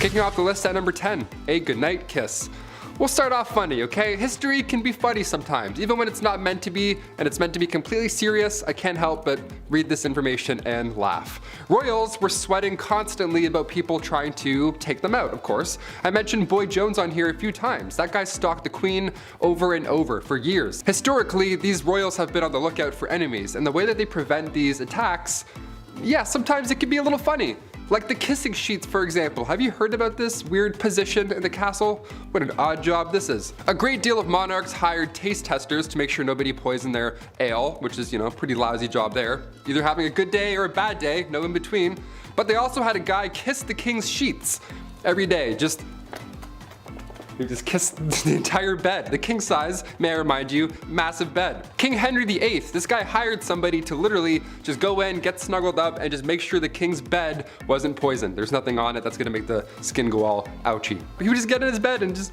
Kicking off the list at number 10, a goodnight kiss. We'll start off funny, okay? History can be funny sometimes, even when it's not meant to be, and it's meant to be completely serious. I can't help but read this information and laugh. Royals were sweating constantly about people trying to take them out, of course. I mentioned Boy Jones on here a few times. That guy stalked the queen over and over for years. Historically, these royals have been on the lookout for enemies, and the way that they prevent these attacks, yeah, sometimes it can be a little funny. Like the kissing sheets, for example. Have you heard about this weird position in the castle? What an odd job this is. A great deal of monarchs hired taste testers to make sure nobody poisoned their ale, which is, pretty lousy job there. Either having a good day or a bad day, no in between. But they also had a guy kiss the king's sheets every day. He just kissed the entire bed. The king size, may I remind you, massive bed. King Henry VIII, this guy hired somebody to literally just go in, get snuggled up, and just make sure the king's bed wasn't poisoned. There's nothing on it that's gonna make the skin go all ouchy. But he would just get in his bed and just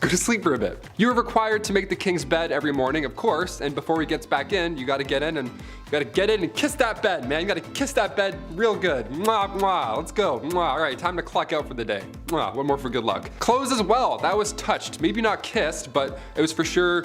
go to sleep for a bit. You are required to make the king's bed every morning, of course, and before he gets back in, you gotta get in and kiss that bed, man. You gotta kiss that bed real good. Mwah, mwah, let's go. Mwah. All right, time to clock out for the day. Mwah, one more for good luck. Clothes as well, that was touched. Maybe not kissed, but it was for sure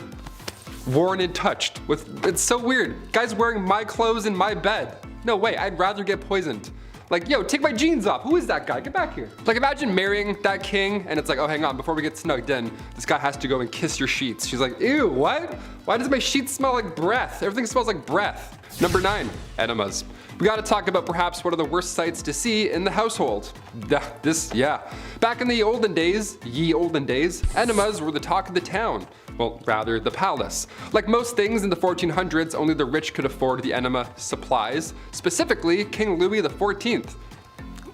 worn and touched. It's so weird. Guys wearing my clothes in my bed. No way, I'd rather get poisoned. Like, yo, take my jeans off. Who is that guy? Get back here. Like, imagine marrying that king and it's like, oh, hang on, before we get snugged in, this guy has to go and kiss your sheets. She's like, ew, what? Why does my sheets smell like breath? Everything smells like breath. Number 9, enemas. We gotta talk about perhaps one of the worst sights to see in the household. Back in the olden days, enemas were the talk of the town. Well, rather the palace. Like most things in the 1400s, only the rich could afford the enema supplies. Specifically, King Louis XIV.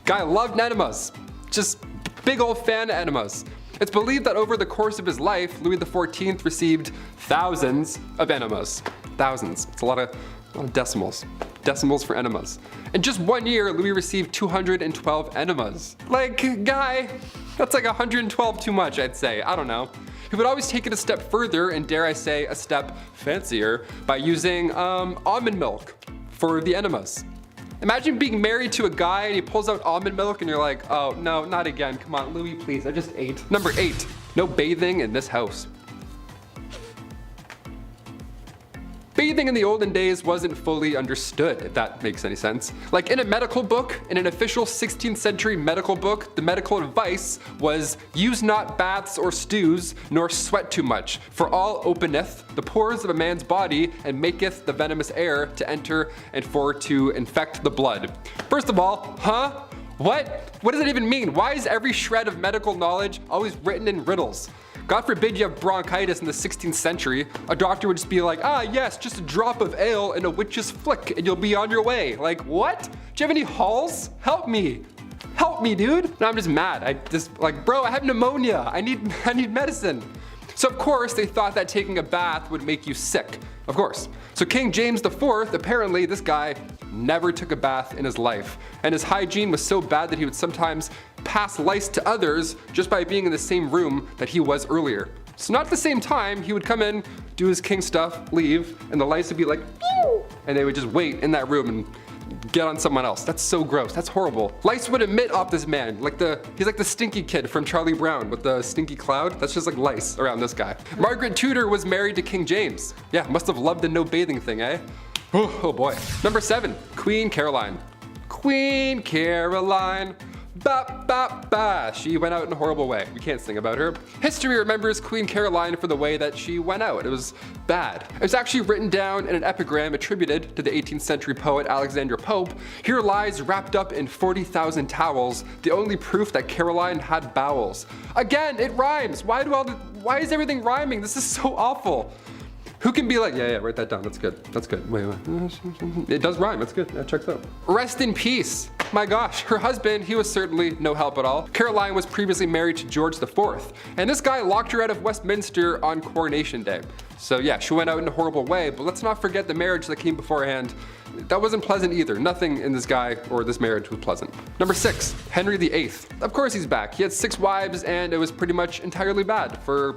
Guy loved enemas. Just big old fan of enemas. It's believed that over the course of his life, Louis XIV received thousands of enemas. Thousands. It's a lot of decimals. Decimals for enemas. In just 1 year, Louis received 212 enemas. Like, guy, that's like 112 too much, I'd say. I don't know. He would always take it a step further, and dare I say, a step fancier, by using almond milk for the enemas. Imagine being married to a guy and he pulls out almond milk and you're like, oh no, not again. Come on, Louis, please, I just ate. Number 8, no bathing in this house. Bathing in the olden days wasn't fully understood, if that makes any sense. Like in a medical book, in an official 16th century medical book, the medical advice was, use not baths or stews, nor sweat too much, for all openeth the pores of a man's body, and maketh the venomous air to enter and for to infect the blood. First of all, huh? What? What does it even mean? Why is every shred of medical knowledge always written in riddles? God forbid you have bronchitis in the 16th century. A doctor would just be like, ah yes, just a drop of ale and a witch's flick and you'll be on your way. Like, what? Do you have any halls? Help me. Help me, dude. No, I'm just mad. Bro, I have pneumonia. I need medicine. So of course they thought that taking a bath would make you sick. Of course. So King James IV, apparently this guy never took a bath in his life. And his hygiene was so bad that he would sometimes pass lice to others just by being in the same room that he was earlier. So not at the same time, he would come in, do his king stuff, leave, and the lice would be like, pew, and they would just wait in that room and get on someone else. That's so gross. That's horrible. Lice would emit off this man. He's like the stinky kid from Charlie Brown with the stinky cloud. That's just like lice around this guy. Margaret Tudor was married to King James. Yeah, must have loved the no bathing thing, eh? Oh boy. Number 7, Queen Caroline. Queen Caroline. Ba ba ba. She went out in a horrible way. We can't sing about her. History remembers Queen Caroline for the way that she went out. It was bad. It was actually written down in an epigram attributed to the 18th century poet Alexander Pope. Here lies wrapped up in 40,000 towels, the only proof that Caroline had bowels. Again, it rhymes. Why is everything rhyming? This is so awful. Who can be like, yeah, write that down, that's good, that's good. Wait. It does rhyme, that's good, that checks out. Rest in peace. My gosh, her husband, he was certainly no help at all. Caroline was previously married to George IV, and this guy locked her out of Westminster on Coronation Day. So yeah, she went out in a horrible way, but let's not forget the marriage that came beforehand. That wasn't pleasant either. Nothing in this guy or this marriage was pleasant. Number 6, Henry VIII. Of course he's back. He had 6 wives and it was pretty much entirely bad for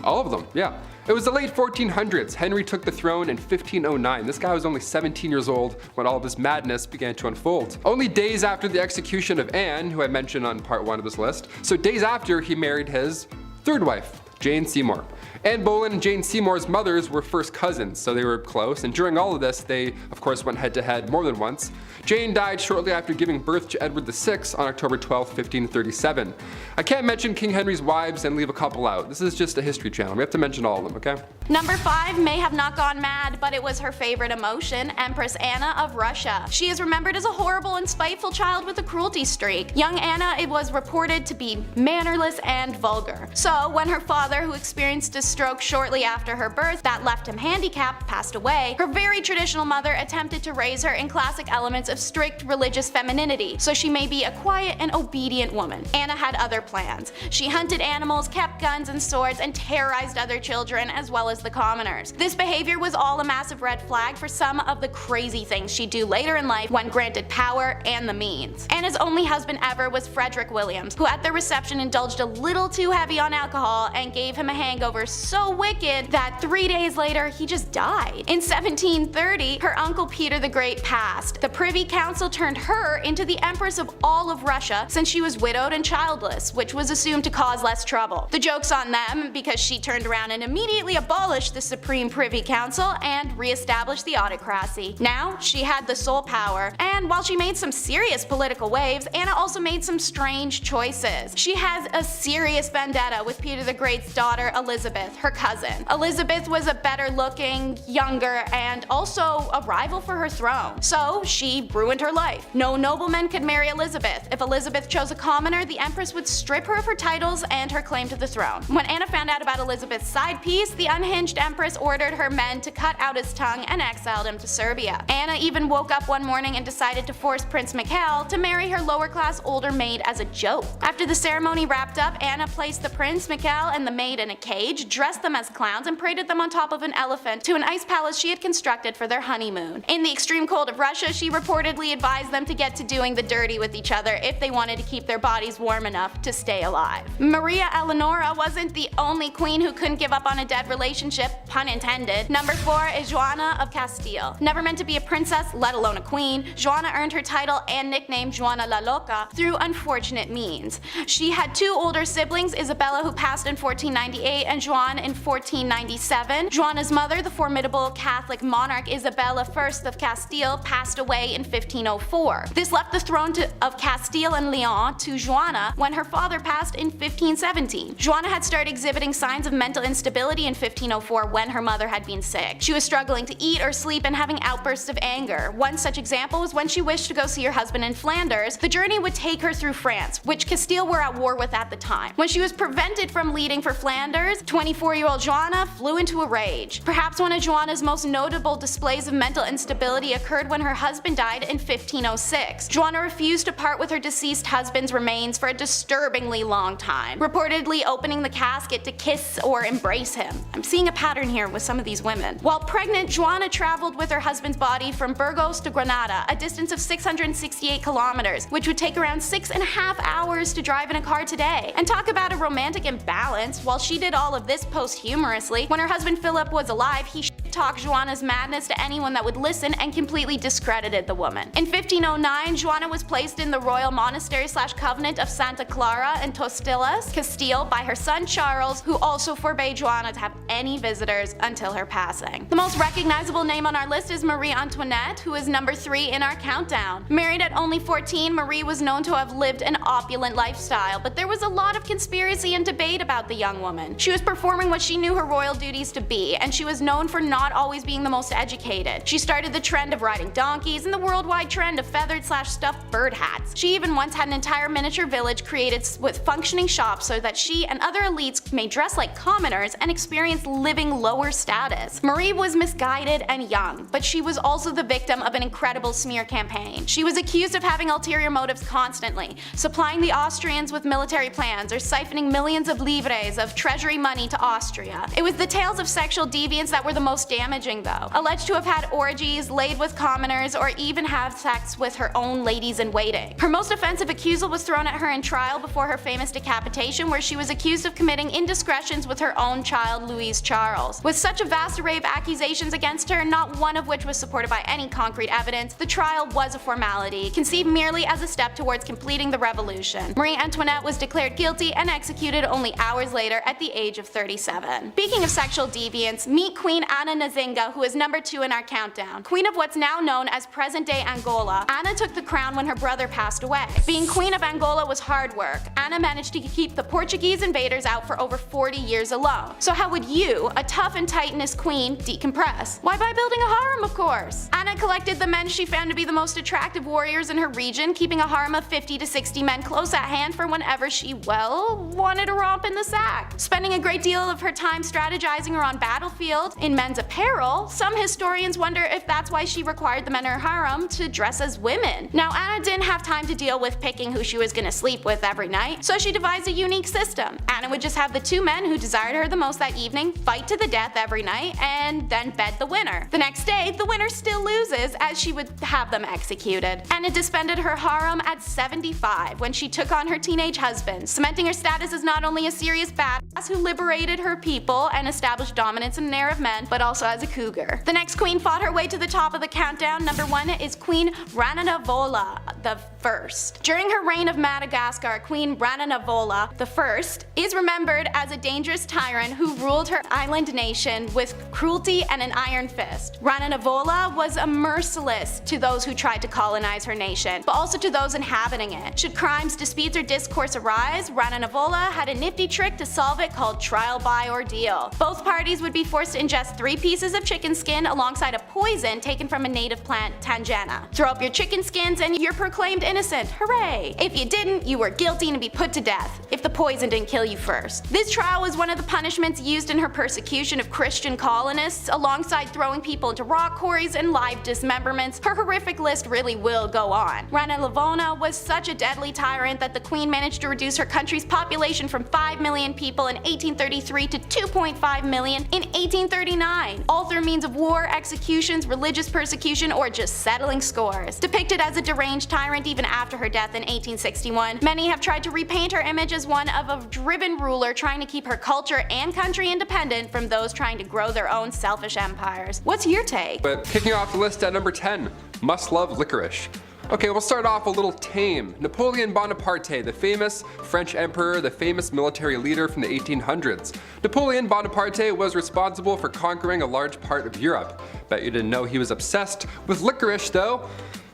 All of them, yeah. It was the late 1400s. Henry took the throne in 1509. This guy was only 17 years old when all of this madness began to unfold. Only days after the execution of Anne, who I mentioned on part 1 of this list, so days after he married his third wife, Jane Seymour. Anne Boleyn and Jane Seymour's mothers were first cousins, so they were close, and during all of this, they of course went head to head more than once. Jane died shortly after giving birth to Edward VI on October 12, 1537. I can't mention King Henry's wives and leave a couple out. This is just a history channel. We have to mention all of them, okay? Number 5 may have not gone mad, but it was her favorite emotion, Empress Anna of Russia. She is remembered as a horrible and spiteful child with a cruelty streak. Young Anna was reported to be mannerless and vulgar. So when her father, who experienced a stroke shortly after her birth that left him handicapped, passed away, her very traditional mother attempted to raise her in classic elements of strict religious femininity, so she may be a quiet and obedient woman. Anna had other plans. She hunted animals, kept guns and swords, and terrorized other children as well as the commoners. This behavior was all a massive red flag for some of the crazy things she'd do later in life when granted power and the means. Anna's only husband ever was Frederick Williams, who at their reception indulged a little too heavy on alcohol and gave him a hangover so wicked that 3 days later he just died. In 1730, her uncle Peter the Great passed. The Privy Council turned her into the Empress of all of Russia since she was widowed and childless, which was assumed to cause less trouble. The joke's on them because she turned around and immediately abolished the Supreme Privy Council and re-established the autocracy. Now she had the sole power, and while she made some serious political waves, Anna also made some strange choices. She has a serious vendetta with Peter the Great's daughter Elizabeth, her cousin. Elizabeth was a better looking, younger, and also a rival for her throne. So she ruined her life. No nobleman could marry Elizabeth. If Elizabeth chose a commoner, the Empress would strip her of her titles and her claim to the throne. When Anna found out about Elizabeth's side piece, the unhinged Empress ordered her men to cut out his tongue and exiled him to Serbia. Anna even woke up one morning and decided to force Prince Mikhail to marry her lower class older maid as a joke. After the ceremony wrapped up, Anna placed the Prince, Mikhail, and the maid in a cage, dressed them as clowns, and paraded them on top of an elephant to an ice palace she had constructed for their honeymoon. In the extreme cold of Russia, she reportedly advised them to get to doing the dirty with each other if they wanted to keep their bodies warm enough to stay alive. Maria Eleonora wasn't the only queen who couldn't give up on a dead relationship, pun intended. Number 4 is Joanna of Castile. Never meant to be a princess, let alone a queen, Joanna earned her title and nickname Joanna la Loca through unfortunate means. She had 2 older siblings, Isabella, who passed in 1498, and Joan in 1497. Joanna's mother, the formidable Catholic monarch Isabella I of Castile, passed away in 1504. This left the throne of Castile and Leon to Joanna when her father passed in 1517. Joanna had started exhibiting signs of mental instability in 1504 when her mother had been sick. She was struggling to eat or sleep and having outbursts of anger. One such example was when she wished to go see her husband in Flanders. The journey would take her through France, which Castile were at war with at the time. When she was prevented from leaving for Flanders, 24-year-old Joanna flew into a rage. Perhaps one of Joanna's most notable displays of mental instability occurred when her husband died in 1506. Joanna refused to part with her deceased husband's remains for a disturbingly long time, reportedly opening the casket to kiss or embrace him. I'm seeing a pattern here with some of these women. While pregnant, Joanna traveled with her husband's body from Burgos to Granada, a distance of 668 kilometers, which would take around 6.5 hours to drive in a car today. And talk about a romantic imbalance. While she did all of this posthumously, when her husband Philip was alive, he talked Joanna's madness to anyone that would listen and completely discredited the woman. In 1509, Joanna was placed in the royal monastery/convent of Santa Clara in Tostilas, Castile, by her son Charles, who also forbade Joanna to have any visitors until her passing. The most recognizable name on our list is Marie Antoinette, who is number 3 in our countdown. Married at only 14, Marie was known to have lived an opulent lifestyle, but there was a lot of conspiracy and debate about the young woman. She was performing what she knew her royal duties to be, and she was known for not always being the most educated. She started the trend of riding donkeys and the worldwide trend of feathered/stuffed bird hats. She even once had an entire miniature village created with functioning shops so that she and other elites may dress like commoners and experience living lower status. Marie was misguided and young, but she was also the victim of an incredible smear campaign. She was accused of having ulterior motives constantly, supplying the Austrians with military plans or siphoning millions of livres of treasury money to Austria. It was the tales of sexual deviance that were the most most damaging though. Alleged to have had orgies, laid with commoners, or even have sex with her own ladies-in-waiting. Her most offensive accusal was thrown at her in trial before her famous decapitation, where she was accused of committing indiscretions with her own child, Louise Charles. With such a vast array of accusations against her, not one of which was supported by any concrete evidence, the trial was a formality, conceived merely as a step towards completing the revolution. Marie Antoinette was declared guilty and executed only hours later at the age of 37. Speaking of sexual deviance, meet Queen Anna Nzinga, who is number 2 in our countdown. Queen of what's now known as present-day Angola, Anna took the crown when her brother passed away. Being Queen of Angola was hard work. Anna managed to keep the Portuguese invaders out for over 40 years alone. So how would you, a tough and titanous queen, decompress? Why, by building a harem, of course. Anna collected the men she found to be the most attractive warriors in her region, keeping a harem of 50 to 60 men close at hand for whenever she, well, wanted to romp in the sack. Spending a great deal of her time strategizing around battlefield in men's apparel, some historians wonder if that's why she required the men in her harem to dress as women. Now, Anna didn't have time to deal with picking who she was gonna sleep with every night, so she devised a unique system. Anna would just have the 2 men who desired her the most that evening fight to the death every night and then bed the winner. The next day, the winner still loses, as she would have them executed. Anna disbanded her harem at 75 when she took on her teenage husband, cementing her status as not only a serious badass who liberated her people and established dominance in an era of men, but also as a cougar. The next queen fought her way to the top of the countdown. Number 1 is Queen Rananavola the First. During her reign of Madagascar, Queen Rananavola the First is remembered as a dangerous tyrant who ruled her island nation with cruelty and an iron fist. Rananavola was a merciless to those who tried to colonize her nation, but also to those inhabiting it. Should crimes, disputes, or discourse arise, Rananavola had a nifty trick to solve it called trial by ordeal. Both parties would be forced to ingest 3 pieces of chicken skin alongside a poison taken from a native plant, Tanjana. Throw up your chicken skins and you're proclaimed innocent, hooray! If you didn't, you were guilty and be put to death, if the poison didn't kill you first. This trial was one of the punishments used in her persecution of Christian colonists, alongside throwing people into rock quarries and live dismemberments. Her horrific list really will go on. Rananavola was such a deadly tyrant that the queen managed to reduce her country's population from 5 million people in 1833 to 2.5 million in 1839, all through means of war, executions, religious persecution, or just settling scores. Depicted as a deranged tyrant even after her death in 1861, many have tried to repaint her image as one of a driven ruler trying to keep her culture and country independent from those trying to grow their own selfish empires. What's your take? But kicking off the list at number 10, must love licorice. Okay, we'll start off a little tame. Napoleon Bonaparte, the famous French emperor, the famous military leader from the 1800s. Napoleon Bonaparte was responsible for conquering a large part of Europe. Bet you didn't know he was obsessed with licorice though.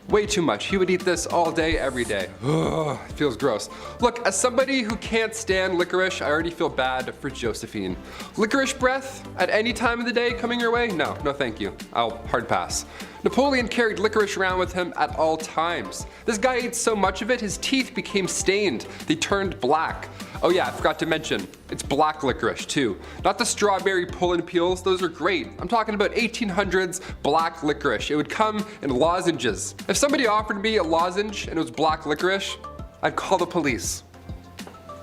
Way too much. He would eat this all day, every day. Ugh, it feels gross. Look, as somebody who can't stand licorice, I already feel bad for Josephine. Licorice breath at any time of the day coming your way? No thank you. I'll hard pass. Napoleon carried licorice around with him at all times. This guy ate so much of it, his teeth became stained. They turned black. Oh yeah, I forgot to mention, it's black licorice too. Not the strawberry pull and peels, those are great. I'm talking about 1800s black licorice. It would come in lozenges. If somebody offered me a lozenge and it was black licorice, I'd call the police.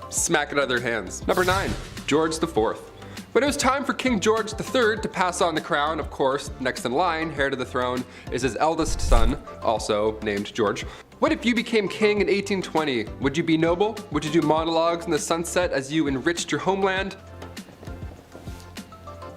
Smack it out of their hands. Number 9, George IV. When it was time for King George III to pass on the crown, of course, next in line, heir to the throne, is his eldest son, also named George. What if you became king in 1820? Would you be noble? Would you do monologues in the sunset as you enriched your homeland?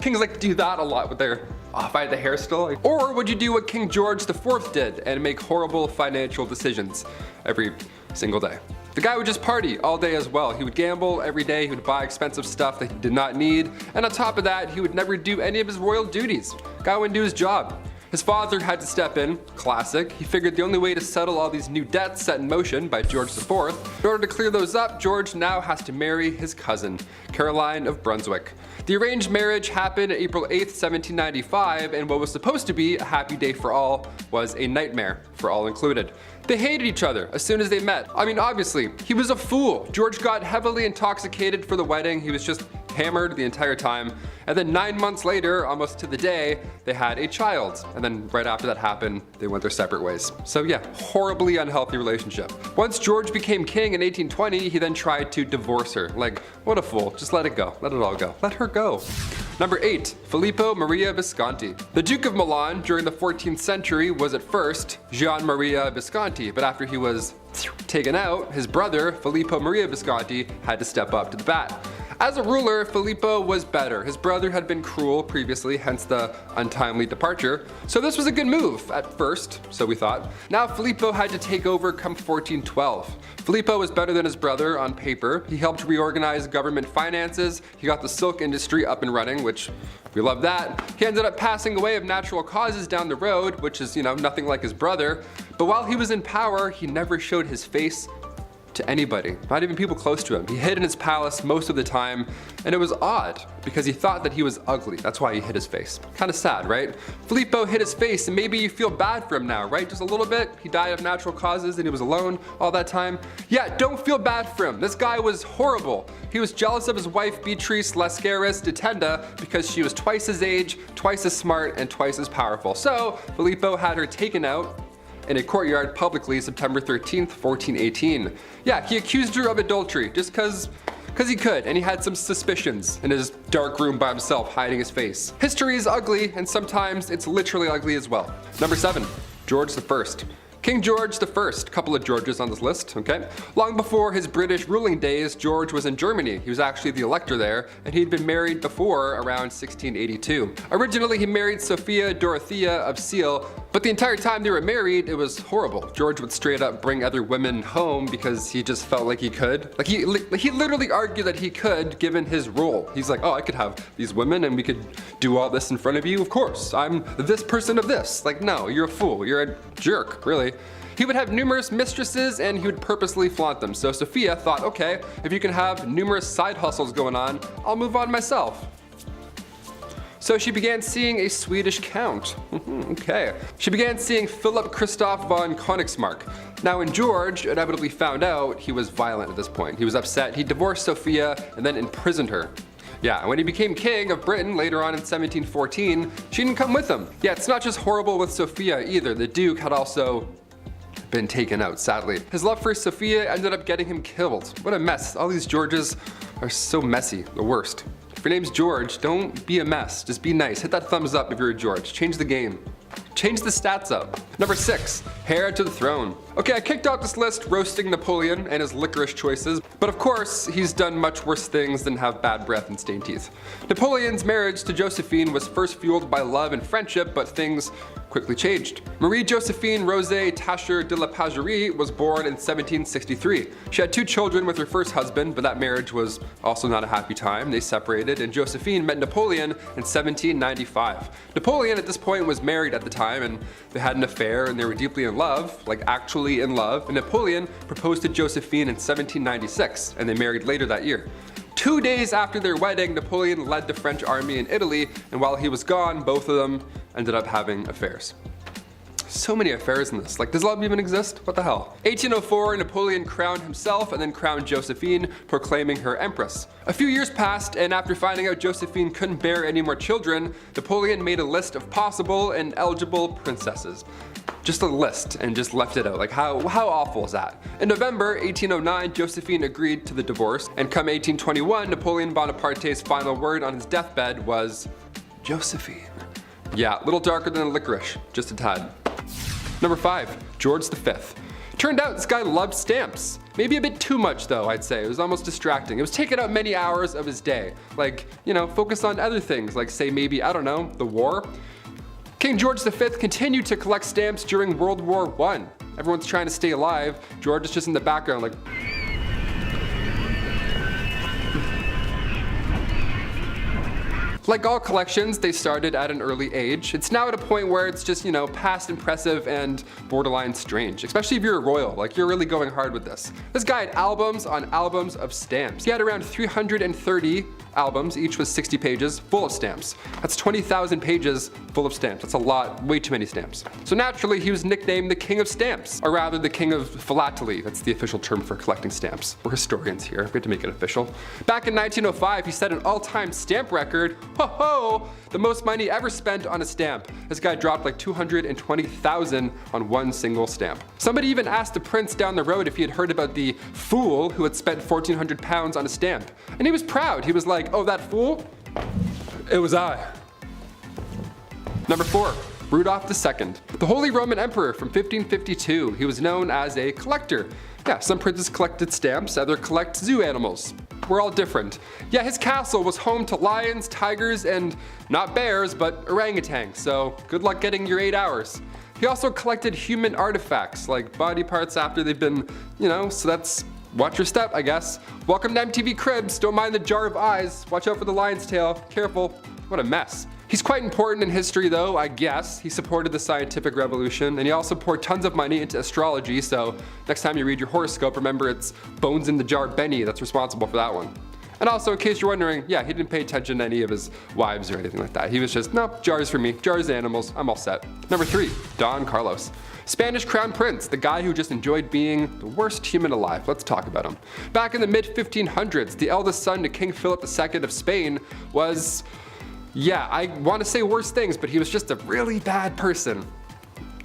Kings like to do that a lot with their if I had the hair still. Or would you do what King George IV did and make horrible financial decisions every single day? The guy would just party all day as well. He would gamble every day, he would buy expensive stuff that he did not need, and on top of that, he would never do any of his royal duties. Guy wouldn't do his job. His father had to step in, classic. He figured the only way to settle all these new debts set in motion by George IV, in order to clear those up, George now has to marry his cousin, Caroline of Brunswick. The arranged marriage happened April 8th, 1795, and what was supposed to be a happy day for all was a nightmare for all included. They hated each other as soon as they met. I mean, obviously, he was a fool. George got heavily intoxicated for the wedding. He was just hammered the entire time. And then 9 months later, almost to the day, they had a child. And then right after that happened, they went their separate ways. So yeah, horribly unhealthy relationship. Once George became king in 1820, he then tried to divorce her. Like, what a fool. Just let it go. Let it all go. Let her go. Number 8, Filippo Maria Visconti. The Duke of Milan during the 14th century was at first Gian Maria Visconti, but after he was taken out, his brother, Filippo Maria Visconti, had to step up to the bat. As a ruler, Filippo was better. His brother had been cruel previously, hence the untimely departure. So this was a good move at first, so we thought. Now Filippo had to take over come 1412. Filippo was better than his brother on paper. He helped reorganize government finances. He got the silk industry up and running, which we love that. He ended up passing away of natural causes down the road, which is, nothing like his brother. But while he was in power, he never showed his face to anybody, not even people close to him. He hid in his palace most of the time, and it was odd because he thought that he was ugly. That's why he hid his face. Kind of sad, right? Filippo hid his face, and maybe you feel bad for him now, right? Just a little bit. He died of natural causes and he was alone all that time. Yeah, don't feel bad for him. This guy was horrible. He was jealous of his wife Beatrice Lascaris de Tenda because she was twice his age, twice as smart, and twice as powerful. So Filippo had her taken out in a courtyard publicly September 13th, 1418. Yeah, he accused her of adultery just cause he could, and he had some suspicions in his dark room by himself hiding his face. History is ugly, and sometimes it's literally ugly as well. Number 7, George I. King George I, couple of Georges on this list, okay? Long before his British ruling days, George was in Germany. He was actually the elector there, and he'd been married before around 1682. Originally, he married Sophia Dorothea of Seal, but the entire time they were married, it was horrible. George would straight up bring other women home because he just felt like he could. Like he literally argued that he could, given his role. He's like, oh, I could have these women and we could do all this in front of you. Of course, I'm this person of this. Like, no, you're a fool. You're a jerk, really. He would have numerous mistresses and he would purposely flaunt them. So Sophia thought, okay, if you can have numerous side hustles going on, I'll move on myself. So she began seeing a Swedish count. Okay. She began seeing Philip Christoph von Königsmark. Now when George inevitably found out, he was violent at this point. He was upset. He divorced Sophia and then imprisoned her. Yeah, when he became king of Britain later on in 1714, she didn't come with him. Yeah, it's not just horrible with Sophia either. The Duke had also been taken out, sadly. His love for Sophia ended up getting him killed. What a mess. All these Georges are so messy, the worst. If your name's George, don't be a mess. Just be nice. Hit that thumbs up if you're a George. Change the game. Change the stats up. Number 6, heir to the throne. Okay, I kicked out this list roasting Napoleon and his licorice choices, but of course, he's done much worse things than have bad breath and stained teeth. Napoleon's marriage to Josephine was first fueled by love and friendship, but things quickly changed. Marie-Josephine Rosé Tascher de la Pagerie was born in 1763. She had 2 children with her first husband, but that marriage was also not a happy time. They separated, and Josephine met Napoleon in 1795. Napoleon at this point was married at the time, and they had an affair, and they were deeply in love, like actually in love, and Napoleon proposed to Josephine in 1796, and they married later that year. 2 days after their wedding, Napoleon led the French army in Italy, and while he was gone, both of them ended up having affairs. So many affairs in this. Like, does love even exist? What the hell? 1804, Napoleon crowned himself and then crowned Josephine, proclaiming her empress. A few years passed, and after finding out Josephine couldn't bear any more children, Napoleon made a list of possible and eligible princesses. Just a list, and just left it out. Like, how awful is that? In November 1809, Josephine agreed to the divorce, and come 1821, Napoleon Bonaparte's final word on his deathbed was Josephine. Yeah, a little darker than a licorice, just a tad. Number 5, George V. Turned out this guy loved stamps. Maybe a bit too much though, I'd say. It was almost distracting. It was taking up many hours of his day. Like, focus on other things, like say maybe, I don't know, the war. King George V continued to collect stamps during World War I. Everyone's trying to stay alive. George is just in the background like, Like all collections, they started at an early age. It's now at a point where it's just, past impressive and borderline strange, especially if you're a royal, like you're really going hard with this. This guy had albums on albums of stamps. He had around 330 albums, each was 60 pages, full of stamps. That's 20,000 pages full of stamps. That's a lot, way too many stamps. So naturally, he was nicknamed the King of Stamps, or rather the King of Philately. That's the official term for collecting stamps. We're historians here, we have to make it official. Back in 1905, he set an all-time stamp record. Ho-ho! The most money ever spent on a stamp. This guy dropped like 220,000 on one single stamp. Somebody even asked the prince down the road if he had heard about the fool who had spent 1,400 pounds on a stamp. And he was proud. He was like, oh, that fool? It was I. Number 4. Rudolph II, the Holy Roman Emperor from 1552. He was known as a collector. Yeah, some princes collected stamps, others collect zoo animals. We're all different. Yeah, his castle was home to lions, tigers, and not bears, but orangutans, so good luck getting your 8 hours. He also collected human artifacts, like body parts after they've been, so that's watch your step, I guess. Welcome to MTV Cribs, don't mind the jar of eyes, watch out for the lion's tail, careful. What a mess. He's quite important in history though, I guess. He supported the scientific revolution, and he also poured tons of money into astrology, so next time you read your horoscope, remember it's Bones in the Jar Benny that's responsible for that one. And also, in case you're wondering, yeah, he didn't pay attention to any of his wives or anything like that. He was just, no, jars for me, jars animals, I'm all set. Number 3, Don Carlos. Spanish Crown Prince, the guy who just enjoyed being the worst human alive. Let's talk about him. Back in the mid-1500s, the eldest son to King Philip II of Spain was, yeah, I want to say worse things, but he was just a really bad person.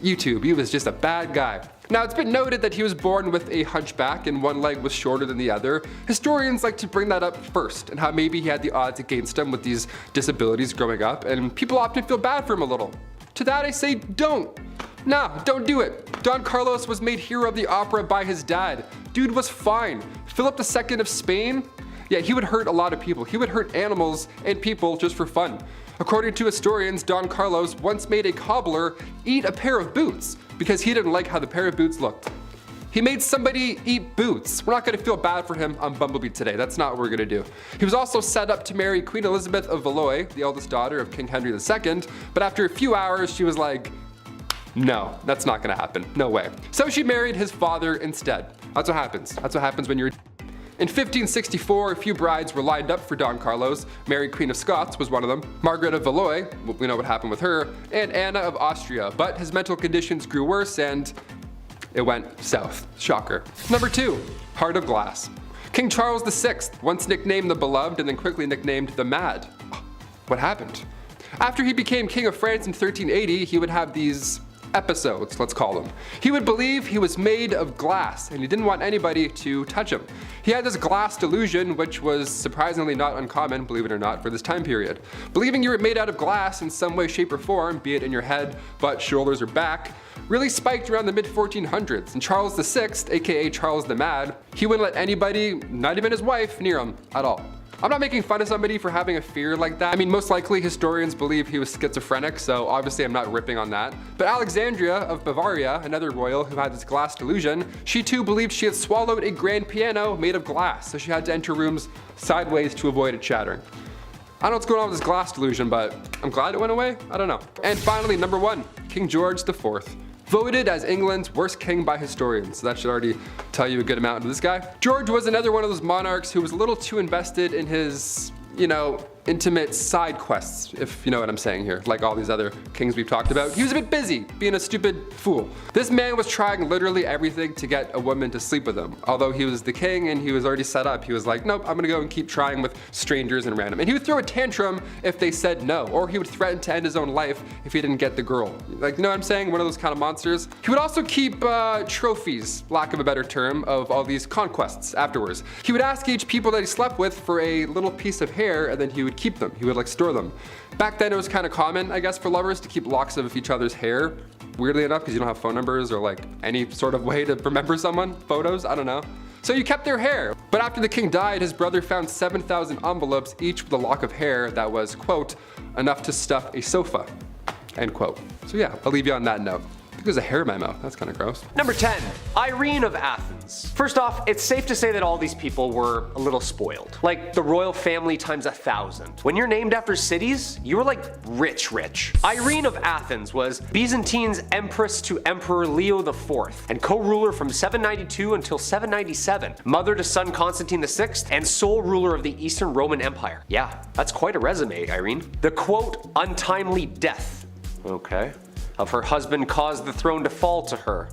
YouTube, he was just a bad guy. Now, it's been noted that he was born with a hunchback and one leg was shorter than the other. Historians like to bring that up first, and how maybe he had the odds against him with these disabilities growing up, and people often feel bad for him a little. To that I say, don't. Nah, don't do it. Don Carlos was made hero of the opera by his dad. Dude was fine. Philip II of Spain? Yeah, he would hurt a lot of people. He would hurt animals and people just for fun. According to historians, Don Carlos once made a cobbler eat a pair of boots because he didn't like how the pair of boots looked. He made somebody eat boots. We're not gonna feel bad for him on Bumblebee today. That's not what we're gonna do. He was also set up to marry Queen Elizabeth of Valois, the eldest daughter of King Henry II, but after a few hours, she was like, no, that's not gonna happen, no way. So she married his father instead. That's what happens. That's what happens when you're In 1564, a few brides were lined up for Don Carlos. Mary, Queen of Scots, was one of them. Margaret of Valois, we know what happened with her, and Anna of Austria. But his mental conditions grew worse and it went south. Shocker. Number 2, Heart of Glass. King Charles VI, once nicknamed the Beloved and then quickly nicknamed the Mad. What happened? After he became King of France in 1380, he would have these episodes, let's call them. He would believe he was made of glass and he didn't want anybody to touch him. He had this glass delusion, which was surprisingly not uncommon, believe it or not, for this time period. Believing you were made out of glass in some way, shape, or form, be it in your head, butt, shoulders, or back, really spiked around the mid-1400s. And Charles VI, aka Charles the Mad, he wouldn't let anybody, not even his wife, near him at all. I'm not making fun of somebody for having a fear like that. I mean, most likely historians believe he was schizophrenic, so obviously I'm not ripping on that. But Alexandria of Bavaria, another royal who had this glass delusion, she too believed she had swallowed a grand piano made of glass, so she had to enter rooms sideways to avoid it shattering. I don't know what's going on with this glass delusion, but I'm glad it went away. I don't know. And finally, number 1, King George IV. Voted as England's worst king by historians, so that should already tell you a good amount of this guy. George was another one of those monarchs who was a little too invested in his, intimate side quests, if you know what I'm saying here, like all these other kings we've talked about. He was a bit busy, being a stupid fool. This man was trying literally everything to get a woman to sleep with him. Although he was the king and he was already set up, he was like, nope, I'm gonna go and keep trying with strangers and random. And he would throw a tantrum if they said no, or he would threaten to end his own life if he didn't get the girl. Like, you know what I'm saying? One of those kind of monsters. He would also keep trophies, lack of a better term, of all these conquests afterwards. He would ask each people that he slept with for a little piece of hair, and then he would keep them. He would store them. Back then it was kind of common, I guess, for lovers to keep locks of each other's hair. Weirdly enough, because you don't have phone numbers or any sort of way to remember someone, photos, I don't know. So you kept their hair. But after the king died, his brother found 7,000 envelopes, each with a lock of hair that was, quote, enough to stuff a sofa, end quote. So yeah, I'll leave you on that note. think there's a hair in my mouth. That's kind of gross. Number 10, Irene of Athens. First off, it's safe to say that all these people were a little spoiled. Like the royal family times 1,000. When you're named after cities, you were like rich. Irene of Athens was Byzantine's empress to Emperor Leo IV and co-ruler from 792 until 797, mother to son Constantine VI, and sole ruler of the Eastern Roman Empire. Yeah, that's quite a resume, Irene. The quote, untimely death, okay, of her husband caused the throne to fall to her.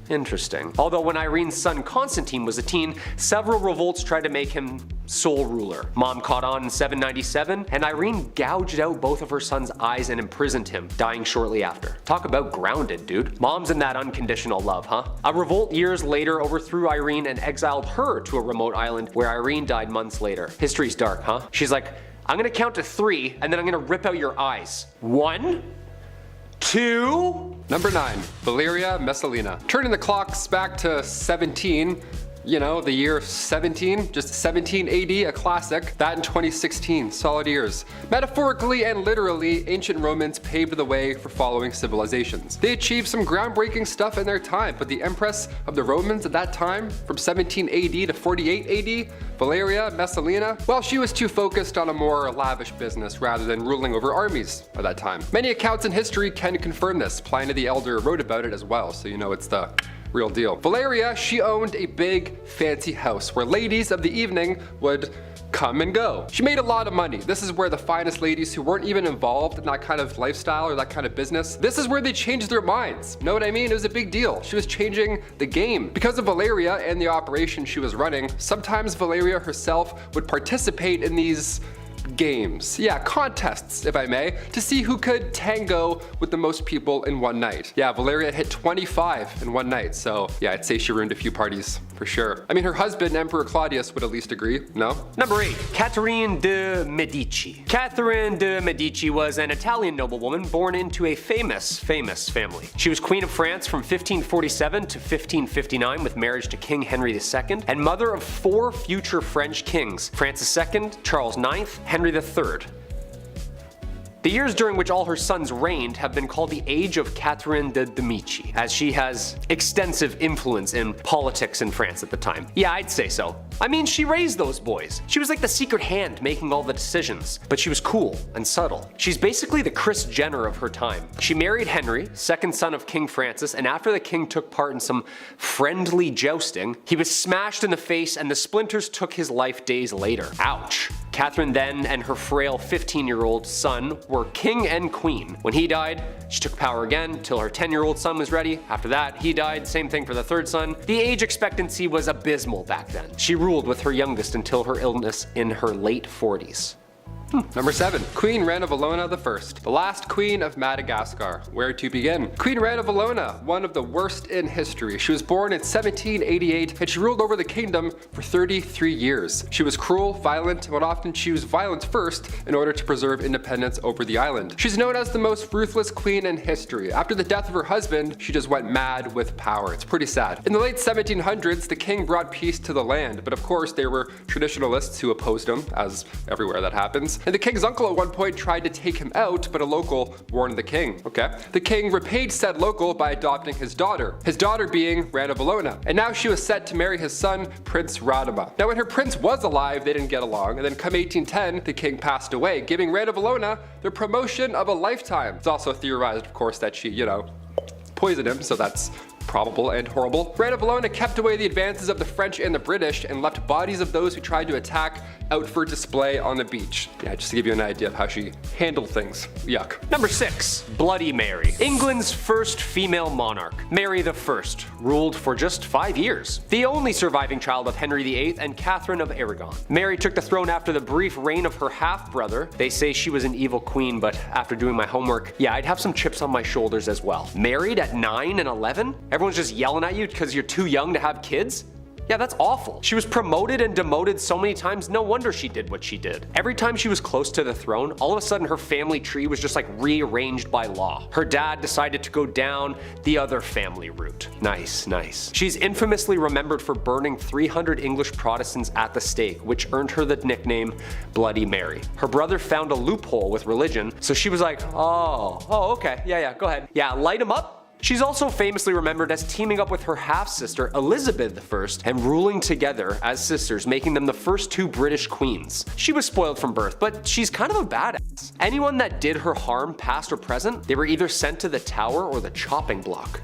Interesting. Although when Irene's son Constantine was a teen, several revolts tried to make him sole ruler. Mom caught on in 797, and Irene gouged out both of her son's eyes and imprisoned him, dying shortly after. Talk about grounded, dude. Mom's in that unconditional love, huh? A revolt years later overthrew Irene and exiled her to a remote island where Irene died months later. History's dark, huh? She's like, I'm gonna count to 3, and then I'm gonna rip out your eyes. 1, 2... Number 9, Valeria Messalina. Turning the clocks back to 17, you know, the year 17, just 17 AD, a classic. That in 2016, solid years. Metaphorically and literally, ancient Romans paved the way for following civilizations. They achieved some groundbreaking stuff in their time, but the empress of the Romans at that time, from 17 AD to 48 AD, Valeria Messalina, well, she was too focused on a more lavish business rather than ruling over armies at that time. Many accounts in history can confirm this. Pliny the Elder wrote about it as well, so you know it's the real deal. Valeria, she owned a big, fancy house where ladies of the evening would come and go. She made a lot of money. This is where the finest ladies who weren't even involved in that kind of lifestyle or that kind of business, this is where they changed their minds. Know what I mean? It was a big deal. She was changing the game. Because of Valeria and the operation she was running, sometimes Valeria herself would participate in these games, yeah, contests if I may, to see who could tango with the most people in one night. Yeah, Valeria hit 25 in one night, so yeah, I'd say she ruined a few parties for sure. I mean, her husband, Emperor Claudius, would at least agree, no? Number 8, Catherine de' Medici. Catherine de' Medici was an Italian noblewoman born into a famous family. She was Queen of France from 1547 to 1559 with marriage to King Henry II, and mother of 4 future French kings, Francis II, Charles IX, Henry III. The years during which all her sons reigned have been called the Age of Catherine de' Medici, as she has extensive influence in politics in France at the time. Yeah, I'd say so. I mean, she raised those boys. She was like the secret hand making all the decisions, but she was cool and subtle. She's basically the Kris Jenner of her time. She married Henry, second son of King Francis, and after the king took part in some friendly jousting, he was smashed in the face and the splinters took his life days later. Ouch. Catherine then and her frail 15-year-old son were king and queen. When he died, she took power again till her 10-year-old son was ready. After that, he died, same thing for the third son. The age expectancy was abysmal back then. She ruled with her youngest until her illness in her late 40s. Number 7, Queen Ranavalona I, the last queen of Madagascar. Where to begin? Queen Ranavalona, one of the worst in history. She was born in 1788 and she ruled over the kingdom for 33 years. She was cruel, violent, and would often choose violence first in order to preserve independence over the island. She's known as the most ruthless queen in history. After the death of her husband, she just went mad with power. It's pretty sad. In the late 1700s, the king brought peace to the land, but of course there were traditionalists who opposed him, as everywhere that happens. And the king's uncle at one point tried to take him out, but a local warned the king. Okay. The king repaid said local by adopting his daughter being Ranavalona. And now she was set to marry his son, Prince Radama. Now when her prince was alive, they didn't get along, and then come 1810, the king passed away, giving Ranavalona the promotion of a lifetime. It's also theorized, of course, that she, you know, poisoned him, so that's probable and horrible. Ranavalona kept away the advances of the French and the British and left bodies of those who tried to attack out for display on the beach. Yeah, just to give you an idea of how she handled things. Yuck. Number 6, Bloody Mary. England's first female monarch, Mary I, ruled for just 5 years. The only surviving child of Henry VIII and Catherine of Aragon. Mary took the throne after the brief reign of her half-brother. They say she was an evil queen, but after doing my homework, yeah, I'd have some chips on my shoulders as well. Married at 9 and 11? Everyone's just yelling at you because you're too young to have kids? Yeah, that's awful. She was promoted and demoted so many times, no wonder she did what she did. Every time she was close to the throne, all of a sudden her family tree was just like rearranged by law. Her dad decided to go down the other family route. Nice, nice. She's infamously remembered for burning 300 English Protestants at the stake, which earned her the nickname Bloody Mary. Her brother found a loophole with religion, so she was like, oh, okay, yeah, go ahead. Yeah, light him up. She's also famously remembered as teaming up with her half-sister Elizabeth I and ruling together as sisters, making them the first 2 British queens. She was spoiled from birth, but she's kind of a badass. Anyone that did her harm, past or present, they were either sent to the Tower or the chopping block.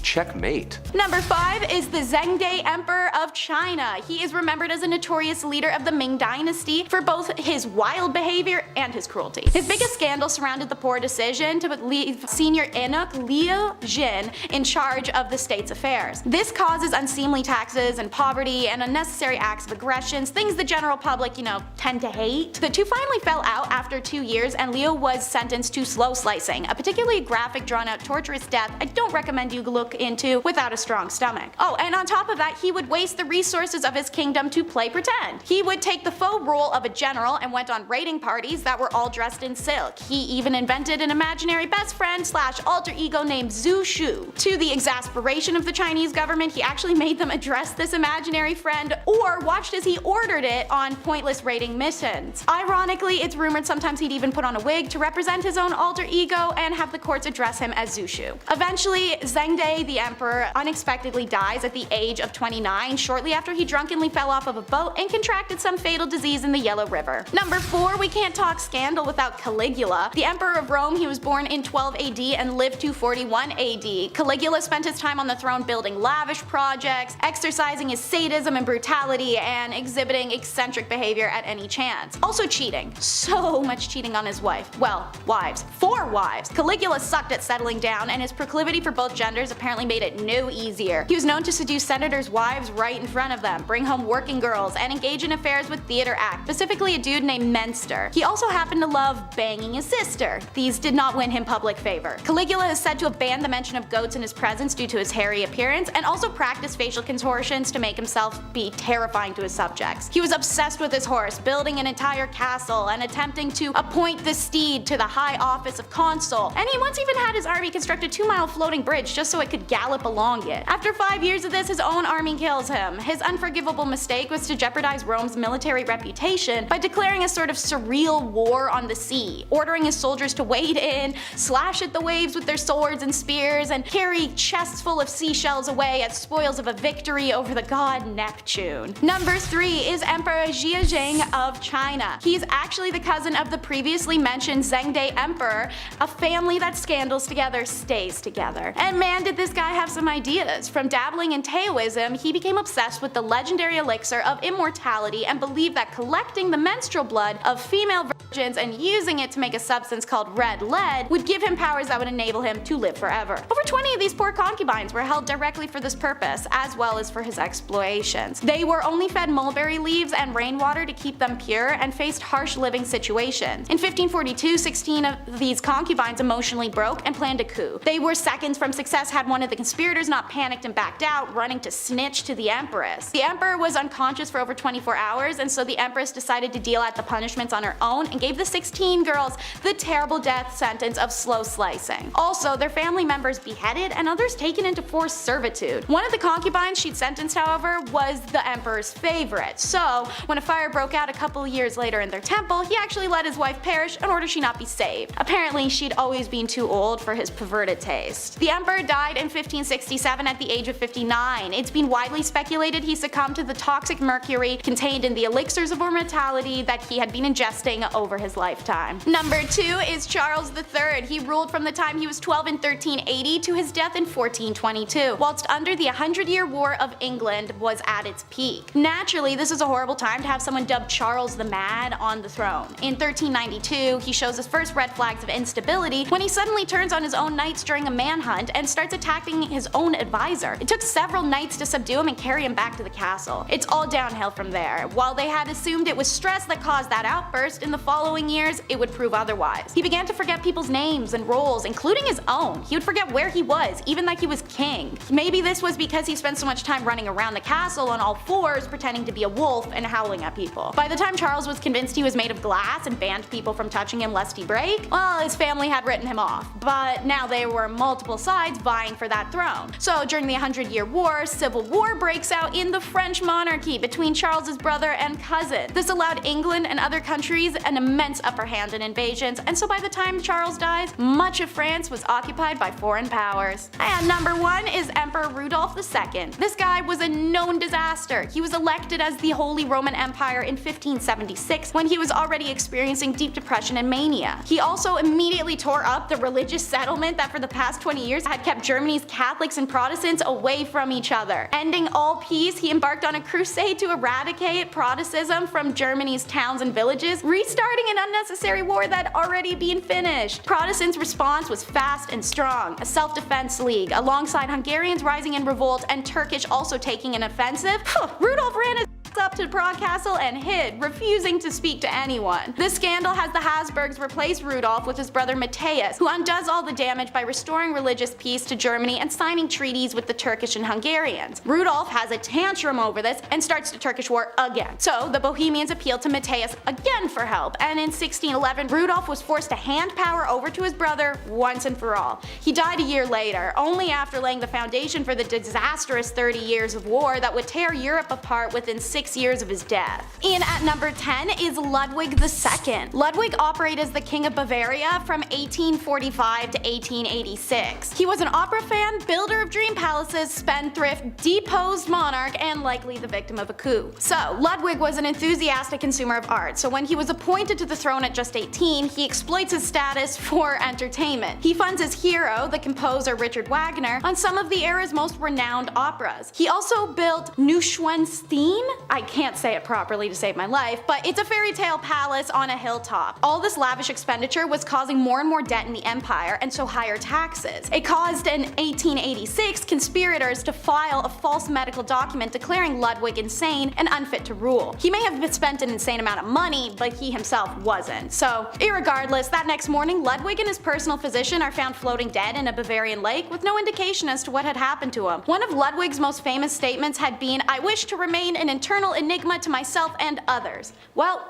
Checkmate. Number 5 is the Zhengde Emperor of China. He is remembered as a notorious leader of the Ming Dynasty for both his wild behavior and his cruelty. His biggest scandal surrounded the poor decision to leave senior eunuch Liu Jin in charge of the state's affairs. This causes unseemly taxes and poverty and unnecessary acts of aggressions, things the general public, tend to hate. The two finally fell out after 2 years, and Liu was sentenced to slow slicing, a particularly graphic, drawn-out, torturous death I don't recommend you look into without a strong stomach. Oh, and on top of that, he would waste the resources of his kingdom to play pretend. He would take the faux role of a general and went on raiding parties that were all dressed in silk. He even invented an imaginary best friend / alter ego named Zhu Shu. To the exasperation of the Chinese government, he actually made them address this imaginary friend or watched as he ordered it on pointless raiding missions. Ironically, it's rumored sometimes he'd even put on a wig to represent his own alter ego and have the courts address him as Zhu Shu. Eventually, Zhengde the emperor unexpectedly dies at the age of 29 shortly after he drunkenly fell off of a boat and contracted some fatal disease in the Yellow River. Number 4, we can't talk scandal without Caligula. The emperor of Rome, he was born in 12 AD and lived to 41 AD. Caligula spent his time on the throne building lavish projects, exercising his sadism and brutality, and exhibiting eccentric behavior at any chance. Also cheating. So much cheating on his wife. Well, wives. 4 wives. Caligula sucked at settling down, and his proclivity for both genders apparently made it no easier. He was known to seduce senators' wives right in front of them, bring home working girls, and engage in affairs with theater acts, specifically a dude named Menster. He also happened to love banging his sister. These did not win him public favor. Caligula is said to have banned the mention of goats in his presence due to his hairy appearance, and also practiced facial contortions to make himself be terrifying to his subjects. He was obsessed with his horse, building an entire castle and attempting to appoint the steed to the high office of consul, and he once even had his army construct a 2-mile floating bridge just so it could gallop along it. After 5 years of this, his own army kills him. His unforgivable mistake was to jeopardize Rome's military reputation by declaring a sort of surreal war on the sea, ordering his soldiers to wade in, slash at the waves with their swords and spears, and carry chests full of seashells away as spoils of a victory over the god Neptune. Number 3 is Emperor Zhejiang of China. He's actually the cousin of the previously mentioned Zhengde Emperor, a family that scandals together stays together. And man, did this guy have some ideas. From dabbling in Taoism, he became obsessed with the legendary elixir of immortality and believed that collecting the menstrual blood of female virgins and using it to make a substance called red lead would give him powers that would enable him to live forever. Over 20 of these poor concubines were held directly for this purpose, as well as for his exploitations. They were only fed mulberry leaves and rainwater to keep them pure and faced harsh living situations. In 1542, 16 of these concubines emotionally broke and planned a coup. They were seconds from success had one of the conspirators not panicked and backed out, running to snitch to the empress. The emperor was unconscious for over 24 hours, and so the empress decided to deal out the punishments on her own and gave the 16 girls the terrible death sentence of slow slicing. Also, their family members beheaded and others taken into forced servitude. One of the concubines she'd sentenced, however, was the emperor's favorite, so when a fire broke out a couple years later in their temple, he actually let his wife perish in order she not be saved. Apparently, she'd always been too old for his perverted taste. The emperor died in 1567 at the age of 59. It's been widely speculated he succumbed to the toxic mercury contained in the elixirs of immortality that he had been ingesting over his lifetime. Number 2 is Charles III. He ruled from the time he was 12 in 1380 to his death in 1422, whilst under the 100-Year War of England was at its peak. Naturally, this is a horrible time to have someone dubbed Charles the Mad on the throne. In 1392, he shows his first red flags of instability when he suddenly turns on his own knights during a manhunt and starts attacking his own advisor. It took several knights to subdue him and carry him back to the castle. It's all downhill from there. While they had assumed it was stress that caused that outburst, in the following years, it would prove otherwise. He began to forget people's names and roles, including his own. He would forget where he was, even that he was king. Maybe this was because he spent so much time running around the castle on all fours, pretending to be a wolf and howling at people. By the time Charles was convinced he was made of glass and banned people from touching him lest he break, well, his family had written him off. But now there were multiple sides vying for that throne. So during the 100-Year War, civil war breaks out in the French monarchy between Charles's brother and cousin. This allowed England and other countries an immense upper hand in invasions, and so by the time Charles dies, much of France was occupied by foreign powers. And number 1 is Emperor Rudolph II. This guy was a known disaster. He was elected as the Holy Roman Empire in 1576 when he was already experiencing deep depression and mania. He also immediately tore up the religious settlement that for the past 20 years had kept Germany's Catholics and Protestants away from each other. Ending all peace, he embarked on a crusade to eradicate Protestantism from Germany's towns and villages, restarting an unnecessary war that had already been finished. Protestants' response was fast and strong, a self-defense league, alongside Hungarians rising in revolt and Turkish also taking an offensive. Rudolph ran his up to Prague Castle and hid, refusing to speak to anyone. This scandal has the Habsburgs replace Rudolph with his brother Matthias, who undoes all the damage by restoring religious peace to Germany and signing treaties with the Turkish and Hungarians. Rudolph has a tantrum over this and starts the Turkish War again. So the Bohemians appeal to Matthias again for help, and in 1611 Rudolph was forced to hand power over to his brother once and for all. He died a year later, only after laying the foundation for the disastrous 30 years of war that would tear Europe apart within 6 years of his death. In at number 10 is Ludwig II. Ludwig operated as the King of Bavaria from 1845 to 1886. He was an opera fan, builder of dream palaces, spendthrift, deposed monarch, and likely the victim of a coup. So, Ludwig was an enthusiastic consumer of art, so when he was appointed to the throne at just 18, he exploits his status for entertainment. He funds his hero, the composer Richard Wagner, on some of the era's most renowned operas. He also built Neuschwanstein? I can't say it properly to save my life, but it's a fairy tale palace on a hilltop. All this lavish expenditure was causing more and more debt in the empire, and so higher taxes. It caused in 1886 conspirators to file a false medical document declaring Ludwig insane and unfit to rule. He may have spent an insane amount of money, but he himself wasn't. So, irregardless, that next morning, Ludwig and his personal physician are found floating dead in a Bavarian lake with no indication as to what had happened to him. One of Ludwig's most famous statements had been, "I wish to remain an eternal enigma to myself and others." Well,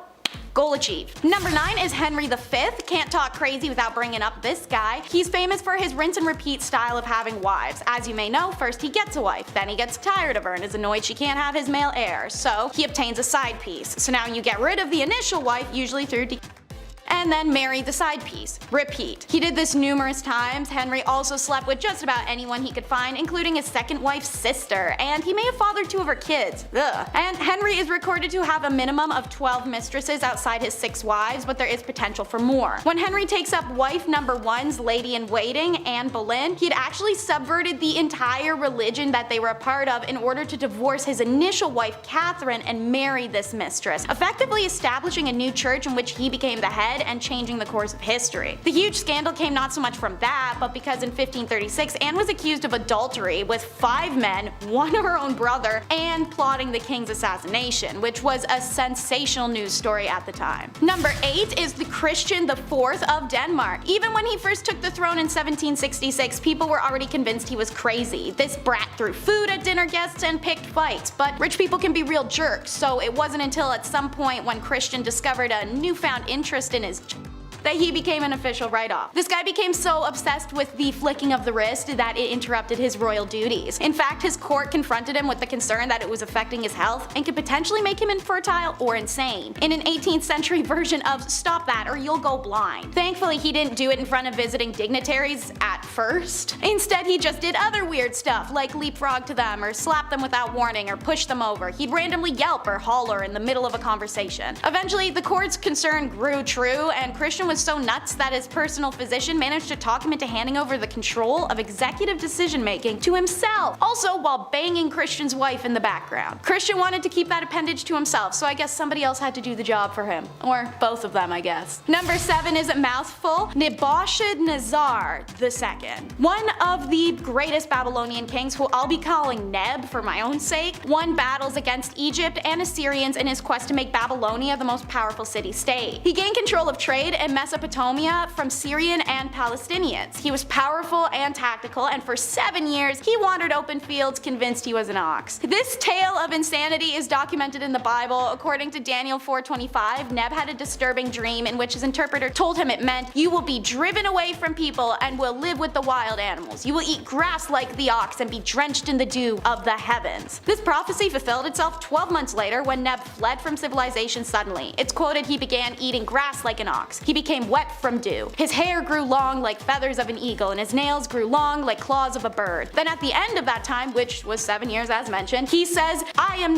goal achieved. Number 9 is Henry V. Can't talk crazy without bringing up this guy. He's famous for his rinse and repeat style of having wives. As you may know, first he gets a wife, then he gets tired of her and is annoyed she can't have his male heir, so he obtains a side piece. So now you get rid of the initial wife, usually through and then marry the side piece. Repeat. He did this numerous times. Henry also slept with just about anyone he could find, including his second wife's sister, and he may have fathered 2 of her kids. Ugh. And Henry is recorded to have a minimum of 12 mistresses outside his 6 wives, but there is potential for more. When Henry takes up wife number 1's lady-in-waiting, Anne Boleyn, he had actually subverted the entire religion that they were a part of in order to divorce his initial wife Catherine and marry this mistress, effectively establishing a new church in which he became the head and changing the course of history. The huge scandal came not so much from that, but because in 1536 Anne was accused of adultery with 5 men, one of her own brother, and plotting the king's assassination, which was a sensational news story at the time. Number 8 is the Christian IV of Denmark. Even when he first took the throne in 1766, people were already convinced he was crazy. This brat threw food at dinner guests and picked fights, but rich people can be real jerks, so it wasn't until at some point when Christian discovered a newfound interest in his that he became an official write-off. This guy became so obsessed with the flicking of the wrist that it interrupted his royal duties. In fact, his court confronted him with the concern that it was affecting his health and could potentially make him infertile or insane, in an 18th century version of "stop that or you'll go blind." Thankfully, he didn't do it in front of visiting dignitaries at first. Instead, he just did other weird stuff, like leapfrog to them or slap them without warning or push them over. He'd randomly yelp or holler in the middle of a conversation. Eventually, the court's concern grew true, and Christian was so nuts that his personal physician managed to talk him into handing over the control of executive decision making to himself, also while banging Christian's wife in the background. Christian wanted to keep that appendage to himself, so I guess somebody else had to do the job for him. Or both of them, I guess. Number 7 is a mouthful, Nebuchadnezzar II. One of the greatest Babylonian kings, who I'll be calling Neb for my own sake, won battles against Egypt and Assyrians in his quest to make Babylonia the most powerful city-state. He gained control of trade and Mesopotamia from Syrian and Palestinians. He was powerful and tactical, and for 7 years he wandered open fields convinced he was an ox. This tale of insanity is documented in the Bible. According to Daniel 4:25, Neb had a disturbing dream in which his interpreter told him it meant, "You will be driven away from people and will live with the wild animals. You will eat grass like the ox and be drenched in the dew of the heavens." This prophecy fulfilled itself 12 months later when Neb fled from civilization suddenly. It's quoted he began eating grass like an ox. He became wet from dew. His hair grew long like feathers of an eagle and his nails grew long like claws of a bird. Then at the end of that time, which was 7 years as mentioned, he says, "I am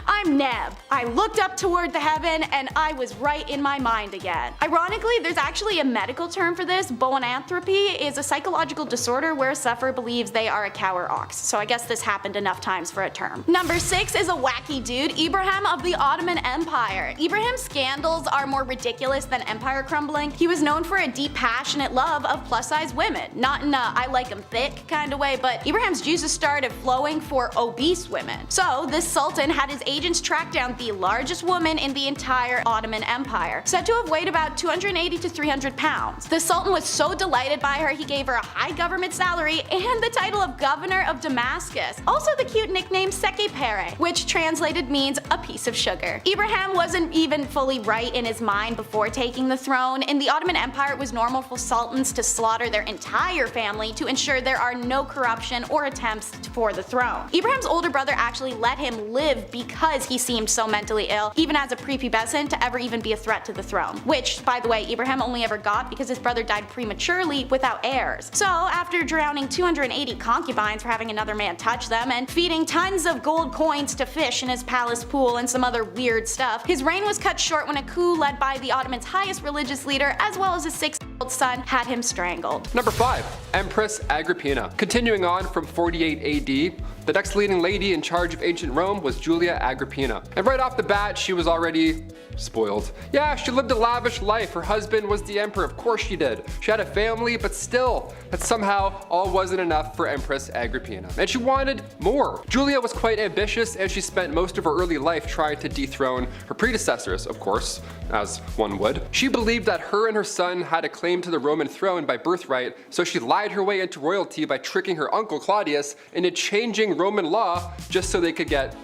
I'm Neb. I looked up toward the heaven and I was right in my mind again." Ironically, there's actually a medical term for this. Boanthropy is a psychological disorder where a sufferer believes they are a cow or ox. So I guess this happened enough times for a term. Number 6 is a wacky dude, Ibrahim of the Ottoman Empire. Ibrahim's scandals are more ridiculous than empire crumbling. He was known for a deep, passionate love of plus-size women. Not in a I like 'em thick kind of way, but Ibrahim's juices started flowing for obese women. So this sultan had his agents track down the largest woman in the entire Ottoman Empire, said to have weighed about 280 to 300 pounds. The sultan was so delighted by her he gave her a high government salary and the title of governor of Damascus. Also the cute nickname Seke Pere, which translated means a piece of sugar. Ibrahim wasn't even fully right in his mind before taking the throne. In the Ottoman Empire, it was normal for sultans to slaughter their entire family to ensure there are no corruption or attempts for the throne. Ibrahim's older brother actually let him live because he seemed so mentally ill, even as a prepubescent, to ever even be a threat to the throne. Which, by the way, Ibrahim only ever got because his brother died prematurely without heirs. So after drowning 280 concubines for having another man touch them and feeding tons of gold coins to fish in his palace pool and some other weird stuff, his reign was cut short when a coup led by the Ottomans' highest religious leader, as well as his 6-year-old son, had him strangled. Number 5. Empress Agrippina. Continuing on from 48 AD, the next leading lady in charge of ancient Rome was Julia Agrippina. And right off the bat, she was already spoiled. Yeah, she lived a lavish life. Her husband was the emperor, of course she did. She had a family, but still, that somehow all wasn't enough for Empress Agrippina. And she wanted more. Julia was quite ambitious, and she spent most of her early life trying to dethrone her predecessors, of course, as one would. She believed that her and her son had a claim to the Roman throne by birthright, so she lied her way into royalty by tricking her uncle Claudius into changing Roman law just so they could get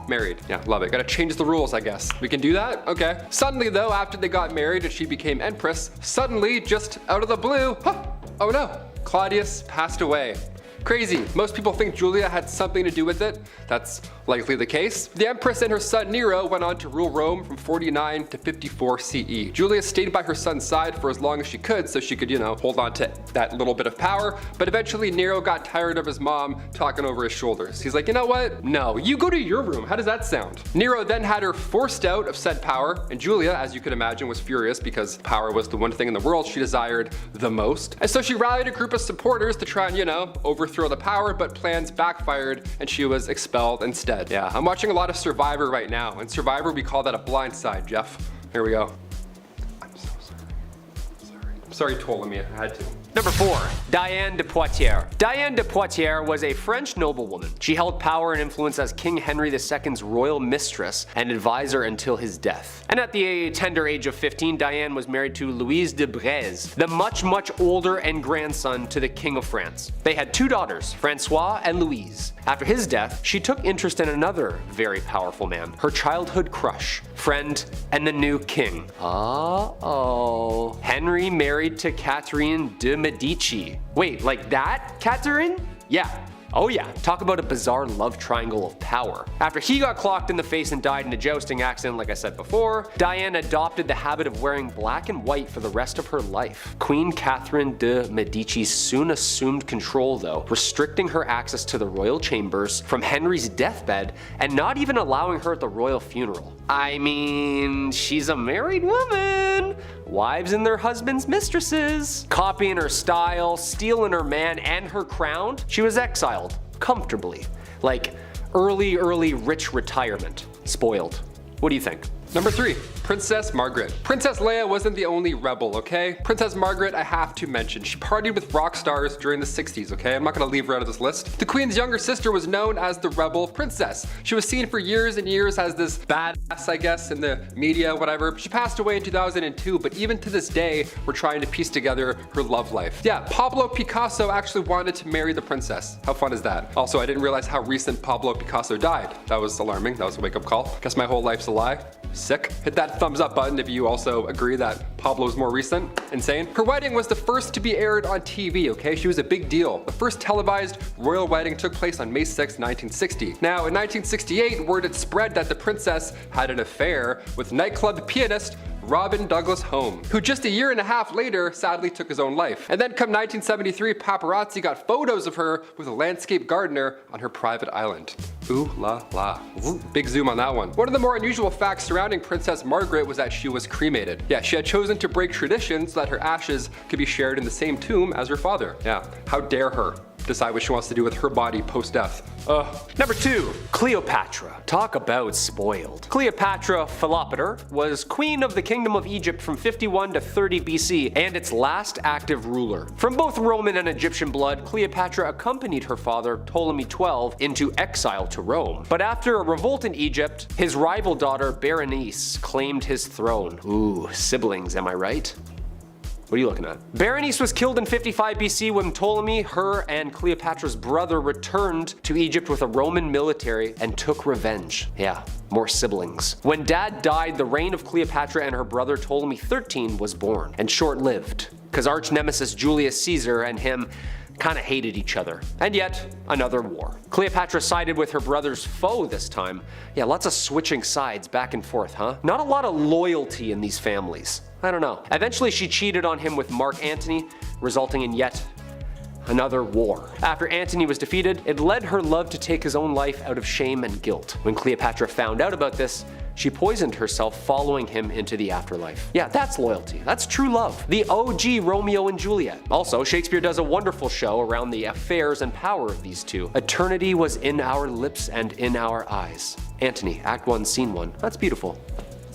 married. Yeah, love it. Gotta change the rules, I guess. We can do that? Okay. Suddenly though, after they got married and she became empress, suddenly, just out of the blue, oh no, Claudius passed away. Crazy. Most people think Julia had something to do with it. That's likely the case. The Empress and her son Nero went on to rule Rome from 49 to 54 CE. Julia stayed by her son's side for as long as she could so she could, hold on to that little bit of power, but eventually Nero got tired of his mom talking over his shoulders. He's like, you know what? No, you go to your room. How does that sound? Nero then had her forced out of said power, and Julia, as you could imagine, was furious because power was the one thing in the world she desired the most. And so she rallied a group of supporters to try and, overthrow the power, but plans backfired and she was expelled instead. Yeah, I'm watching a lot of Survivor right now. In Survivor, we call that a blind side, Jeff. Here we go. I'm so sorry. I'm sorry, Ptolemy, I had to. Number 4. Diane de Poitiers. Diane de Poitiers was a French noblewoman. She held power and influence as King Henry II's royal mistress and advisor until his death. And at the tender age of 15, Diane was married to Louise de Breze, the much older and grandson to the King of France. They had 2 daughters, Francois and Louise. After his death, she took interest in another very powerful man, her childhood crush, friend, and the new king. Henry married to Catherine de Medici. Wait, like that? Catherine? Yeah. Oh yeah, talk about a bizarre love triangle of power. After he got clocked in the face and died in a jousting accident like I said before, Diane adopted the habit of wearing black and white for the rest of her life. Queen Catherine de Medici soon assumed control though, restricting her access to the royal chambers from Henry's deathbed and not even allowing her at the royal funeral. I mean, she's a married woman. Wives and their husbands' mistresses. Copying her style, stealing her man and her crown, she was exiled, comfortably. Like early rich retirement. Spoiled. What do you think? Number 3. Princess Margaret. Princess Leia wasn't the only rebel, okay? Princess Margaret, I have to mention, she partied with rock stars during the 60s, okay? I'm not gonna leave her out of this list. The Queen's younger sister was known as the rebel princess. She was seen for years and years as this badass, I guess, in the media, whatever. She passed away in 2002, but even to this day, we're trying to piece together her love life. Yeah, Pablo Picasso actually wanted to marry the princess. How fun is that? Also, I didn't realize how recent Pablo Picasso died. That was alarming. That was a wake-up call. Guess my whole life's a lie. Sick. Hit that thumbs up button if you also agree that Pablo's more recent. Insane. Her wedding was the first to be aired on TV, okay? She was a big deal. The first televised royal wedding took place on May 6, 1960. Now, in 1968, word had spread that the princess had an affair with nightclub pianist Robin Douglas Home, who just a year and a half later sadly took his own life. And then come 1973, paparazzi got photos of her with a landscape gardener on her private island. Ooh la la. Ooh, big zoom on that one. One of the more unusual facts surrounding Princess Margaret was that she was cremated. Yeah, she had chosen to break tradition so that her ashes could be shared in the same tomb as her father. Yeah, how dare her decide what she wants to do with her body post-death. Number 2. Cleopatra. Talk about spoiled. Cleopatra Philopator was queen of the Kingdom of Egypt from 51 to 30 BC and its last active ruler. From both Roman and Egyptian blood, Cleopatra accompanied her father, Ptolemy XII, into exile to Rome. But after a revolt in Egypt, his rival daughter Berenice claimed his throne. Ooh, siblings, am I right? What are you looking at? Berenice was killed in 55 BC when Ptolemy, her, and Cleopatra's brother returned to Egypt with a Roman military and took revenge. Yeah, more siblings. When dad died, the reign of Cleopatra and her brother Ptolemy XIII was born, and short-lived, because arch nemesis Julius Caesar and him kinda hated each other. And yet, another war. Cleopatra sided with her brother's foe this time. Yeah, lots of switching sides back and forth, huh? Not a lot of loyalty in these families. I don't know. Eventually she cheated on him with Mark Antony, resulting in yet another war. After Antony was defeated, it led her love to take his own life out of shame and guilt. When Cleopatra found out about this, she poisoned herself, following him into the afterlife. Yeah, that's loyalty. That's true love. The OG Romeo and Juliet. Also, Shakespeare does a wonderful show around the affairs and power of these two. Eternity was in our lips and in our eyes. Antony, Act 1, Scene 1. That's beautiful.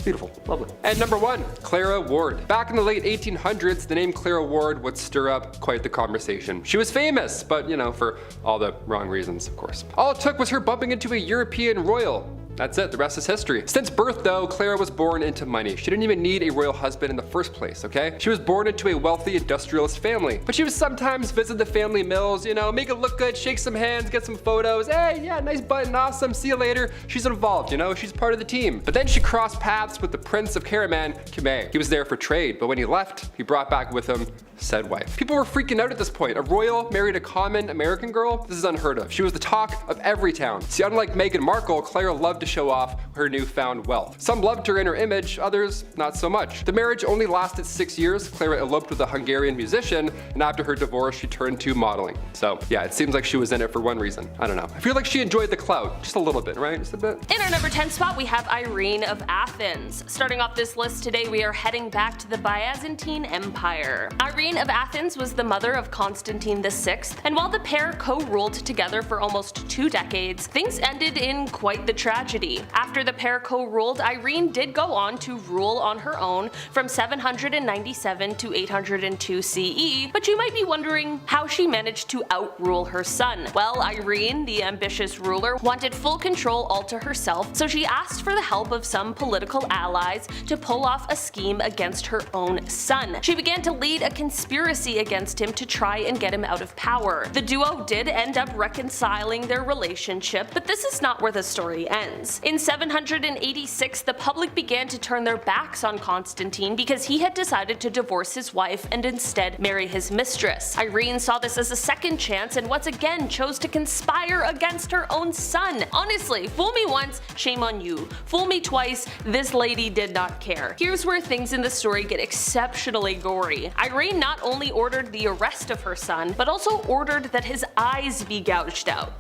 Beautiful, lovely. And number 1, Clara Ward. Back in the late 1800s, the name Clara Ward would stir up quite the conversation. She was famous, but you know, for all the wrong reasons, of course. All it took was her bumping into a European royal. That's it, the rest is history. Since birth though, Clara was born into money. She didn't even need a royal husband in the first place, okay? She was born into a wealthy industrialist family. But she would sometimes visit the family mills, you know, make it look good, shake some hands, get some photos. Hey, yeah, nice button, awesome, see you later. She's involved, you know, she's part of the team. But then she crossed paths with the Prince of Karaman, Kime. He was there for trade, but when he left, he brought back with him said wife. People were freaking out at this point. A royal married a common American girl? This is unheard of. She was the talk of every town. See, unlike Meghan Markle, Clara loved to show off her newfound wealth. Some loved her in her image, others not so much. The marriage only lasted 6 years. Clara eloped with a Hungarian musician, and after her divorce, she turned to modeling. So yeah, it seems like she was in it for one reason. I don't know. I feel like she enjoyed the clout, just a little bit, right? Just a bit. In our number 10 spot, we have Irene of Athens. Starting off this list today, we are heading back to the Byzantine Empire. Irene of Athens was the mother of Constantine VI, and while the pair co-ruled together for almost 2 decades, things ended in quite the tragedy. After the pair co-ruled, Irene did go on to rule on her own from 797 to 802 CE, but you might be wondering how she managed to outrule her son. Well, Irene, the ambitious ruler, wanted full control all to herself, so she asked for the help of some political allies to pull off a scheme against her own son. She began to lead a conspiracy against him to try and get him out of power. The duo did end up reconciling their relationship, but this is not where the story ends. In 786, the public began to turn their backs on Constantine because he had decided to divorce his wife and instead marry his mistress. Irene saw this as a second chance and once again chose to conspire against her own son. Honestly, fool me once, shame on you. Fool me twice, this lady did not care. Here's where things in the story get exceptionally gory. Irene not only ordered the arrest of her son, but also ordered that his eyes be gouged out.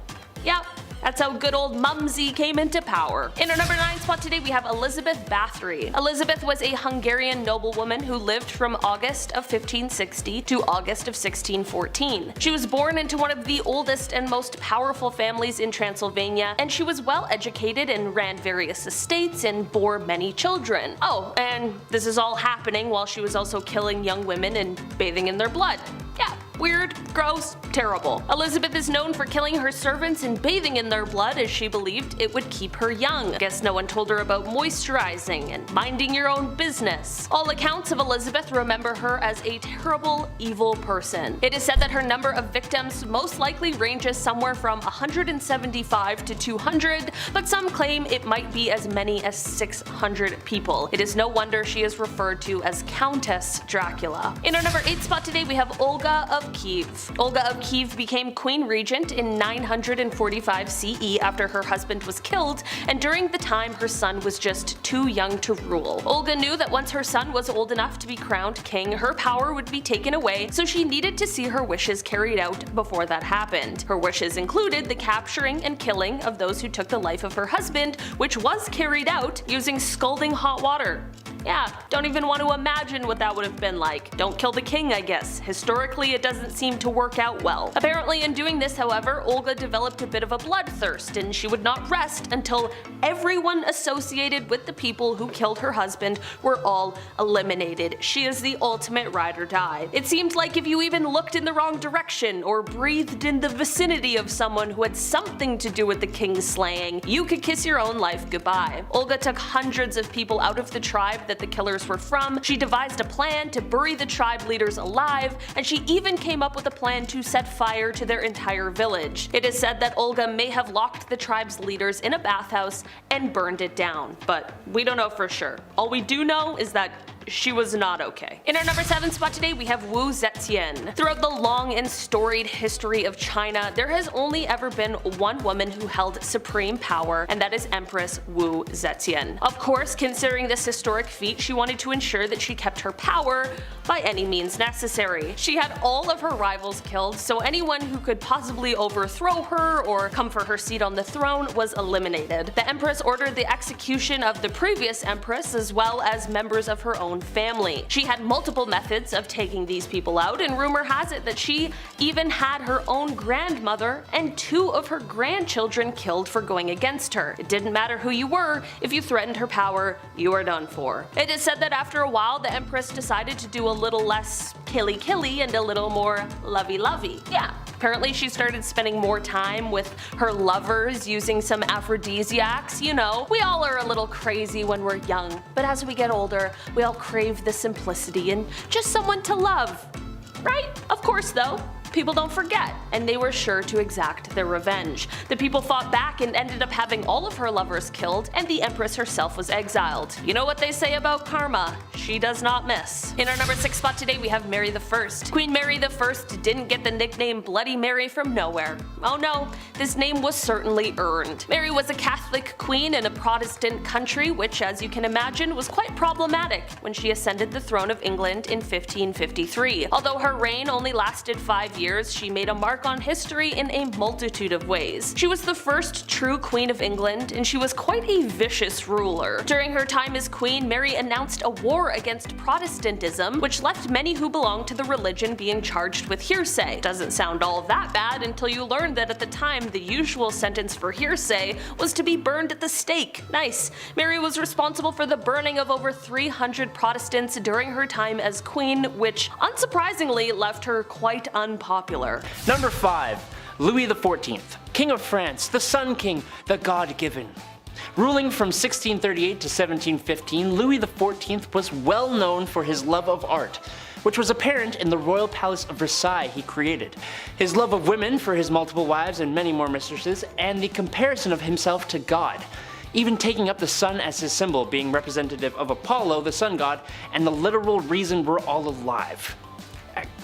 Yeah, That's how good old Mumsy came into power. In our number 9 spot today we have Elizabeth Bathory. Elizabeth was a Hungarian noblewoman who lived from August of 1560 to August of 1614. She was born into one of the oldest and most powerful families in Transylvania, and she was well educated and ran various estates and bore many children. Oh, and this is all happening while she was also killing young women and bathing in their blood. Yeah, weird, gross, terrible. Elizabeth is known for killing her servants and bathing in their blood as she believed it would keep her young. Guess no one told her about moisturizing and minding your own business. All accounts of Elizabeth remember her as a terrible, evil person. It is said that her number of victims most likely ranges somewhere from 175 to 200, but some claim it might be as many as 600 people. It is no wonder she is referred to as Countess Dracula. In our number 8 spot today we have Olga of Kiev. Olga of Kiev became queen regent in 945 CE after her husband was killed, and during the time her son was just too young to rule. Olga knew that once her son was old enough to be crowned king, her power would be taken away, so she needed to see her wishes carried out before that happened. Her wishes included the capturing and killing of those who took the life of her husband, which was carried out using scalding hot water. Yeah, don't even want to imagine what that would have been like. Don't kill the king, I guess. Historically, it doesn't seem to work out well. Apparently, in doing this, however, Olga developed a bit of a bloodthirst, and she would not rest until everyone associated with the people who killed her husband were all eliminated. She is the ultimate ride or die. It seemed like if you even looked in the wrong direction or breathed in the vicinity of someone who had something to do with the king's slaying, you could kiss your own life goodbye. Olga took hundreds of people out of the tribe that the killers were from. She devised a plan to bury the tribe leaders alive, and she even came up with a plan to set fire to their entire village. It is said that Olga may have locked the tribe's leaders in a bathhouse and burned it down, but we don't know for sure. All we do know is that she was not okay. In our number 7 spot today we have Wu Zetian. Throughout the long and storied history of China, there has only ever been one woman who held supreme power, and that is Empress Wu Zetian. Of course, considering this historic feat, she wanted to ensure that she kept her power by any means necessary. She had all of her rivals killed, so anyone who could possibly overthrow her or come for her seat on the throne was eliminated. The Empress ordered the execution of the previous Empress as well as members of her own family. She had multiple methods of taking these people out, and rumor has it that she even had her own grandmother and 2 of her grandchildren killed for going against her. It didn't matter who you were, if you threatened her power, you were done for. It is said that after a while, the Empress decided to do a little less killy and a little more lovey. Yeah. Apparently she started spending more time with her lovers, using some aphrodisiacs. You know, we all are a little crazy when we're young, but as we get older, we all crave the simplicity and just someone to love. Right? Of course though. People don't forget, and they were sure to exact their revenge. The people fought back and ended up having all of her lovers killed, and the Empress herself was exiled. You know what they say about karma? She does not miss. In our number 6 spot today we have Mary I. Queen Mary I didn't get the nickname Bloody Mary from nowhere. Oh no, this name was certainly earned. Mary was a Catholic queen in a Protestant country, which as you can imagine was quite problematic when she ascended the throne of England in 1553. Although her reign only lasted 5 years, she made a mark on history in a multitude of ways. She was the first true Queen of England, and she was quite a vicious ruler. During her time as queen, Mary announced a war against Protestantism, which left many who belonged to the religion being charged with heresy. Doesn't sound all that bad until you learn that at the time the usual sentence for heresy was to be burned at the stake. Nice. Mary was responsible for the burning of over 300 Protestants during her time as queen, which unsurprisingly left her quite unpopular. Number 5. Louis XIV, King of France, the Sun King, the God-given. Ruling from 1638 to 1715, Louis XIV was well known for his love of art, which was apparent in the royal palace of Versailles he created, his love of women for his multiple wives and many more mistresses, and the comparison of himself to God, even taking up the sun as his symbol, being representative of Apollo, the sun god, and the literal reason we're all alive.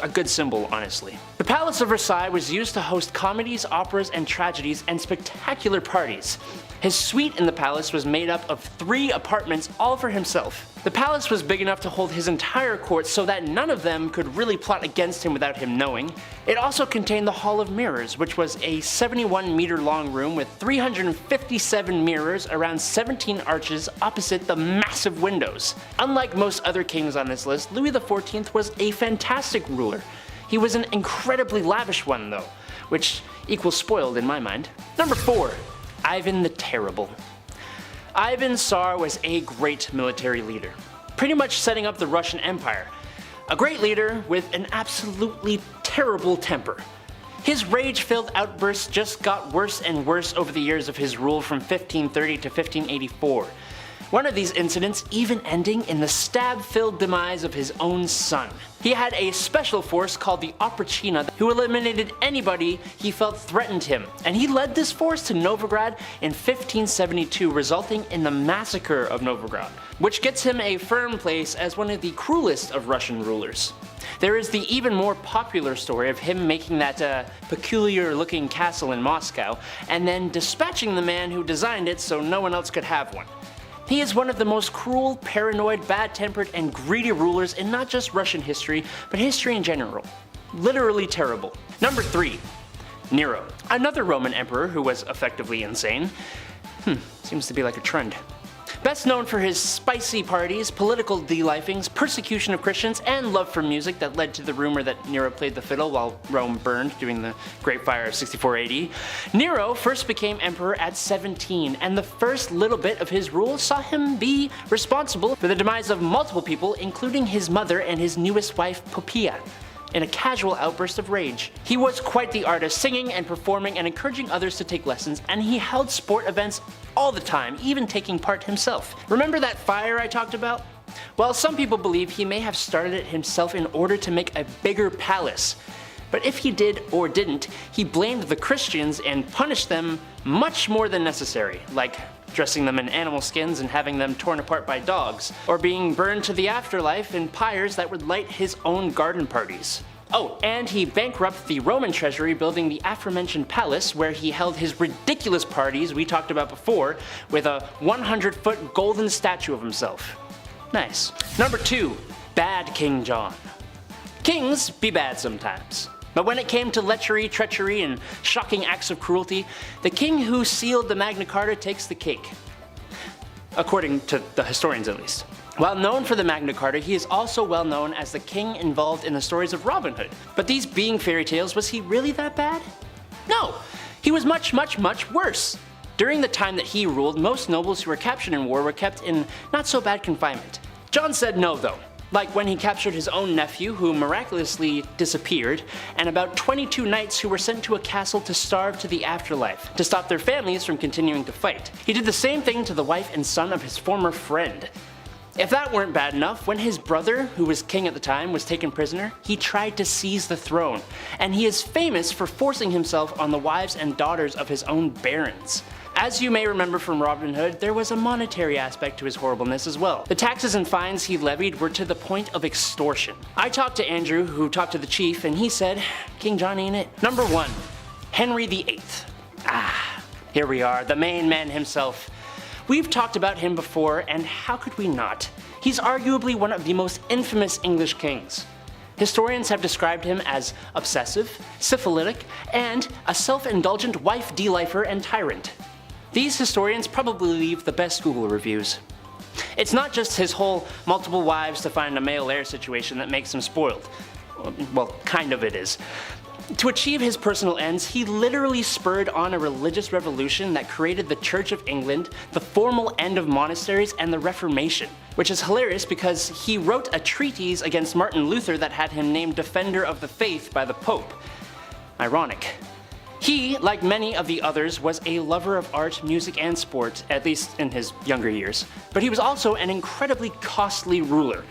A good symbol, honestly. The Palace of Versailles was used to host comedies, operas, and tragedies, and spectacular parties. His suite in the palace was made up of 3 apartments all for himself. The palace was big enough to hold his entire court so that none of them could really plot against him without him knowing. It also contained the Hall of Mirrors, which was a 71-meter long room with 357 mirrors around 17 arches opposite the massive windows. Unlike most other kings on this list, Louis XIV was a fantastic ruler. He was an incredibly lavish one though, which equals spoiled in my mind. Number 4. Ivan the Terrible. Ivan Tsar was a great military leader, pretty much setting up the Russian Empire. A great leader with an absolutely terrible temper. His rage-filled outbursts just got worse and worse over the years of his rule from 1530 to 1584. One of these incidents even ending in the stab-filled demise of his own son. He had a special force called the Oprachina who eliminated anybody he felt threatened him, and he led this force to Novigrad in 1572, resulting in the massacre of Novigrad, which gets him a firm place as one of the cruelest of Russian rulers. There is the even more popular story of him making that peculiar-looking castle in Moscow, and then dispatching the man who designed it so no one else could have one. He is one of the most cruel, paranoid, bad-tempered, and greedy rulers in not just Russian history, but history in general. Literally terrible. Number 3. Nero. Another Roman emperor who was effectively insane. Seems to be like a trend. Best known for his spicy parties, political delifings, persecution of Christians, and love for music that led to the rumor that Nero played the fiddle while Rome burned during the Great Fire of 64 AD. Nero first became emperor at 17, and the first little bit of his rule saw him be responsible for the demise of multiple people, including his mother and his newest wife, Poppaea, in a casual outburst of rage. He was quite the artist, singing and performing and encouraging others to take lessons, and he held sport events all the time, even taking part himself. Remember that fire I talked about? Well, some people believe he may have started it himself in order to make a bigger palace. But if he did or didn't, he blamed the Christians and punished them much more than necessary, like dressing them in animal skins and having them torn apart by dogs, or being burned to the afterlife in pyres that would light his own garden parties. Oh, and he bankrupted the Roman treasury building the aforementioned palace where he held his ridiculous parties we talked about before with a 100-foot golden statue of himself. Nice. Number 2. Bad King John. Kings be bad sometimes. But when it came to lechery, treachery, and shocking acts of cruelty, the king who sealed the Magna Carta takes the cake. According to the historians at least. While known for the Magna Carta, he is also well known as the king involved in the stories of Robin Hood. But these being fairy tales, was he really that bad? No, he was much, much, much worse. During the time that he ruled, most nobles who were captured in war were kept in not so bad confinement. John said no though. Like when he captured his own nephew, who miraculously disappeared, and about 22 knights who were sent to a castle to starve to the afterlife, to stop their families from continuing to fight. He did the same thing to the wife and son of his former friend. If that weren't bad enough, when his brother, who was king at the time, was taken prisoner, he tried to seize the throne, and he is famous for forcing himself on the wives and daughters of his own barons. As you may remember from Robin Hood, there was a monetary aspect to his horribleness as well. The taxes and fines he levied were to the point of extortion. I talked to Andrew, who talked to the chief, and he said, King John ain't it. Number 1. Henry VIII. Here we are, the main man himself. We've talked about him before, and how could we not? He's arguably one of the most infamous English kings. Historians have described him as obsessive, syphilitic, and a self-indulgent wife delifer and tyrant. These historians probably leave the best Google reviews. It's not just his whole multiple wives to find a male heir situation that makes him spoiled. Well, kind of it is. To achieve his personal ends, he literally spurred on a religious revolution that created the Church of England, the formal end of monasteries, and the Reformation. Which is hilarious because he wrote a treatise against Martin Luther that had him named Defender of the Faith by the Pope. Ironic. He, like many of the others, was a lover of art, music, and sport, at least in his younger years. But he was also an incredibly costly ruler.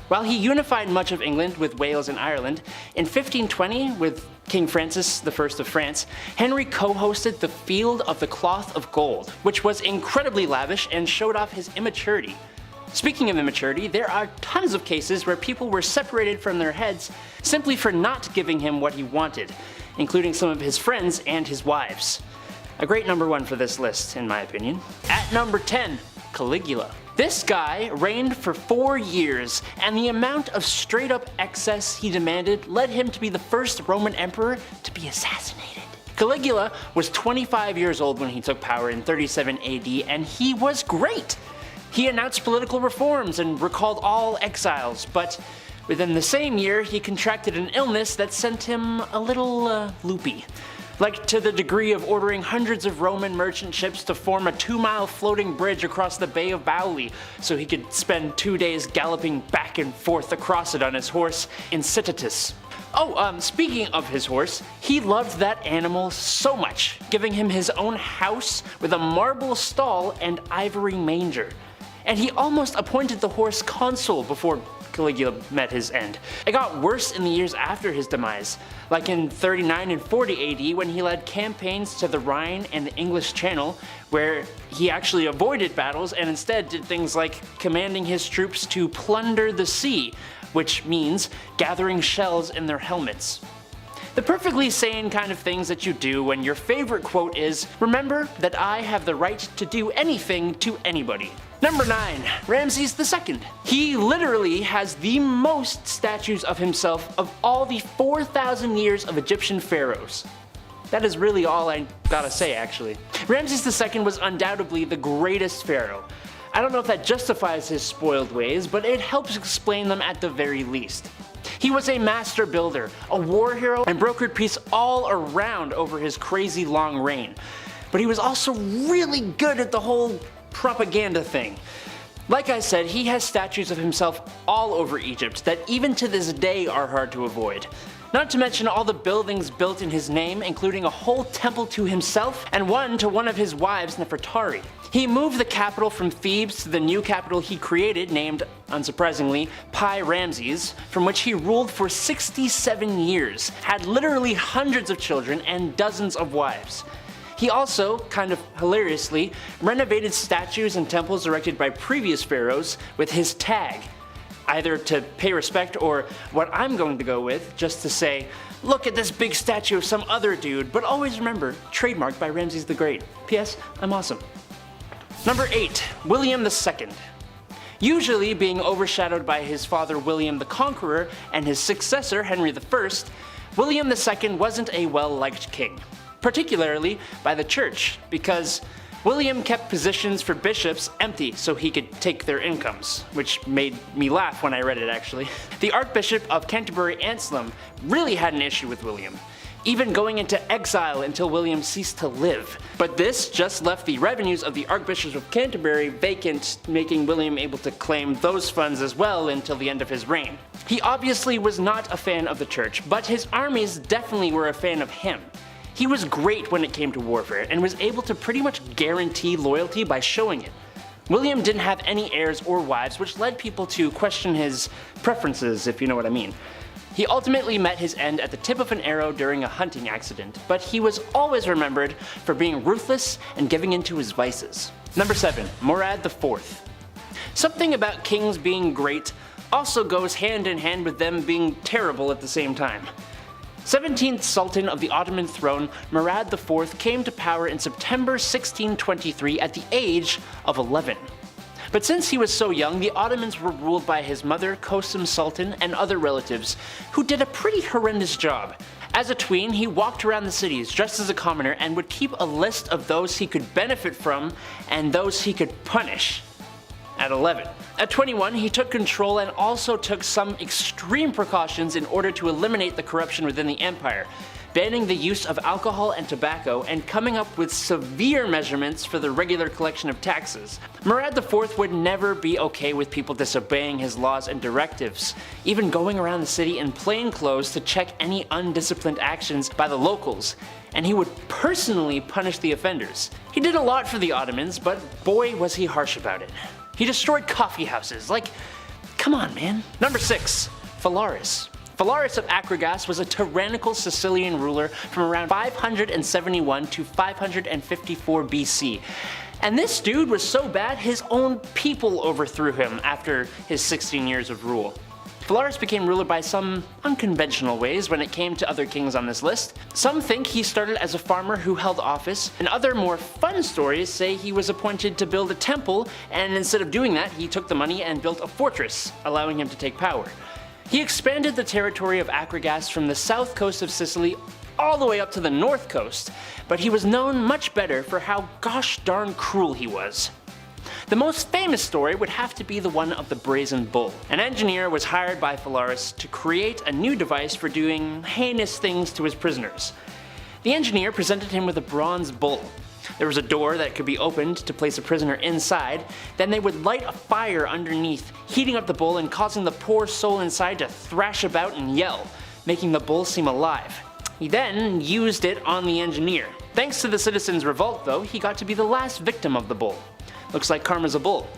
While he unified much of England with Wales and Ireland, in 1520, with King Francis I of France, Henry co-hosted the Field of the Cloth of Gold, which was incredibly lavish and showed off his immaturity. Speaking of immaturity, there are tons of cases where people were separated from their heads simply for not giving him what he wanted, including some of his friends and his wives. A great number 1 for this list, in my opinion. At number 10, Caligula. This guy reigned for 4 years, and the amount of straight up excess he demanded led him to be the first Roman emperor to be assassinated. Caligula was 25 years old when he took power in 37 AD, and he was great! He announced political reforms and recalled all exiles, but within the same year he contracted an illness that sent him a little loopy. Like to the degree of ordering hundreds of Roman merchant ships to form a 2-mile floating bridge across the Bay of Bauli so he could spend 2 days galloping back and forth across it on his horse Incitatus. Oh, speaking of his horse, he loved that animal so much, giving him his own house with a marble stall and ivory manger. And he almost appointed the horse consul before Caligula met his end. It got worse in the years after his demise, like in 39 and 40 AD when he led campaigns to the Rhine and the English Channel, where he actually avoided battles and instead did things like commanding his troops to plunder the sea, which means gathering shells in their helmets. The perfectly sane kind of things that you do when your favorite quote is, "Remember that I have the right to do anything to anybody." Number 9, Ramses II. He literally has the most statues of himself of all the 4,000 years of Egyptian pharaohs. That is really all I gotta say, actually. Ramses II was undoubtedly the greatest pharaoh. I don't know if that justifies his spoiled ways, but it helps explain them at the very least. He was a master builder, a war hero, and brokered peace all around over his crazy long reign. But he was also really good at the whole propaganda thing. Like I said, he has statues of himself all over Egypt that even to this day are hard to avoid. Not to mention all the buildings built in his name, including a whole temple to himself and one to one of his wives, Nefertari. He moved the capital from Thebes to the new capital he created, named, unsurprisingly, Pi Ramses, from which he ruled for 67 years, had literally hundreds of children and dozens of wives. He also, kind of hilariously, renovated statues and temples erected by previous pharaohs with his tag, either to pay respect or, what I'm going to go with, just to say, look at this big statue of some other dude, but always remember, trademarked by Ramses the Great. P.S. I'm awesome. Number 8, William II. Usually being overshadowed by his father William the Conqueror and his successor Henry I, William II wasn't a well-liked king, particularly by the church, because William kept positions for bishops empty so he could take their incomes, which made me laugh when I read it actually. The Archbishop of Canterbury Anselm really had an issue with William, even going into exile until William ceased to live. But this just left the revenues of the Archbishop of Canterbury vacant, making William able to claim those funds as well until the end of his reign. He obviously was not a fan of the church, but his armies definitely were a fan of him. He was great when it came to warfare, and was able to pretty much guarantee loyalty by showing it. William didn't have any heirs or wives, which led people to question his preferences, if you know what I mean. He ultimately met his end at the tip of an arrow during a hunting accident, but he was always remembered for being ruthless and giving in to his vices. Number 7, Murad IV. Something about kings being great also goes hand in hand with them being terrible at the same time. 17th Sultan of the Ottoman throne, Murad IV came to power in September 1623 at the age of 11. But since he was so young, the Ottomans were ruled by his mother, Kosum Sultan, and other relatives, who did a pretty horrendous job. As a tween, he walked around the cities dressed as a commoner and would keep a list of those he could benefit from and those he could punish. At 11. At 21, he took control and also took some extreme precautions in order to eliminate the corruption within the empire, banning the use of alcohol and tobacco and coming up with severe measurements for the regular collection of taxes. Murad IV would never be okay with people disobeying his laws and directives, even going around the city in plain clothes to check any undisciplined actions by the locals, and he would personally punish the offenders. He did a lot for the Ottomans, but boy was he harsh about it. He destroyed coffee houses, like, come on man. Number 6, Phalaris. Phalaris of Akragas was a tyrannical Sicilian ruler from around 571 to 554 BC. And this dude was so bad his own people overthrew him after his 16 years of rule. Phalaris became ruler by some unconventional ways when it came to other kings on this list. Some think he started as a farmer who held office, and other more fun stories say he was appointed to build a temple, and instead of doing that, he took the money and built a fortress, allowing him to take power. He expanded the territory of Akragas from the south coast of Sicily all the way up to the north coast, but he was known much better for how gosh darn cruel he was. The most famous story would have to be the one of the Brazen Bull. An engineer was hired by Phalaris to create a new device for doing heinous things to his prisoners. The engineer presented him with a bronze bull. There was a door that could be opened to place a prisoner inside, then they would light a fire underneath, heating up the bull and causing the poor soul inside to thrash about and yell, making the bull seem alive. He then used it on the engineer. Thanks to the citizens' revolt though, he got to be the last victim of the bull. Looks like karma's a bull.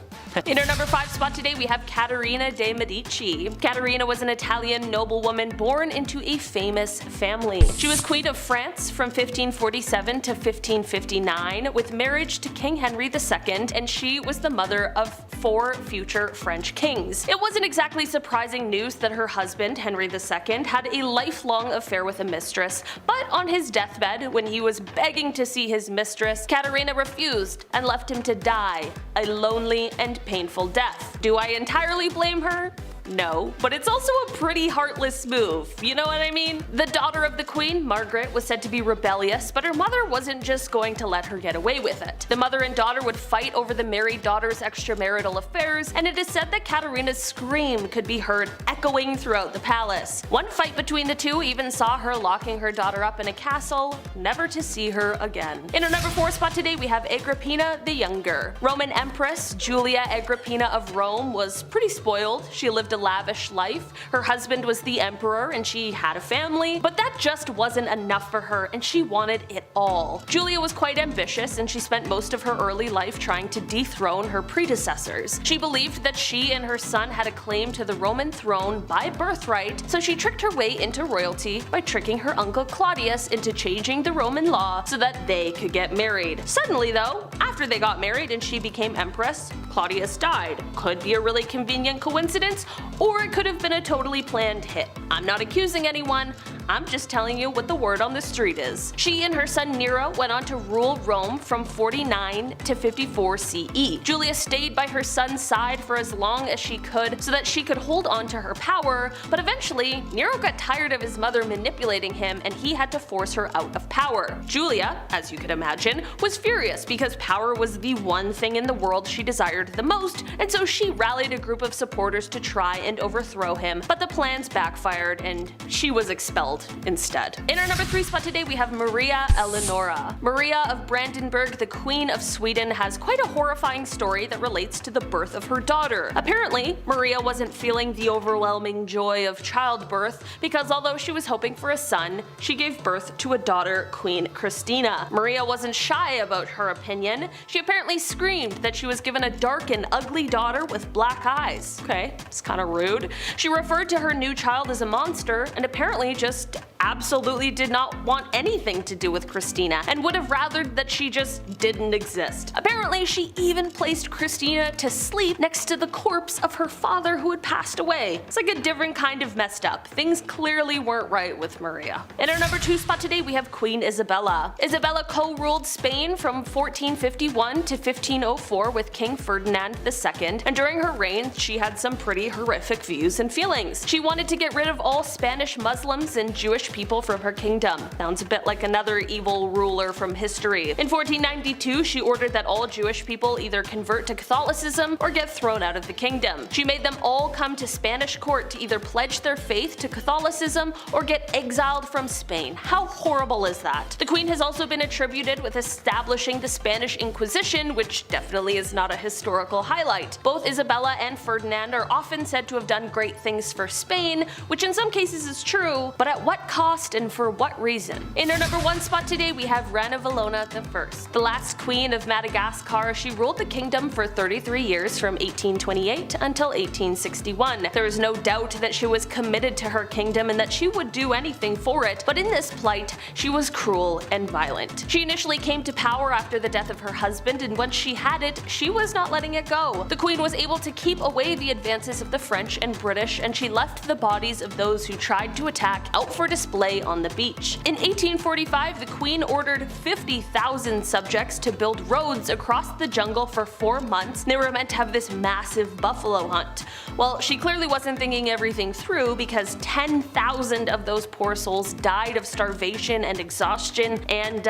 In our number 5 spot today, we have Caterina de' Medici. Caterina was an Italian noblewoman born into a famous family. She was Queen of France from 1547 to 1559, with marriage to King Henry II, and she was the mother of 4 future French kings. It wasn't exactly surprising news that her husband, Henry II, had a lifelong affair with a mistress, but on his deathbed, when he was begging to see his mistress, Caterina refused and left him to die a lonely and painful death. Do I entirely blame her? No, but it's also a pretty heartless move, you know what I mean? The daughter of the queen, Margaret, was said to be rebellious, but her mother wasn't just going to let her get away with it. The mother and daughter would fight over the married daughter's extramarital affairs, and it is said that Caterina's scream could be heard echoing throughout the palace. One fight between the two even saw her locking her daughter up in a castle, never to see her again. In our number 4 spot today, we have Agrippina the Younger. Roman Empress Julia Agrippina of Rome was pretty spoiled. She lived a lavish life. Her husband was the emperor and she had a family, but that just wasn't enough for her and she wanted it all. Julia was quite ambitious and she spent most of her early life trying to dethrone her predecessors. She believed that she and her son had a claim to the Roman throne by birthright, so she tricked her way into royalty by tricking her uncle Claudius into changing the Roman law so that they could get married. Suddenly though, after they got married and she became empress, Claudius died. Could be a really convenient coincidence, or it could have been a totally planned hit. I'm not accusing anyone, I'm just telling you what the word on the street is. She and her son Nero went on to rule Rome from 49 to 54 CE. Julia stayed by her son's side for as long as she could so that she could hold on to her power, but eventually Nero got tired of his mother manipulating him and he had to force her out of power. Julia, as you could imagine, was furious because power was the one thing in the world she desired the most, and so she rallied a group of supporters to try and overthrow him, but the plans backfired and she was expelled instead. In our number 3 spot today, we have Maria Eleonora. Maria of Brandenburg, the Queen of Sweden, has quite a horrifying story that relates to the birth of her daughter. Apparently, Maria wasn't feeling the overwhelming joy of childbirth because although she was hoping for a son, she gave birth to a daughter, Queen Christina. Maria wasn't shy about her opinion. She apparently screamed that she was given a dark and ugly daughter with black eyes. Okay, it's kind of rude. She referred to her new child as a monster and apparently just absolutely did not want anything to do with Christina and would have rathered that she just didn't exist. Apparently she even placed Christina to sleep next to the corpse of her father who had passed away. It's like a different kind of messed up. Things clearly weren't right with Maria. In our number 2 spot today, we have Queen Isabella. Isabella co-ruled Spain from 1451 to 1504 with King Ferdinand II, and during her reign she had some pretty horrific views and feelings. She wanted to get rid of all Spanish Muslims and Jewish people from her kingdom. Sounds a bit like another evil ruler from history. In 1492, she ordered that all Jewish people either convert to Catholicism or get thrown out of the kingdom. She made them all come to Spanish court to either pledge their faith to Catholicism or get exiled from Spain. How horrible is that? The queen has also been attributed with establishing the Spanish Inquisition, which definitely is not a historical highlight. Both Isabella and Ferdinand are often said to have done great things for Spain, which in some cases is true, but at what cost cost and for what reason? In our number 1 spot today we have Ranavalona I, the last queen of Madagascar. She ruled the kingdom for 33 years from 1828 until 1861. There is no doubt that she was committed to her kingdom and that she would do anything for it, but in this plight, she was cruel and violent. She initially came to power after the death of her husband, and once she had it, she was not letting it go. The queen was able to keep away the advances of the French and British, and she left the bodies of those who tried to attack out for display on the beach. In 1845, the queen ordered 50,000 subjects to build roads across the jungle for 4 months. They were meant to have this massive buffalo hunt. Well, she clearly wasn't thinking everything through, because 10,000 of those poor souls died of starvation and exhaustion, and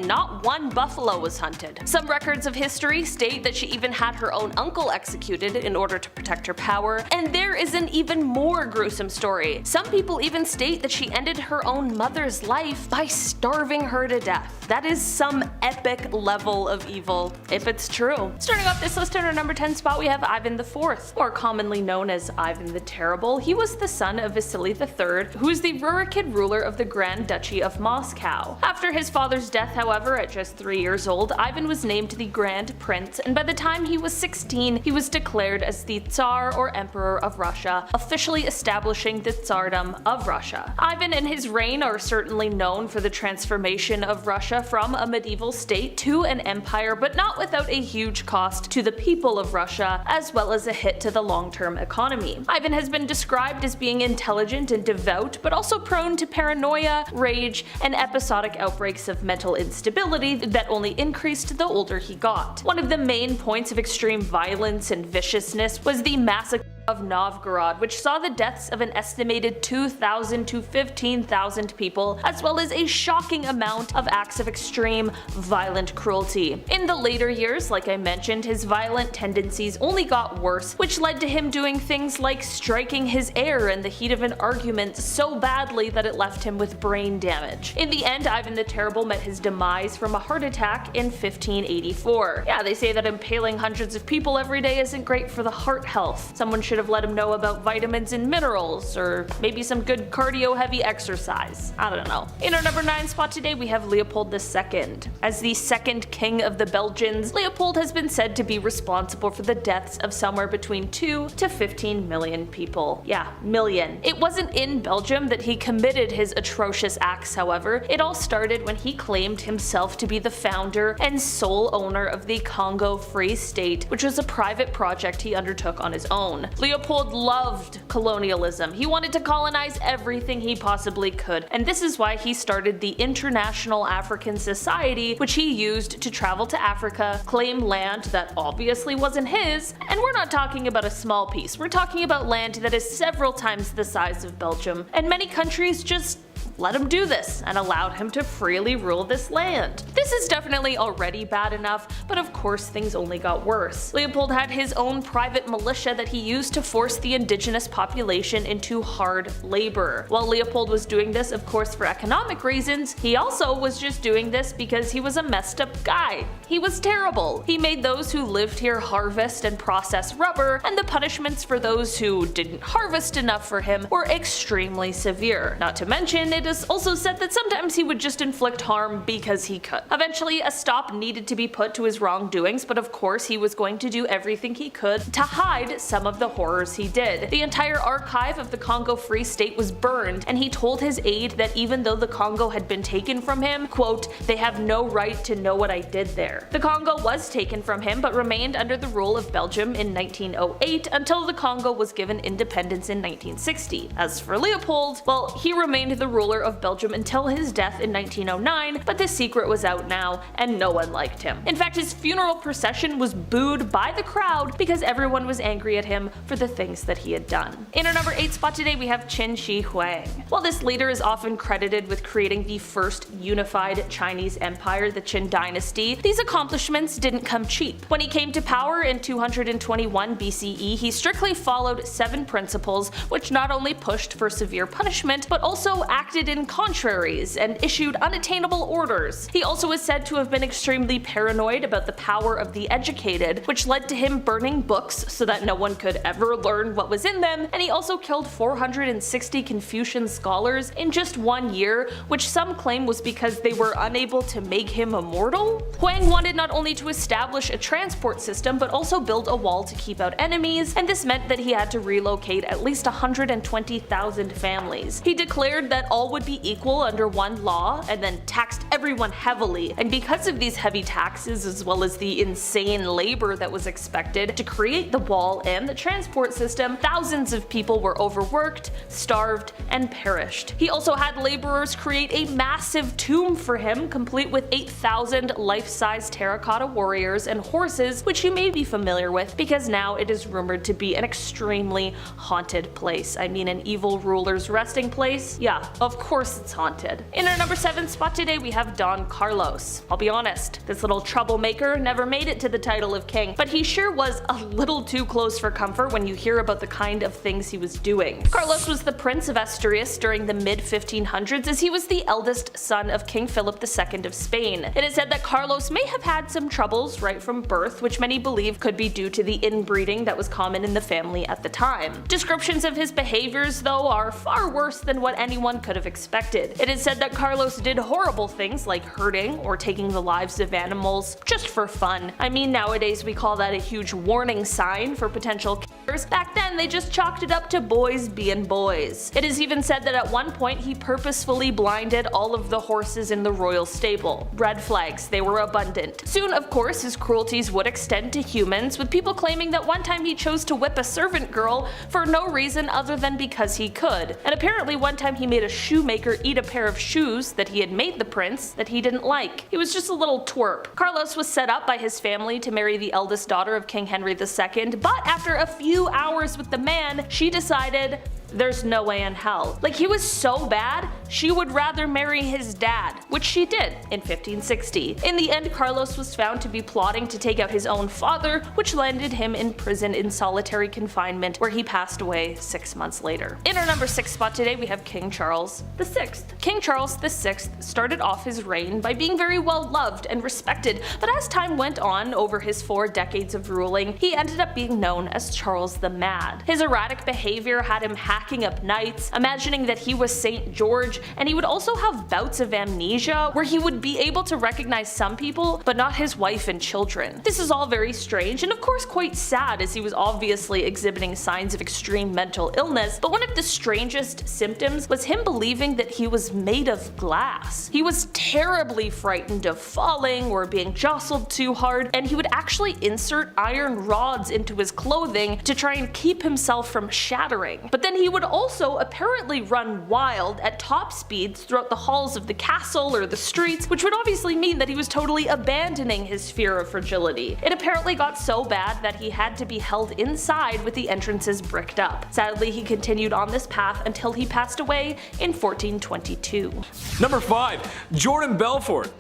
not one buffalo was hunted. Some records of history state that she even had her own uncle executed in order to protect her power, and there is an even more gruesome story. Some people even state that she ended her own mother's life by starving her to death. That is some epic level of evil, if it's true. Starting off this list in our number 10 spot we have Ivan IV, more commonly known as Ivan the Terrible. He was the son of Vasily III, who is the Rurikid ruler of the Grand Duchy of Moscow. After his father's death, however, at just 3 years old, Ivan was named the Grand Prince, and by the time he was 16, he was declared as the Tsar or Emperor of Russia, officially establishing the Tsardom of Russia. Ivan and his reign are certainly known for the transformation of Russia from a medieval state to an empire, but not without a huge cost to the people of Russia, as well as a hit to the long-term economy. Ivan has been described as being intelligent and devout, but also prone to paranoia, rage, and episodic outbreaks of mental instability that only increased the older he got. One of the main points of extreme violence and viciousness was the massacre of Novgorod, which saw the deaths of an estimated 2,000 to 15,000 people, as well as a shocking amount of acts of extreme, violent cruelty. In the later years, like I mentioned, his violent tendencies only got worse, which led to him doing things like striking his heir in the heat of an argument so badly that it left him with brain damage. In the end, Ivan the Terrible met his demise from a heart attack in 1584. Yeah, they say that impaling hundreds of people every day isn't great for the heart health. Someone should have let him know about vitamins and minerals, or maybe some good cardio-heavy exercise. I don't know. In our number 9 spot today we have Leopold II. As the second king of the Belgians, Leopold has been said to be responsible for the deaths of somewhere between 2 to 15 million people. Yeah, million. It wasn't in Belgium that he committed his atrocious acts, however. It all started when he claimed himself to be the founder and sole owner of the Congo Free State, which was a private project he undertook on his own. Leopold loved colonialism. He wanted to colonize everything he possibly could, and this is why he started the International African Society, which he used to travel to Africa, claim land that obviously wasn't his, and we're not talking about a small piece, we're talking about land that is several times the size of Belgium, and many countries just let him do this and allowed him to freely rule this land. This is definitely already bad enough, but of course things only got worse. Leopold had his own private militia that he used to force the indigenous population into hard labor. While Leopold was doing this, of course, for economic reasons, he also was just doing this because he was a messed up guy. He was terrible. He made those who lived here harvest and process rubber, and the punishments for those who didn't harvest enough for him were extremely severe. Not to mention, it is also said that sometimes he would just inflict harm because he could. Eventually, a stop needed to be put to his wrongdoings, but of course he was going to do everything he could to hide some of the horrors he did. The entire archive of the Congo Free State was burned, and he told his aide that even though the Congo had been taken from him, quote, "they have no right to know what I did there." The Congo was taken from him, but remained under the rule of Belgium in 1908 until the Congo was given independence in 1960. As for Leopold, well, he remained the ruler of Belgium until his death in 1909, but the secret was out now, and no one liked him. In fact, his funeral procession was booed by the crowd because everyone was angry at him for the things that he had done. In our number 8 spot today we have Qin Shi Huang. While this leader is often credited with creating the first unified Chinese empire, the Qin dynasty, these accomplishments didn't come cheap. When he came to power in 221 BCE, he strictly followed 7 principles, which not only pushed for severe punishment, but also acted acted in contraries and issued unattainable orders. He also is said to have been extremely paranoid about the power of the educated, which led to him burning books so that no one could ever learn what was in them, and he also killed 460 Confucian scholars in just 1 year, which some claim was because they were unable to make him immortal. Huang wanted not only to establish a transport system but also build a wall to keep out enemies, and this meant that he had to relocate at least 120,000 families. He declared that all would be equal under one law and then taxed everyone heavily, and because of these heavy taxes as well as the insane labor that was expected to create the wall and the transport system, thousands of people were overworked, starved, and perished. He also had laborers create a massive tomb for him, complete with 8,000 life-size terracotta warriors and horses, which you may be familiar with because now it is rumored to be an extremely haunted place. I mean, an evil ruler's resting place? Yeah, of course it's haunted. In our number 7 spot today we have Don Carlos. I'll be honest, this little troublemaker never made it to the title of king, but he sure was a little too close for comfort when you hear about the kind of things he was doing. Carlos was the Prince of Asturias during the mid-1500s, as he was the eldest son of King Philip II of Spain. It is said that Carlos may have had some troubles right from birth, which many believe could be due to the inbreeding that was common in the family at the time. Descriptions of his behaviors, though, are far worse than what anyone could have expected. It is said that Carlos did horrible things like hurting or taking the lives of animals just for fun. I mean, nowadays we call that a huge warning sign for potential killers. Back then they just chalked it up to boys being boys. It is even said that at one point he purposefully blinded all of the horses in the royal stable. Red flags, they were abundant. Soon, of course, his cruelties would extend to humans, with people claiming that one time he chose to whip a servant girl for no reason other than because he could. And apparently one time he made a shoemaker eat a pair of shoes that he had made the prince that he didn't like. He was just a little twerp. Carlos was set up by his family to marry the eldest daughter of King Henry II, but after a few hours with the man, she decided there's no way in hell. Like, he was so bad, she would rather marry his dad, which she did in 1560. In the end, Carlos was found to be plotting to take out his own father, which landed him in prison in solitary confinement, where he passed away 6 months later. In our number 6 spot today, we have King Charles VI. King Charles VI started off his reign by being very well loved and respected, but as time went on over his 4 decades of ruling, he ended up being known as Charles the Mad. His erratic behavior had him hacking up knights, imagining that he was St. George, and he would also have bouts of amnesia where he would be able to recognize some people but not his wife and children. This is all very strange and of course quite sad, as he was obviously exhibiting signs of extreme mental illness, but one of the strangest symptoms was him believing that he was made of glass. He was terribly frightened of falling or being jostled too hard, and he would actually insert iron rods into his clothing to try and keep himself from shattering. But then he would also apparently run wild at top speeds throughout the halls of the castle or the streets, which would obviously mean that he was totally abandoning his fear of fragility. It apparently got so bad that he had to be held inside with the entrances bricked up. Sadly, he continued on this path until he passed away in 1422. Number 5. Jordan Belfort.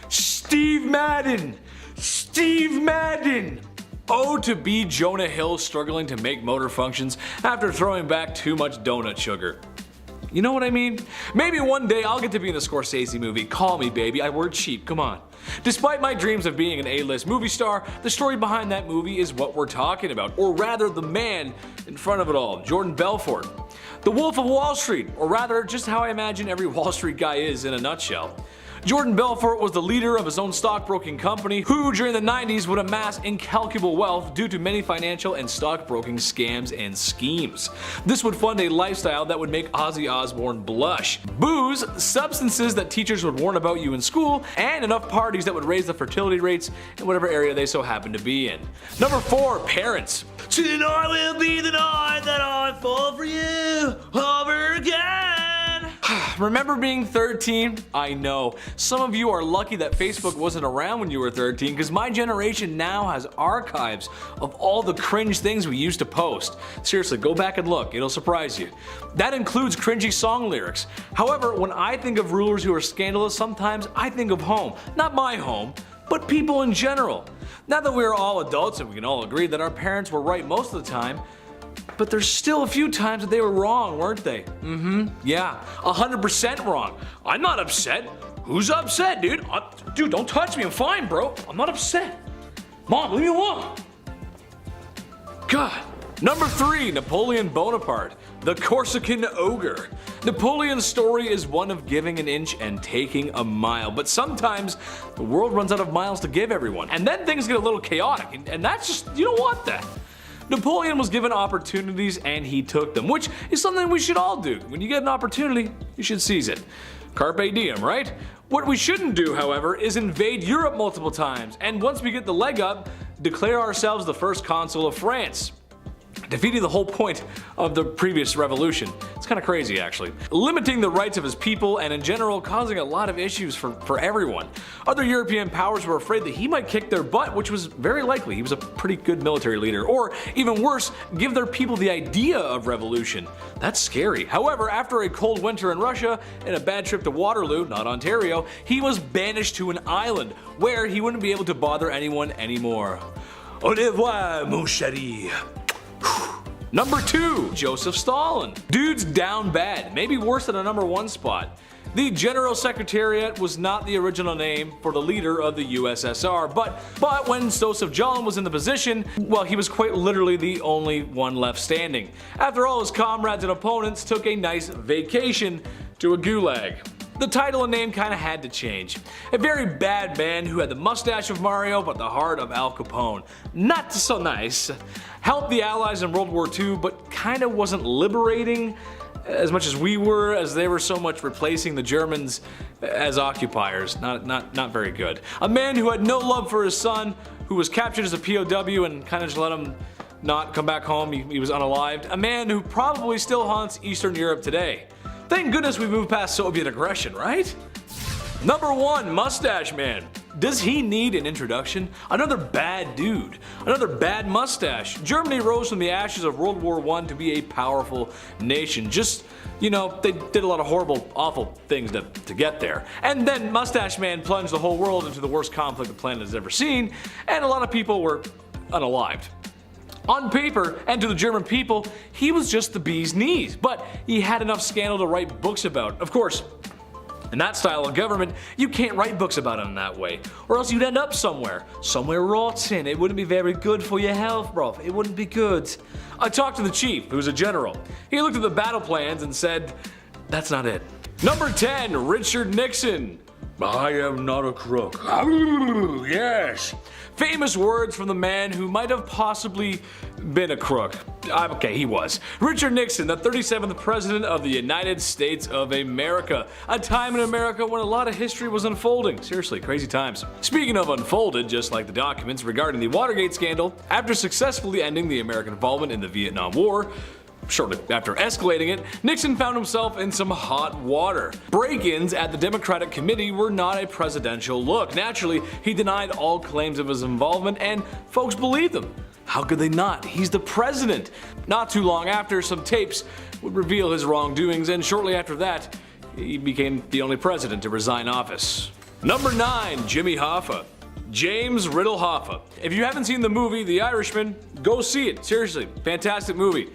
Steve Madden! Steve Madden! Oh, to be Jonah Hill struggling to make motor functions after throwing back too much donut sugar. You know what I mean? Maybe one day I'll get to be in a Scorsese movie. Call me, baby. I work cheap. Come on. Despite my dreams of being an A-list movie star, the story behind that movie is what we're talking about, or rather the man in front of it all, Jordan Belfort. The Wolf of Wall Street, or rather just how I imagine every Wall Street guy is in a nutshell. Jordan Belfort was the leader of his own stockbroking company, who during the 90s would amass incalculable wealth due to many financial and stockbroking scams and schemes. This would fund a lifestyle that would make Ozzy Osbourne blush. Booze, substances that teachers would warn about you in school, and enough parties that would raise the fertility rates in whatever area they so happen to be in. Number 4. Parents. Tonight will be the night that I fall for you over again. Remember being 13? I know. Some of you are lucky that Facebook wasn't around when you were 13, because my generation now has archives of all the cringe things we used to post. Seriously, go back and look, it'll surprise you. That includes cringy song lyrics. However, when I think of rulers who are scandalous, sometimes I think of home. Not my home, but people in general. Now that we are all adults and we can all agree that our parents were right most of the time, but there's still a few times that they were wrong, weren't they? Yeah, 100% wrong. I'm not upset. Who's upset, dude? Dude, don't touch me. I'm fine, bro. I'm not upset. Mom, leave me alone. God. Number 3, Napoleon Bonaparte, the Corsican ogre. Napoleon's story is one of giving an inch and taking a mile, but sometimes the world runs out of miles to give everyone, and then things get a little chaotic, and that's just, you don't want that. Napoleon was given opportunities and he took them, which is something we should all do. When you get an opportunity, you should seize it. Carpe diem, right? What we shouldn't do, however, is invade Europe multiple times, and once we get the leg up, declare ourselves the first consul of France, defeating the whole point of the previous revolution. It's kind of crazy, actually. Limiting the rights of his people and in general causing a lot of issues for everyone. Other European powers were afraid that he might kick their butt, which was very likely. He was a pretty good military leader. Or even worse, give their people the idea of revolution. That's scary. However, after a cold winter in Russia and a bad trip to Waterloo, not Ontario, he was banished to an island where he wouldn't be able to bother anyone anymore. Au revoir, mon chéri. Number 2, Joseph Stalin. Dude's down bad, maybe worse than a number 1 spot. The General Secretariat was not the original name for the leader of the USSR, but when Joseph Stalin was in the position, well, he was quite literally the only one left standing. After all, his comrades and opponents took a nice vacation to a gulag. The title and name kinda had to change. A very bad man who had the mustache of Mario but the heart of Al Capone. Not so nice. Helped the Allies in World War II but kinda wasn't liberating as much as we were, as they were so much replacing the Germans as occupiers. Not very good. A man who had no love for his son, who was captured as a POW and kinda just let him not come back home. He was unalived. A man who probably still haunts Eastern Europe today. Thank goodness we moved past Soviet aggression, right? Number 1, Mustache Man. Does he need an introduction? Another bad dude. Another bad mustache. Germany rose from the ashes of World War I to be a powerful nation. Just, you know, they did a lot of horrible, awful things to get there. And then Mustache Man plunged the whole world into the worst conflict the planet has ever seen, and a lot of people were unalived. On paper, and to the German people, he was just the bee's knees, but he had enough scandal to write books about. Of course, in that style of government, you can't write books about him that way, or else you'd end up somewhere rotten. It wouldn't be very good for your health, bro. It wouldn't be good. I talked to the chief, who's a general. He looked at the battle plans and said, that's not it. Number 10, Richard Nixon. I am not a crook. Yes. Famous words from the man who might have possibly been a crook. Okay, he was. Richard Nixon, the 37th President of the United States of America. A time in America when a lot of history was unfolding. Seriously, crazy times. Speaking of unfolded, just like the documents regarding the Watergate scandal, after successfully ending the American involvement in the Vietnam War, shortly after escalating it, Nixon found himself in some hot water. Break-ins at the Democratic Committee were not a presidential look. Naturally, he denied all claims of his involvement, and folks believed him. How could they not? He's the president. Not too long after, some tapes would reveal his wrongdoings, and shortly after that, he became the only president to resign office. Number 9, Jimmy Hoffa. James Riddle Hoffa. If you haven't seen the movie The Irishman, go see it. Seriously, fantastic movie.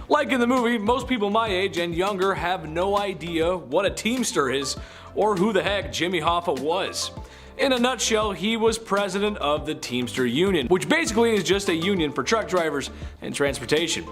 Like in the movie, most people my age and younger have no idea what a Teamster is or who the heck Jimmy Hoffa was. In a nutshell, he was president of the Teamster Union, which basically is just a union for truck drivers and transportation.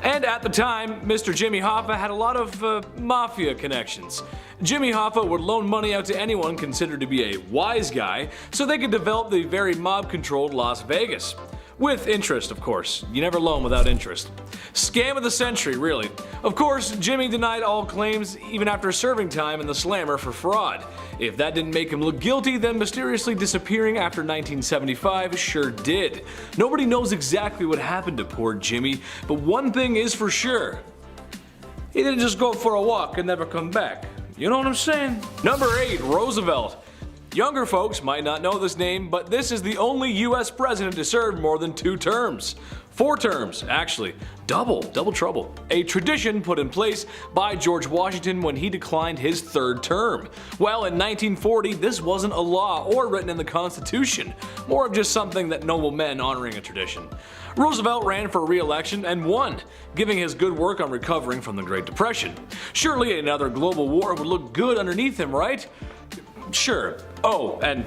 And at the time, Mr. Jimmy Hoffa had a lot of mafia connections. Jimmy Hoffa would loan money out to anyone considered to be a wise guy so they could develop the very mob-controlled Las Vegas. With interest, of course. You never loan without interest. Scam of the century, really. Of course, Jimmy denied all claims even after serving time in the slammer for fraud. If that didn't make him look guilty, then mysteriously disappearing after 1975 sure did. Nobody knows exactly what happened to poor Jimmy, but one thing is for sure. He didn't just go for a walk and never come back. You know what I'm saying? Number 8, Roosevelt. Younger folks might not know this name, but this is the only US president to serve more than 2 terms. 4 terms, actually. Double trouble. A tradition put in place by George Washington when he declined his 3rd term. Well, in 1940, this wasn't a law or written in the Constitution, more of just something that noble men honoring a tradition. Roosevelt ran for re-election and won, giving his good work on recovering from the Great Depression. Surely another global war would look good underneath him, right? Sure. Oh, and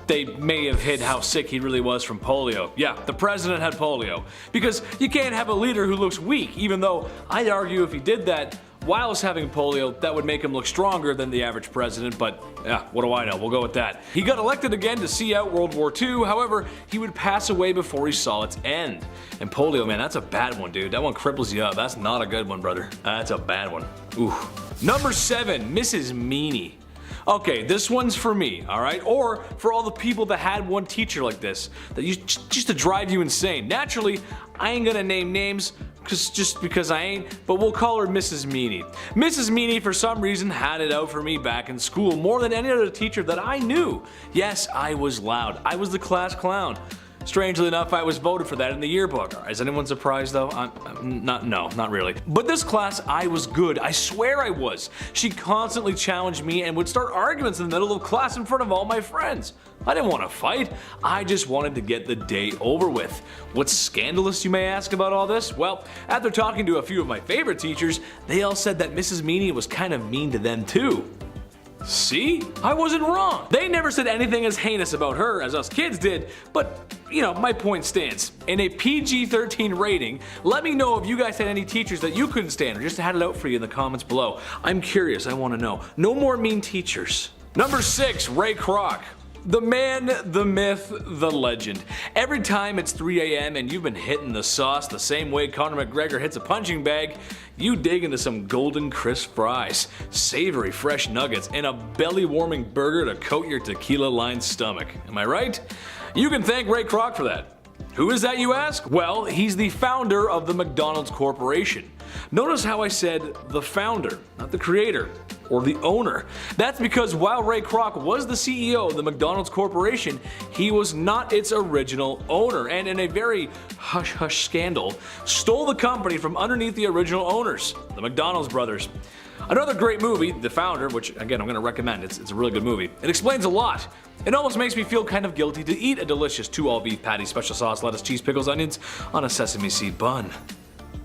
they may have hid how sick he really was from polio. Yeah, the president had polio. Because you can't have a leader who looks weak, even though I'd argue if he did that whilst having polio, that would make him look stronger than the average president, but yeah, what do I know, we'll go with that. He got elected again to see out World War II, however, he would pass away before he saw its end. And polio, man, that's a bad one, dude. That one cripples you up. That's not a good one, brother. That's a bad one. Ooh. Number 7, Mrs. Meanie. Okay, this one's for me, alright? Or for all the people that had one teacher like this, that used to drive you insane. Naturally, I ain't gonna name names, just because I ain't, but we'll call her Mrs. Meanie. Mrs. Meanie, for some reason, had it out for me back in school more than any other teacher that I knew. Yes, I was loud. I was the class clown. Strangely enough, I was voted for that in the yearbook. Is anyone surprised though? No, not really. But this class, I was good. I swear I was. She constantly challenged me and would start arguments in the middle of class in front of all my friends. I didn't want to fight. I just wanted to get the day over with. What's scandalous, you may ask, about all this? Well, after talking to a few of my favorite teachers, they all said that Mrs. Meanie was kind of mean to them too. See? I wasn't wrong. They never said anything as heinous about her as us kids did, but my point stands. In a PG-13 rating, let me know if you guys had any teachers that you couldn't stand, or just had it out for you in the comments below. I'm curious, I want to know. No more mean teachers. Number 6, Ray Kroc. The man, the myth, the legend. Every time it's 3 a.m. and you've been hitting the sauce the same way Conor McGregor hits a punching bag, you dig into some golden crisp fries, savory fresh nuggets, and a belly-warming burger to coat your tequila-lined stomach. Am I right? You can thank Ray Kroc for that. Who is that, you ask? Well, he's the founder of the McDonald's Corporation. Notice how I said the founder, not the creator or the owner. That's because while Ray Kroc was the CEO of the McDonald's Corporation, he was not its original owner, and in a very hush-hush scandal, stole the company from underneath the original owners, the McDonald's brothers. Another great movie, The Founder, which again I'm going to recommend, it's a really good movie. It explains a lot. It almost makes me feel kind of guilty to eat a delicious 2 all-beef patty, special sauce, lettuce, cheese, pickles, onions on a sesame seed bun.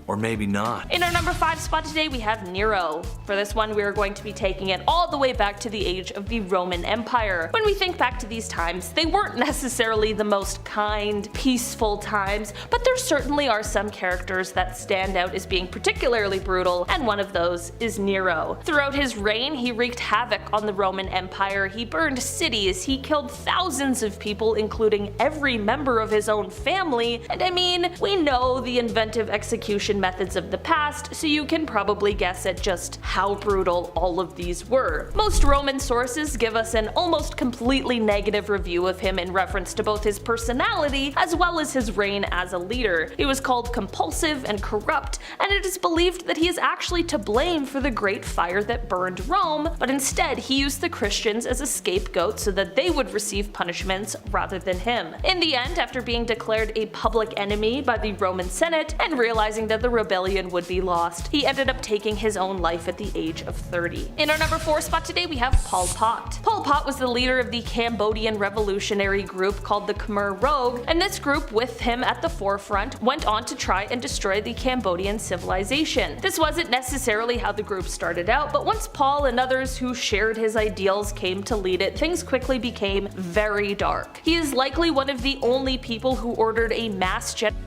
Or maybe not. In our number 5 spot today, we have Nero. For this one, we are going to be taking it all the way back to the age of the Roman Empire. When we think back to these times, they weren't necessarily the most kind, peaceful times, but there certainly are some characters that stand out as being particularly brutal, and one of those is Nero. Throughout his reign, he wreaked havoc on the Roman Empire. He burned cities, he killed thousands of people, including every member of his own family, and I mean, we know the inventive execution methods of the past, so you can probably guess at just how brutal all of these were. Most Roman sources give us an almost completely negative review of him in reference to both his personality as well as his reign as a leader. He was called compulsive and corrupt, and it is believed that he is actually to blame for the great fire that burned Rome, but instead he used the Christians as a scapegoat so that they would receive punishments rather than him. In the end, after being declared a public enemy by the Roman Senate and realizing that the rebellion would be lost, he ended up taking his own life at the age of 30. In our number 4 spot today, we have Pol Pot. Pol Pot was the leader of the Cambodian revolutionary group called the Khmer Rouge, and this group, with him at the forefront, went on to try and destroy the Cambodian civilization. This wasn't necessarily how the group started out, but once Paul and others who shared his ideals came to lead it, things quickly became very dark. He is likely one of the only people who ordered a mass genocide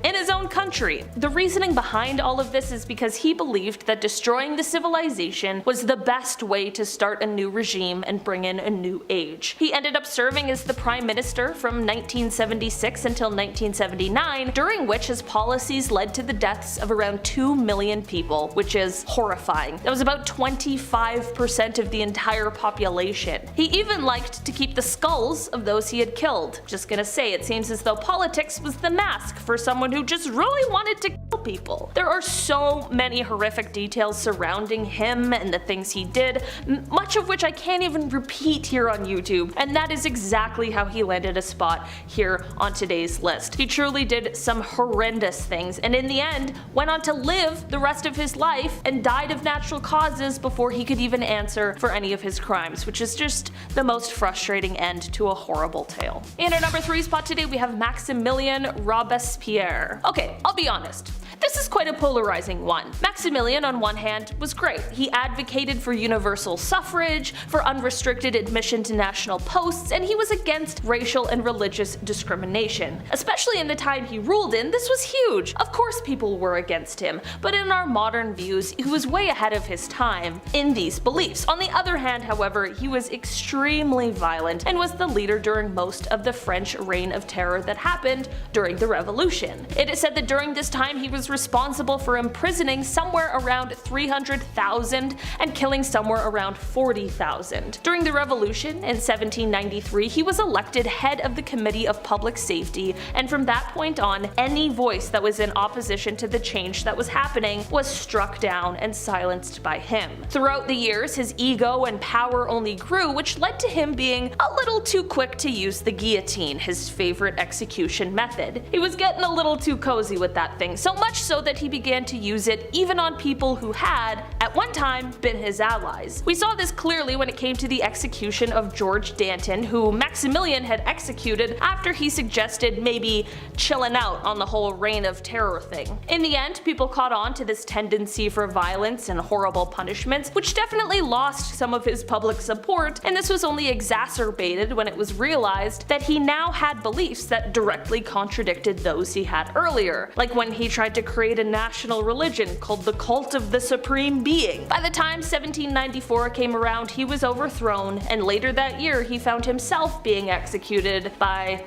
in his own country. The reasoning behind all of this is because he believed that destroying the civilization was the best way to start a new regime and bring in a new age. He ended up serving as the prime minister from 1976 until 1979, during which his policies led to the deaths of around 2 million people, which is horrifying. That was about 25% of the entire population. He even liked to keep the skulls of those he had killed. Just gonna say, it seems as though politics was the mask for for someone who just really wanted to kill people. There are so many horrific details surrounding him and the things he did, much of which I can't even repeat here on YouTube, and that is exactly how he landed a spot here on today's list. He truly did some horrendous things, and in the end went on to live the rest of his life and died of natural causes before he could even answer for any of his crimes, which is just the most frustrating end to a horrible tale. In our number 3 spot today we have Maximilien Robespierre. Okay, I'll be honest. This is quite a polarizing one. Maximilian, on one hand, was great. He advocated for universal suffrage, for unrestricted admission to national posts, and he was against racial and religious discrimination. Especially in the time he ruled in, this was huge. Of course people were against him, but in our modern views, he was way ahead of his time in these beliefs. On the other hand, however, he was extremely violent and was the leader during most of the French reign of terror that happened during the Revolution. It is said that during this time he was responsible for imprisoning somewhere around 300,000 and killing somewhere around 40,000. During the Revolution in 1793, he was elected head of the Committee of Public Safety, and from that point on, any voice that was in opposition to the change that was happening was struck down and silenced by him. Throughout the years, his ego and power only grew, which led to him being a little too quick to use the guillotine, his favorite execution method. He was getting a little too cozy with that thing, so much so that he began to use it even on people who had, at one time, been his allies. We saw this clearly when it came to the execution of George Danton, who Maximilian had executed after he suggested maybe chilling out on the whole reign of terror thing. In the end, people caught on to this tendency for violence and horrible punishments, which definitely lost some of his public support, and this was only exacerbated when it was realized that he now had beliefs that directly contradicted those he had earlier, like when he tried to create a national religion called the Cult of the Supreme Being. By the time 1794 came around, he was overthrown, and later that year he found himself being executed by,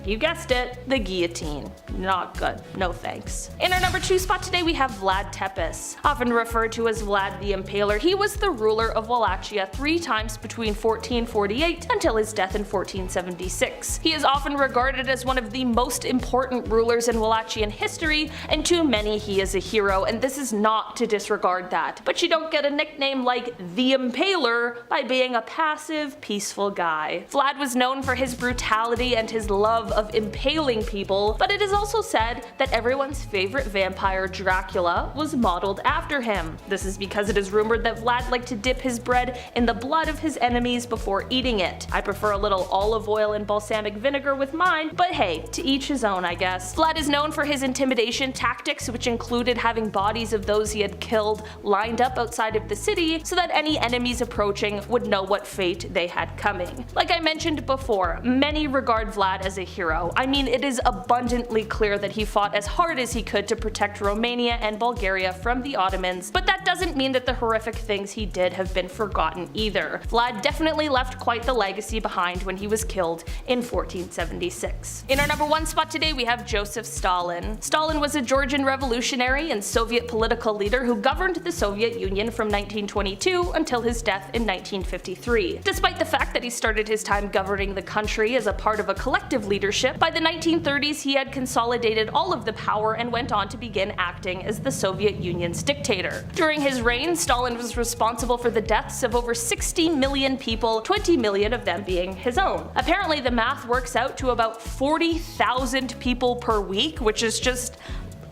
you guessed it, the guillotine. Not good. No thanks. In our number 2 spot today we have Vlad Tepes. Often referred to as Vlad the Impaler, he was the ruler of Wallachia 3 times between 1448 until his death in 1476. He is often regarded as one of the most important rulers in Wallachian history, and to many he is a hero, and this is not to disregard that. But you don't get a nickname like the Impaler by being a passive, peaceful guy. Vlad was known for his brutality and his love of impaling people, but it is also said that everyone's favorite vampire, Dracula, was modeled after him. This is because it is rumored that Vlad liked to dip his bread in the blood of his enemies before eating it. I prefer a little olive oil and balsamic vinegar with mine, but hey, to each his own, I guess. Vlad is known for his intimidation tactics, which included having bodies of those he had killed lined up outside of the city so that any enemies approaching would know what fate they had coming. Like I mentioned before, many regard Vlad as a hero. I mean, it is abundantly clear that he fought as hard as he could to protect Romania and Bulgaria from the Ottomans, but that doesn't mean that the horrific things he did have been forgotten either. Vlad definitely left quite the legacy behind when he was killed in 1476. In our number 1 spot today we have Joseph Stalin. Stalin was a Georgian revolutionary and Soviet political leader who governed the Soviet Union from 1922 until his death in 1953. Despite the fact that he started his time governing the country as a part of a collective leadership, by the 1930s he had consolidated all of the power and went on to begin acting as the Soviet Union's dictator. During his reign, Stalin was responsible for the deaths of over 60 million people, 20 million of them being his own. Apparently the math works out to about 40,000 people per week, which is just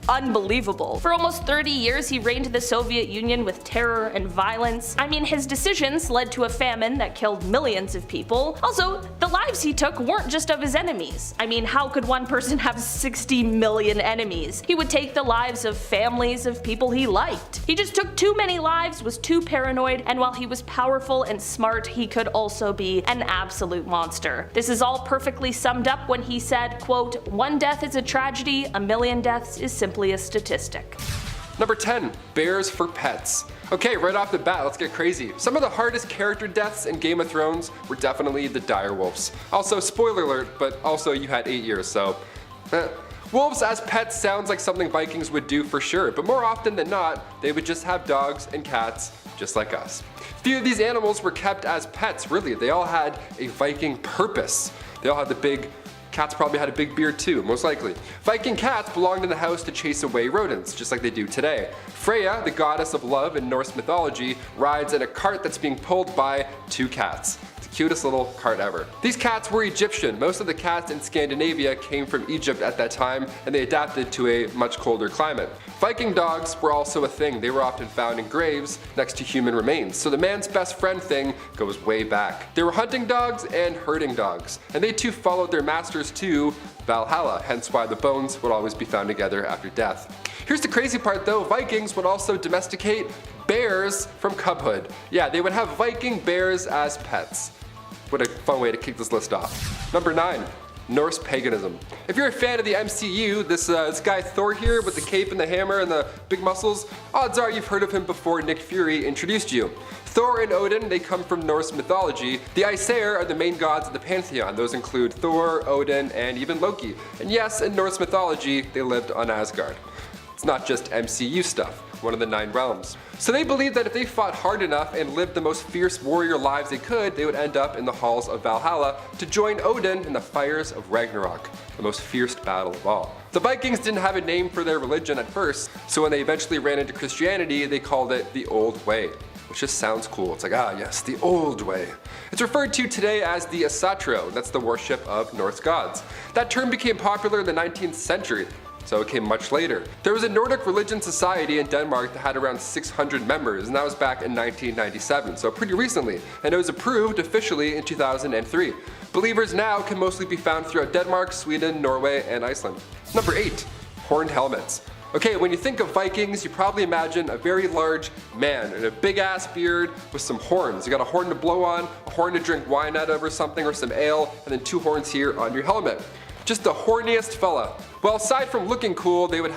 unbelievable. For almost 30 years he reigned the Soviet Union with terror and violence. I mean, his decisions led to a famine that killed millions of people. Also, the lives he took weren't just of his enemies. I mean, how could one person have 60 million enemies? He would take the lives of families of people he liked. He just took too many lives, was too paranoid, and while he was powerful and smart, he could also be an absolute monster. This is all perfectly summed up when he said, quote, "One death is a tragedy, a million deaths is simply a statistic." Number 10, bears for pets. Okay, right off the bat, let's get crazy. Some of the hardest character deaths in Game of Thrones were definitely the direwolves. Also, spoiler alert, but also you had 8 years, so wolves as pets sounds like something Vikings would do for sure, but more often than not, they would just have dogs and cats, just like us. Few of these animals were kept as pets, really. They all had a Viking purpose. They all had the big Cats probably had a big beard too, most likely. Viking cats belonged in the house to chase away rodents, just like they do today. Freya, the goddess of love in Norse mythology, rides in a cart that's being pulled by 2 cats. It's the cutest little cart ever. These cats were Egyptian. Most of the cats in Scandinavia came from Egypt at that time, and they adapted to a much colder climate. Viking dogs were also a thing. They were often found in graves next to human remains, so the man's best friend thing goes way back. They were hunting dogs and herding dogs, and they too followed their masters to Valhalla, hence why the bones would always be found together after death. Here's the crazy part though, Vikings would also domesticate bears from cubhood. Yeah, they would have Viking bears as pets. What a fun way to kick this list off. Number 9. Norse paganism. If you're a fan of the MCU, this guy Thor here with the cape and the hammer and the big muscles, odds are you've heard of him before Nick Fury introduced you. Thor and Odin, they come from Norse mythology. The Aesir are the main gods of the pantheon. Those include Thor, Odin, and even Loki. And yes, in Norse mythology, they lived on Asgard. It's not just MCU stuff, one of the 9 realms. So they believed that if they fought hard enough and lived the most fierce warrior lives they could, they would end up in the halls of Valhalla to join Odin in the fires of Ragnarok, the most fierce battle of all. The Vikings didn't have a name for their religion at first, so when they eventually ran into Christianity, they called it the Old Way, which just sounds cool. It's like, ah yes, the old way. It's referred to today as the Eccentric, that's the worship of Norse gods. That term became popular in the 19th century. So it came much later. There was a Nordic religion society in Denmark that had around 600 members, and that was back in 1997, so pretty recently, and it was approved officially in 2003. Believers now can mostly be found throughout Denmark, Sweden, Norway, and Iceland. Number 8. Horned helmets. Okay, when you think of Vikings, you probably imagine a very large man and a big ass beard with some horns. You got a horn to blow on, a horn to drink wine out of or something, or some ale, and then 2 horns here on your helmet. Just the horniest fella. Well, aside from looking cool, this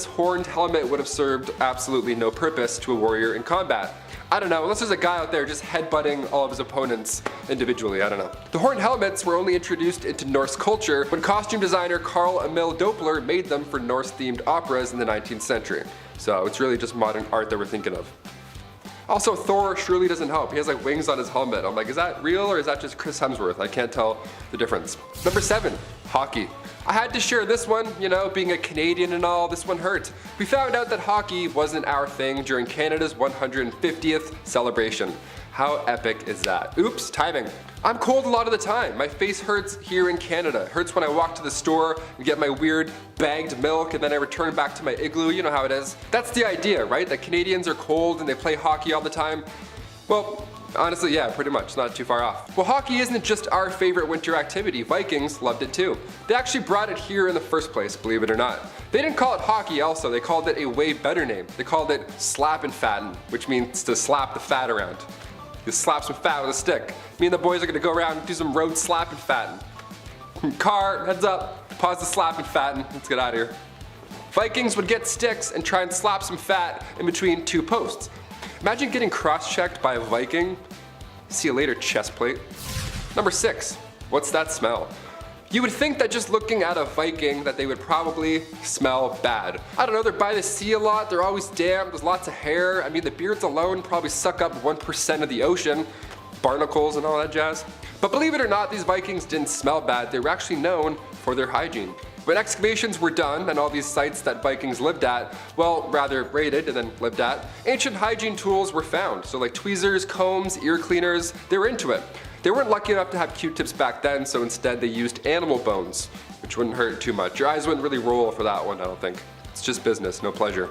horned helmet would have served absolutely no purpose to a warrior in combat. I don't know, unless there's a guy out there just headbutting all of his opponents individually, I don't know. The horned helmets were only introduced into Norse culture when costume designer Carl Emil Doppler made them for Norse-themed operas in the 19th century. So it's really just modern art that we're thinking of. Also, Thor surely doesn't help. He has like wings on his helmet. I'm like, is that real or is that just Chris Hemsworth? I can't tell the difference. Number 7, hockey. I had to share this one, you know, being a Canadian and all, this one hurt. We found out that hockey wasn't our thing during Canada's 150th celebration. How epic is that? Oops, timing. I'm cold a lot of the time. My face hurts here in Canada. It hurts when I walk to the store and get my weird bagged milk and then I return back to my igloo, you know how it is. That's the idea, right? That Canadians are cold and they play hockey all the time. Well, honestly, yeah, pretty much, not too far off. Well, hockey isn't just our favorite winter activity. Vikings loved it too. They actually brought it here in the first place, believe it or not. They didn't call it hockey also, they called it a way better name. They called it slap and fatten, which means to slap the fat around. You slap some fat with a stick. Me and the boys are gonna go around and do some road slap and fatten. Car, heads up, pause the slap and fatten, let's get out of here. Vikings would get sticks and try and slap some fat in between 2 posts. Imagine getting cross-checked by a Viking. See you later, chest plate. Number 6, what's that smell? You would think that just looking at a Viking that they would probably smell bad. I don't know, they're by the sea a lot, they're always damp, there's lots of hair. I mean, the beards alone probably suck up 1% of the ocean. Barnacles and all that jazz. But believe it or not, these Vikings didn't smell bad, they were actually known for their hygiene. When excavations were done and all these sites that Vikings lived at, well, rather raided and then lived at, ancient hygiene tools were found. So like tweezers, combs, ear cleaners, they were into it. They weren't lucky enough to have Q-tips back then, so instead they used animal bones, which wouldn't hurt too much. Your eyes wouldn't really roll for that one, I don't think. It's just business, no pleasure.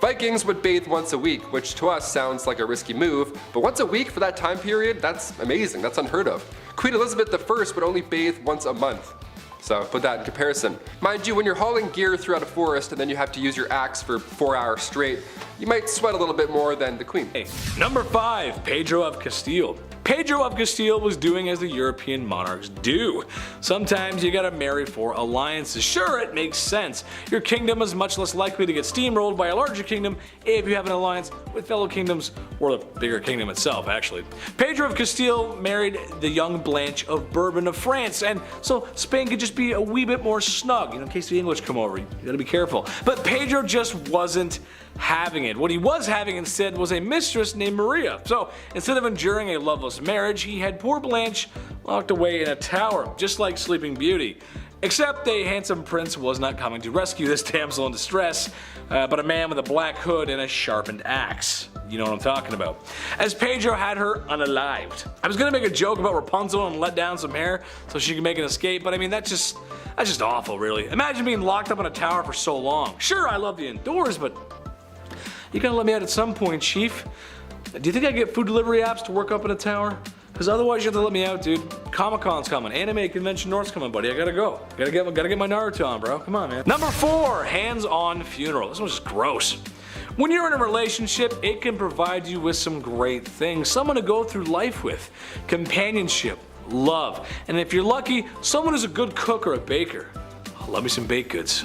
Vikings would bathe once a week, which to us sounds like a risky move, but once a week for that time period, that's amazing, that's unheard of. Queen Elizabeth I would only bathe once a month. So put that in comparison. Mind you, when you're hauling gear throughout a forest and then you have to use your axe for 4 hours straight, you might sweat a little bit more than the Queen. Hey, number 5, Pedro of Castile. Pedro of Castile was doing as the European monarchs do. Sometimes you gotta marry for alliances. Sure, it makes sense. Your kingdom is much less likely to get steamrolled by a larger kingdom if you have an alliance with fellow kingdoms, or the bigger kingdom itself, actually. Pedro of Castile married the young Blanche of Bourbon of France, and so Spain could just be a wee bit more snug, in case the English come over. You gotta be careful. But Pedro just wasn't having it. What he was having instead was a mistress named Maria. So instead of enduring a loveless marriage, he had poor Blanche locked away in a tower, just like Sleeping Beauty. Except a handsome prince was not coming to rescue this damsel in distress, but a man with a black hood and a sharpened axe. You know what I'm talking about. As Pedro had her unalived. I was gonna make a joke about Rapunzel and let down some hair so she could make an escape, but I mean that's just awful, really. Imagine being locked up in a tower for so long. Sure, I love the indoors, but you gotta let me out at some point, Chief. Do you think I get food delivery apps to work up in a tower? Because otherwise you have to let me out, dude. Comic-Con's coming. Anime Convention North's coming, buddy. I gotta go. Gotta get my Naruto on, bro. Come on, man. Number 4, hands-on funeral. This one's just gross. When you're in a relationship, it can provide you with some great things. Someone to go through life with. Companionship, love, and if you're lucky, someone who's a good cook or a baker. Oh, love me some baked goods.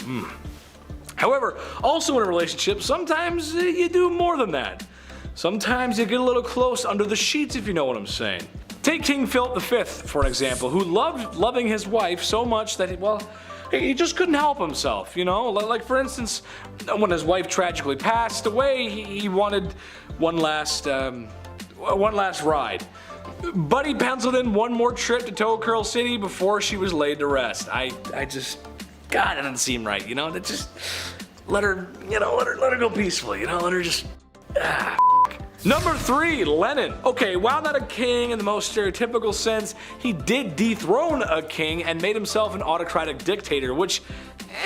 However, also in a relationship, sometimes you do more than that. Sometimes you get a little close under the sheets, if you know what I'm saying. Take King Philip V, for an example, who loved loving his wife so much that, he just couldn't help himself, you know? Like, for instance, when his wife tragically passed away, he wanted one last ride. But he penciled in one more trip to Toe Curl City before she was laid to rest. God, that doesn't seem right, you know? That just, let her go peacefully, you know? Let her just, Number 3, Lenin. Okay, while not a king in the most stereotypical sense, he did dethrone a king and made himself an autocratic dictator, which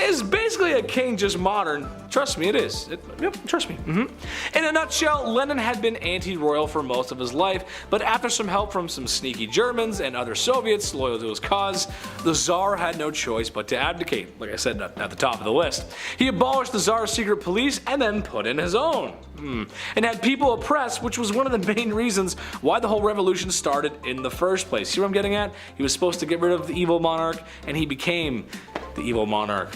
is basically a king just modern. Trust me, it is. Yep, trust me. In a nutshell, Lenin had been anti-royal for most of his life, but after some help from some sneaky Germans and other Soviets loyal to his cause, the Tsar had no choice but to abdicate, like I said at the top of the list. He abolished the Tsar's secret police and then put in his own. And had people oppressed, which was one of the main reasons why the whole revolution started in the first place. See what I'm getting at? He was supposed to get rid of the evil monarch, and he became the evil monarch.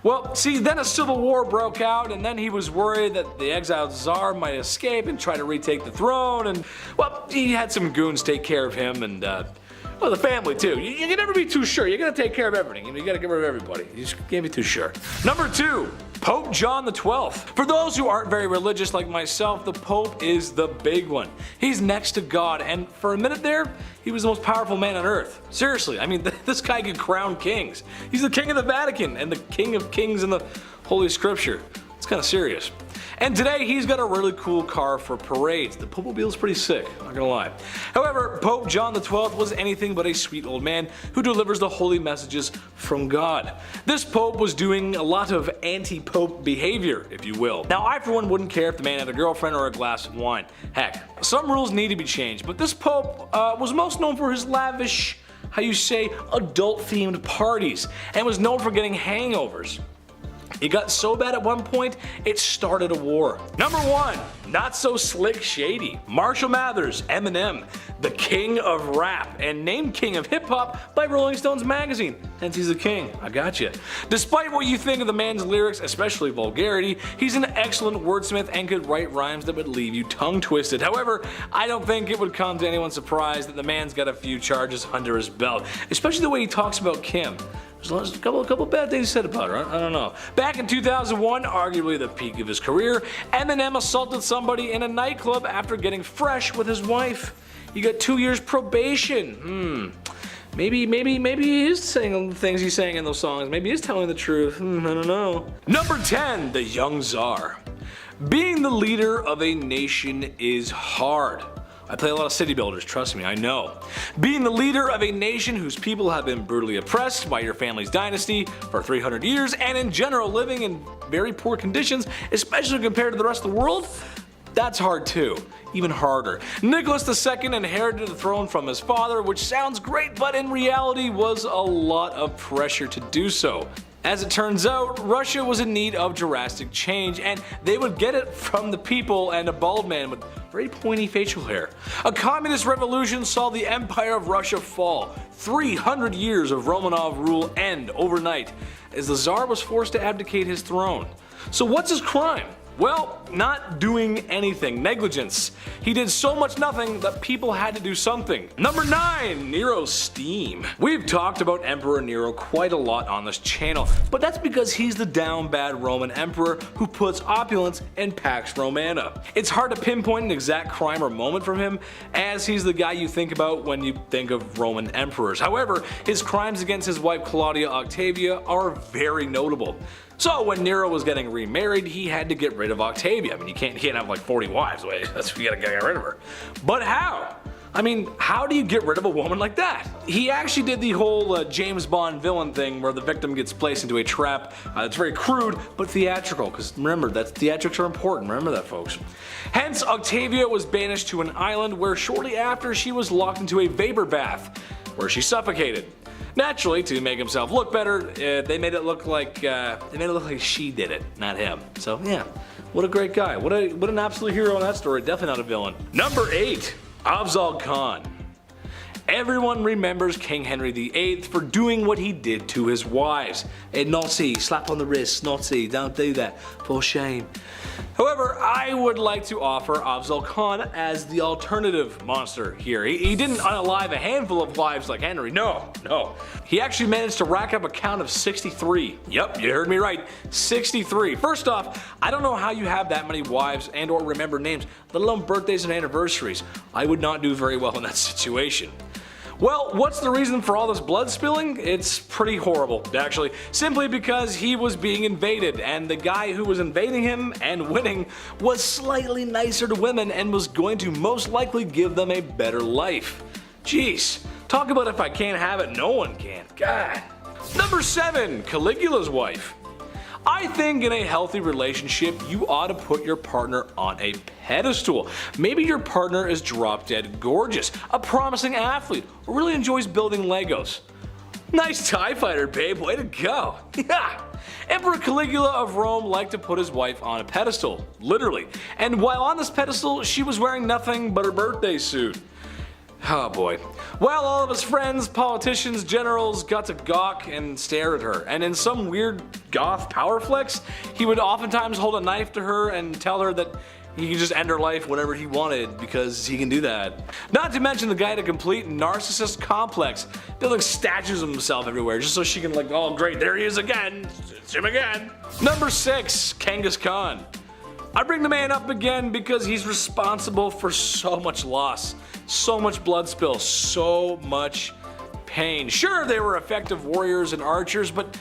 Well, see, then a civil war broke out, and then he was worried that the exiled Tsar might escape and try to retake the throne, and, well, he had some goons take care of him, and, well, the family too. You can never be too sure. You gotta take care of everything. You gotta get rid of everybody. You just can't be too sure. Number 2, Pope John XII. For those who aren't very religious like myself, the Pope is the big one. He's next to God, and for a minute there, he was the most powerful man on earth. Seriously, I mean, this guy could crown kings. He's the king of the Vatican and the king of kings in the Holy Scripture. It's kind of serious. And today he's got a really cool car for parades. The Popemobile's pretty sick, not gonna lie. However, Pope John XII was anything but a sweet old man who delivers the holy messages from God. This Pope was doing a lot of anti-Pope behavior, if you will. Now, I for one wouldn't care if the man had a girlfriend or a glass of wine. Heck, some rules need to be changed, but this Pope was most known for his lavish, adult-themed parties, and was known for getting hangovers. It got so bad at one point, it started a war. Number 1, not so slick shady. Marshall Mathers, Eminem, the king of rap, and named king of hip hop by Rolling Stones magazine. Hence he's the king, I gotcha. Despite what you think of the man's lyrics, especially vulgarity, he's an excellent wordsmith and could write rhymes that would leave you tongue twisted. However, I don't think it would come to anyone's surprise that the man's got a few charges under his belt, especially the way he talks about Kim. There's a couple bad things said about her, I don't know. Back in 2001, arguably the peak of his career, Eminem assaulted somebody in a nightclub after getting fresh with his wife. He got 2 years probation. Maybe he is saying the things he's saying in those songs. Maybe he's telling the truth. I don't know. Number 10, the young Tsar. Being the leader of a nation is hard. I play a lot of city builders, trust me, I know. Being the leader of a nation whose people have been brutally oppressed by your family's dynasty for 300 years and in general living in very poor conditions, especially compared to the rest of the world, that's hard too. Even harder. Nicholas II inherited the throne from his father, which sounds great, but in reality was a lot of pressure to do so. As it turns out, Russia was in need of drastic change, and they would get it from the people and a bald man with very pointy facial hair. A communist revolution saw the Empire of Russia fall. 300 years of Romanov rule end overnight, as the Tsar was forced to abdicate his throne. So what's his crime? Well, not doing anything. Negligence. He did so much nothing that people had to do something. Number 9. Nero's steam. We've talked about Emperor Nero quite a lot on this channel, but that's because he's the down bad Roman emperor who puts opulence in Pax Romana. It's hard to pinpoint an exact crime or moment from him, as he's the guy you think about when you think of Roman emperors. However, his crimes against his wife Claudia Octavia are very notable. So when Nero was getting remarried, he had to get rid of Octavia. I mean, you can't have like 40 wives. That's you gotta get rid of her. But how? I mean, how do you get rid of a woman like that? He actually did the whole James Bond villain thing where the victim gets placed into a trap. It's very crude, but theatrical, because remember, theatrics are important. Remember that, folks. Hence, Octavia was banished to an island where shortly after she was locked into a vapor bath, where she suffocated. Naturally, to make himself look better, they made it look like she did it, not him. So yeah, what a great guy. What an absolute hero in that story. Definitely not a villain. Number 8. Afzal Khan. Everyone remembers King Henry VIII for doing what he did to his wives. Nazi, slap on the wrist, Nazi, don't do that, for shame. However, I would like to offer Afzal Khan as the alternative monster here. He didn't unalive a handful of wives like Henry, no. He actually managed to rack up a count of 63. Yep, you heard me right, 63. First off, I don't know how you have that many wives and or remember names, let alone birthdays and anniversaries. I would not do very well in that situation. Well, what's the reason for all this blood spilling? It's pretty horrible, actually. Simply because he was being invaded, and the guy who was invading him and winning was slightly nicer to women and was going to most likely give them a better life. Jeez, talk about if I can't have it, no one can. God. Number 7, Caligula's wife. I think in a healthy relationship, you ought to put your partner on a pedestal. Maybe your partner is drop dead gorgeous, a promising athlete, or really enjoys building Legos. Nice TIE fighter, babe, way to go. Yeah. Emperor Caligula of Rome liked to put his wife on a pedestal, literally. And while on this pedestal, she was wearing nothing but her birthday suit. Oh boy. Well, all of his friends, politicians, generals got to gawk and stare at her, and in some weird goth power flex, he would oftentimes hold a knife to her and tell her that he could just end her life whenever he wanted because he can do that. Not to mention the guy had a complete narcissist complex, building statues of himself everywhere just so she can like, oh great, there he is again, it's him again. Number 6, Genghis Khan. I bring the man up again because he's responsible for so much loss, so much blood spill, so much pain. Sure, they were effective warriors and archers, but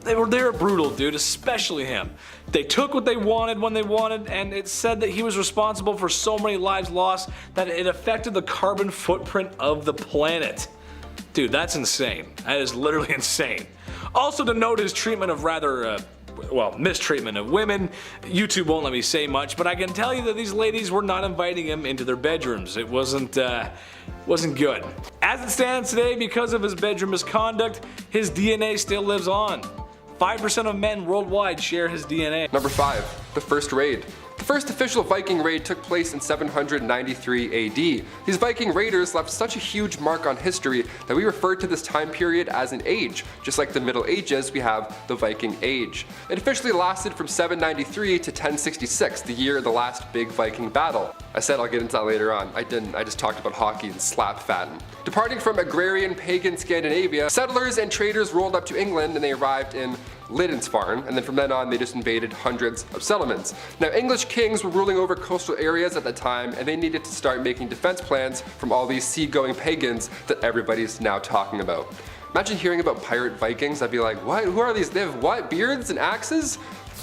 they were brutal, dude, especially him. They took what they wanted when they wanted, and it's said that he was responsible for so many lives lost that it affected the carbon footprint of the planet. Dude, that's insane. That is literally insane. Also to note his treatment of rather mistreatment of women. YouTube won't let me say much, but I can tell you that these ladies were not inviting him into their bedrooms. It wasn't good. As it stands today, because of his bedroom misconduct, his DNA still lives on. 5% of men worldwide share his DNA. Number 5, the first raid. The first official Viking raid took place in 793 AD. These Viking raiders left such a huge mark on history that we refer to this time period as an age. Just like the Middle Ages, we have the Viking Age. It officially lasted from 793 to 1066, the year of the last big Viking battle. I said I'll get into that later on. I didn't, I just talked about hockey and slap fatten. Departing from agrarian pagan Scandinavia, settlers and traders rolled up to England and they arrived in Lindisfarne, and then from then on they just invaded hundreds of settlements. Now English kings were ruling over coastal areas at the time, and they needed to start making defense plans from all these seagoing pagans that everybody's now talking about. Imagine hearing about pirate Vikings, I'd be like, what? Who are these? They have what? Beards and axes?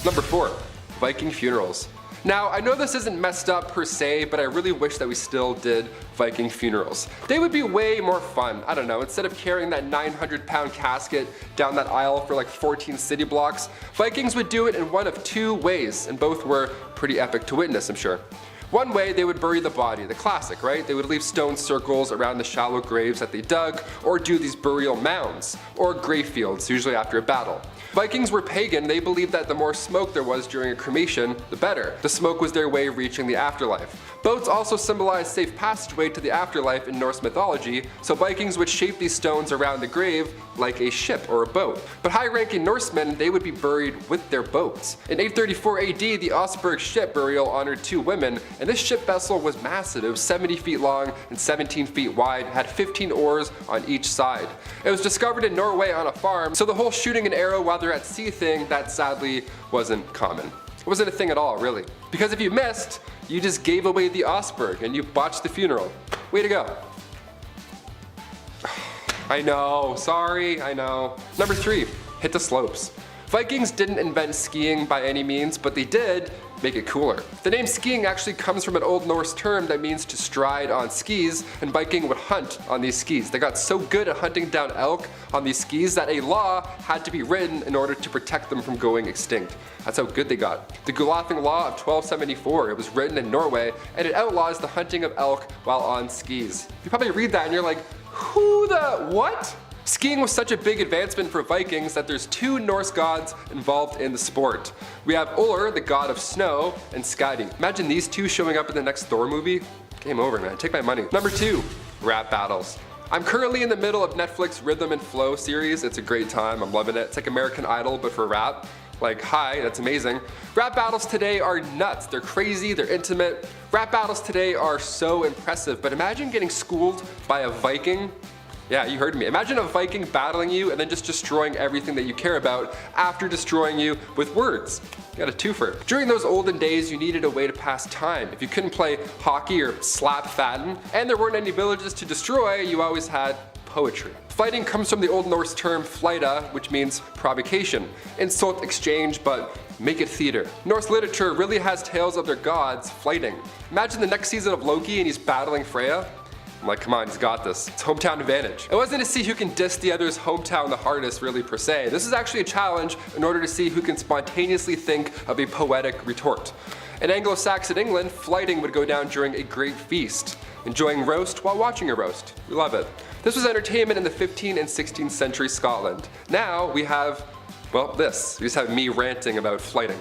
Number 4, Viking funerals. Now, I know this isn't messed up per se, but I really wish that we still did Viking funerals. They would be way more fun. I don't know, instead of carrying that 900-pound casket down that aisle for like 14 city blocks, Vikings would do it in one of 2 ways, and both were pretty epic to witness, I'm sure. One way, they would bury the body, the classic, right? They would leave stone circles around the shallow graves that they dug, or do these burial mounds, or grave fields, usually after a battle. Vikings were pagan. They believed that the more smoke there was during a cremation, the better. The smoke was their way of reaching the afterlife. Boats also symbolized safe passageway to the afterlife in Norse mythology, so Vikings would shape these stones around the grave like a ship or a boat. But high-ranking Norsemen, they would be buried with their boats. In 834 AD, the Oseberg ship burial honored 2 women, and this ship vessel was massive. It was 70 feet long and 17 feet wide, had 15 oars on each side. It was discovered in Norway on a farm, so the whole shooting an arrow while they're at sea thing, that sadly wasn't common. It wasn't a thing at all, really. Because if you missed, you just gave away the Oseberg and you botched the funeral. Way to go. I know, sorry, I know. Number 3, hit the slopes. Vikings didn't invent skiing by any means, but they did make it cooler. The name skiing actually comes from an Old Norse term that means to stride on skis, and Viking would hunt on these skis. They got so good at hunting down elk on these skis that a law had to be written in order to protect them from going extinct. That's how good they got. The Gulathing Law of 1274, it was written in Norway, and it outlaws the hunting of elk while on skis. You probably read that and you're like, who the what? Skiing was such a big advancement for Vikings that there's 2 Norse gods involved in the sport. We have Ullr, the god of snow, and Skadi. Imagine these 2 showing up in the next Thor movie. Game over, man. Take my money. Number 2, rap battles. I'm currently in the middle of Netflix Rhythm and Flow series. It's a great time. I'm loving it. It's like American Idol, but for rap. Like, hi, that's amazing. Rap battles today are nuts. They're crazy, they're intimate. Rap battles today are so impressive, but imagine getting schooled by a Viking. Yeah, you heard me. Imagine a Viking battling you and then just destroying everything that you care about after destroying you with words. You got a twofer. During those olden days, you needed a way to pass time. If you couldn't play hockey or slap fatten, and there weren't any villages to destroy, you always had poetry. Fighting comes from the Old Norse term fleita, which means provocation. Insult exchange, but make it theater. Norse literature really has tales of their gods fighting. Imagine the next season of Loki and he's battling Freya. I'm like, come on, he's got this. It's hometown advantage. It wasn't to see who can diss the other's hometown the hardest, really, per se. This is actually a challenge in order to see who can spontaneously think of a poetic retort. In Anglo-Saxon England, flighting would go down during a great feast, enjoying roast while watching a roast. We love it. This was entertainment in the 15th and 16th century Scotland. Now we have, well, this. We just have me ranting about flighting.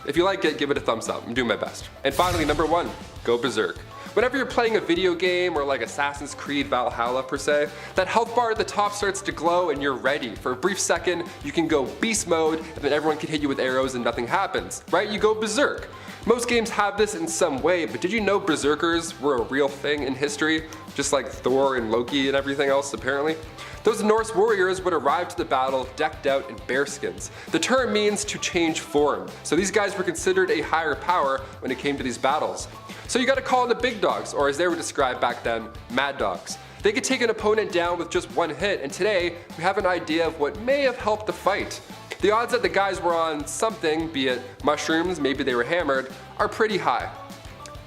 If you like it, give it a thumbs up. I'm doing my best. And finally, number 1, go berserk. Whenever you're playing a video game or like Assassin's Creed Valhalla per se, that health bar at the top starts to glow and you're ready. For a brief second, you can go beast mode and then everyone can hit you with arrows and nothing happens, right? You go berserk. Most games have this in some way, but did you know berserkers were a real thing in history? Just like Thor and Loki and everything else, apparently. Those Norse warriors would arrive to the battle decked out in bearskins. The term means to change form, so these guys were considered a higher power when it came to these battles. So you gotta call in the big dogs, or as they were described back then, mad dogs. They could take an opponent down with just one hit, and today we have an idea of what may have helped the fight. The odds that the guys were on something, be it mushrooms, maybe they were hammered, are pretty high.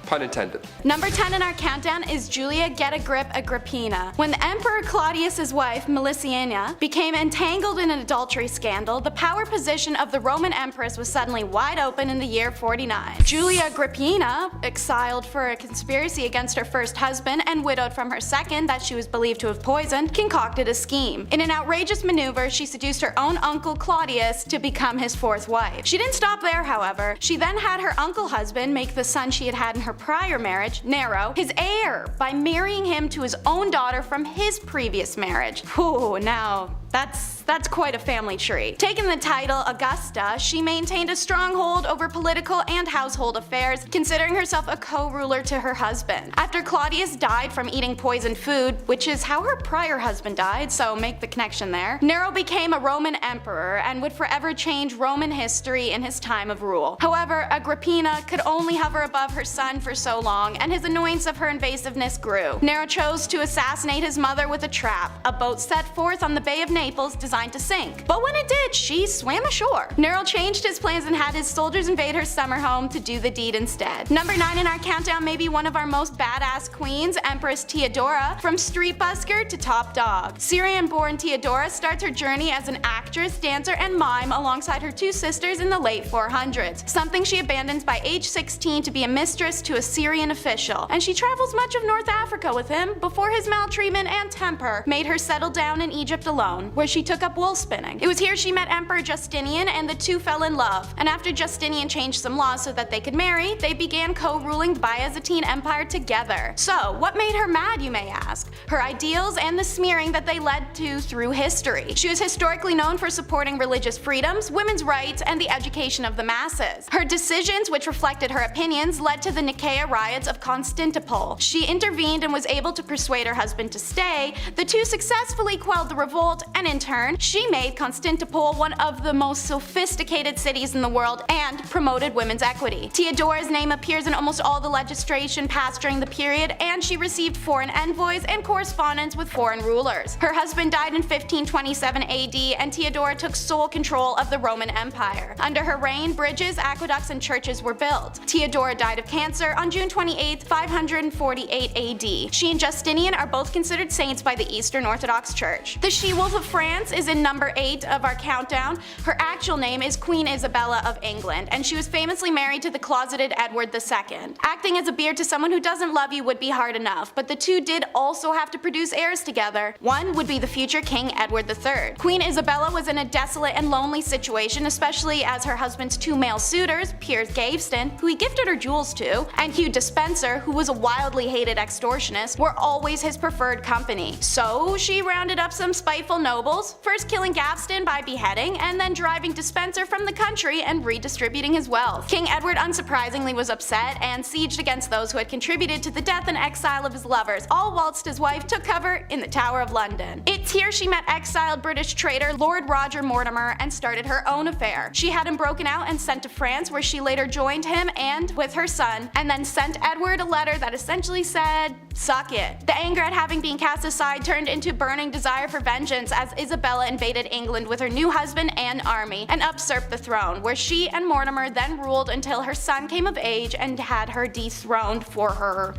Pun intended. Number 10 in our countdown is Julia Get a Grip Agrippina. When the Emperor Claudius's wife, Meliciana, became entangled in an adultery scandal, the power position of the Roman Empress was suddenly wide open in the year 49. Julia Agrippina, exiled for a conspiracy against her first husband and widowed from her second that she was believed to have poisoned, concocted a scheme. In an outrageous maneuver, she seduced her own uncle Claudius to become his 4th wife. She didn't stop there, however. She then had her uncle husband make the son she had had in her prior marriage, Nero, his heir by marrying him to his own daughter from his previous marriage. Whew, now that's quite a family tree. Taking the title Augusta, she maintained a stronghold over political and household affairs, considering herself a co-ruler to her husband. After Claudius died from eating poisoned food, which is how her prior husband died, so make the connection there, Nero became a Roman emperor and would forever change Roman history in his time of rule. However, Agrippina could only hover above her son for so long, and his annoyance of her invasiveness grew. Nero chose to assassinate his mother with a trap, a boat set forth on the Bay of Naples designed to sink. But when it did, she swam ashore. Nero changed his plans and had his soldiers invade her summer home to do the deed instead. Number 9 in our countdown may be one of our most badass queens, Empress Theodora, from street busker to top dog. Syrian-born Theodora starts her journey as an actress, dancer, and mime alongside her 2 sisters in the late 400s, something she abandons by age 16 to be a mistress to a Syrian official, and she travels much of North Africa with him before his maltreatment and temper made her settle down in in Egypt alone, where she took up wool spinning. It was here she met Emperor Justinian, and the two fell in love. And after Justinian changed some laws so that they could marry, they began co-ruling the Byzantine Empire together. So, what made her mad, you may ask? Her ideals and the smearing that they led to through history. She was historically known for supporting religious freedoms, women's rights, and the education of the masses. Her decisions, which reflected her opinions, led to the Nicaea riots of Constantinople. She intervened and was able to persuade her husband to stay. The two successfully quelled the revolt, and in turn, she made Constantinople one of the most sophisticated cities in the world and promoted women's equity. Theodora's name appears in almost all the legislation passed during the period, and she received foreign envoys and correspondence with foreign rulers. Her husband died in 1527 AD, and Theodora took sole control of the Roman Empire. Under her reign, bridges, aqueducts, and churches were built. Theodora died of cancer on June 28, 548 AD. She and Justinian are both considered saints by the Eastern Orthodox Church. The she-wolf of France is in number 8 of our countdown. Her actual name is Queen Isabella of England, and she was famously married to the closeted Edward II. Acting as a beard to someone who doesn't love you would be hard enough, but the two did also have to produce heirs together. One would be the future King Edward III. Queen Isabella was in a desolate and lonely situation, especially as her husband's two male suitors, Piers Gaveston, who he gifted her jewels to, and Hugh Despenser, who was a wildly hated extortionist, were always his preferred company. So she rounded up some spiteful nobles, first killing Gaveston by beheading, and then driving Despenser from the country and redistributing his wealth. King Edward unsurprisingly was upset and sieged against those who had contributed to the death and exile of his lovers, all whilst his wife took cover in the Tower of London. It's here she met exiled British traitor Lord Roger Mortimer and started her own affair. She had him broken out and sent to France, where she later joined him and with her son, and then sent Edward a letter that essentially said, "Suck it." The anger at having been cast aside turned into burning desire for vengeance as Isabella invaded England with her new husband and army and usurped the throne, where she and Mortimer then ruled until her son came of age and had her dethroned for her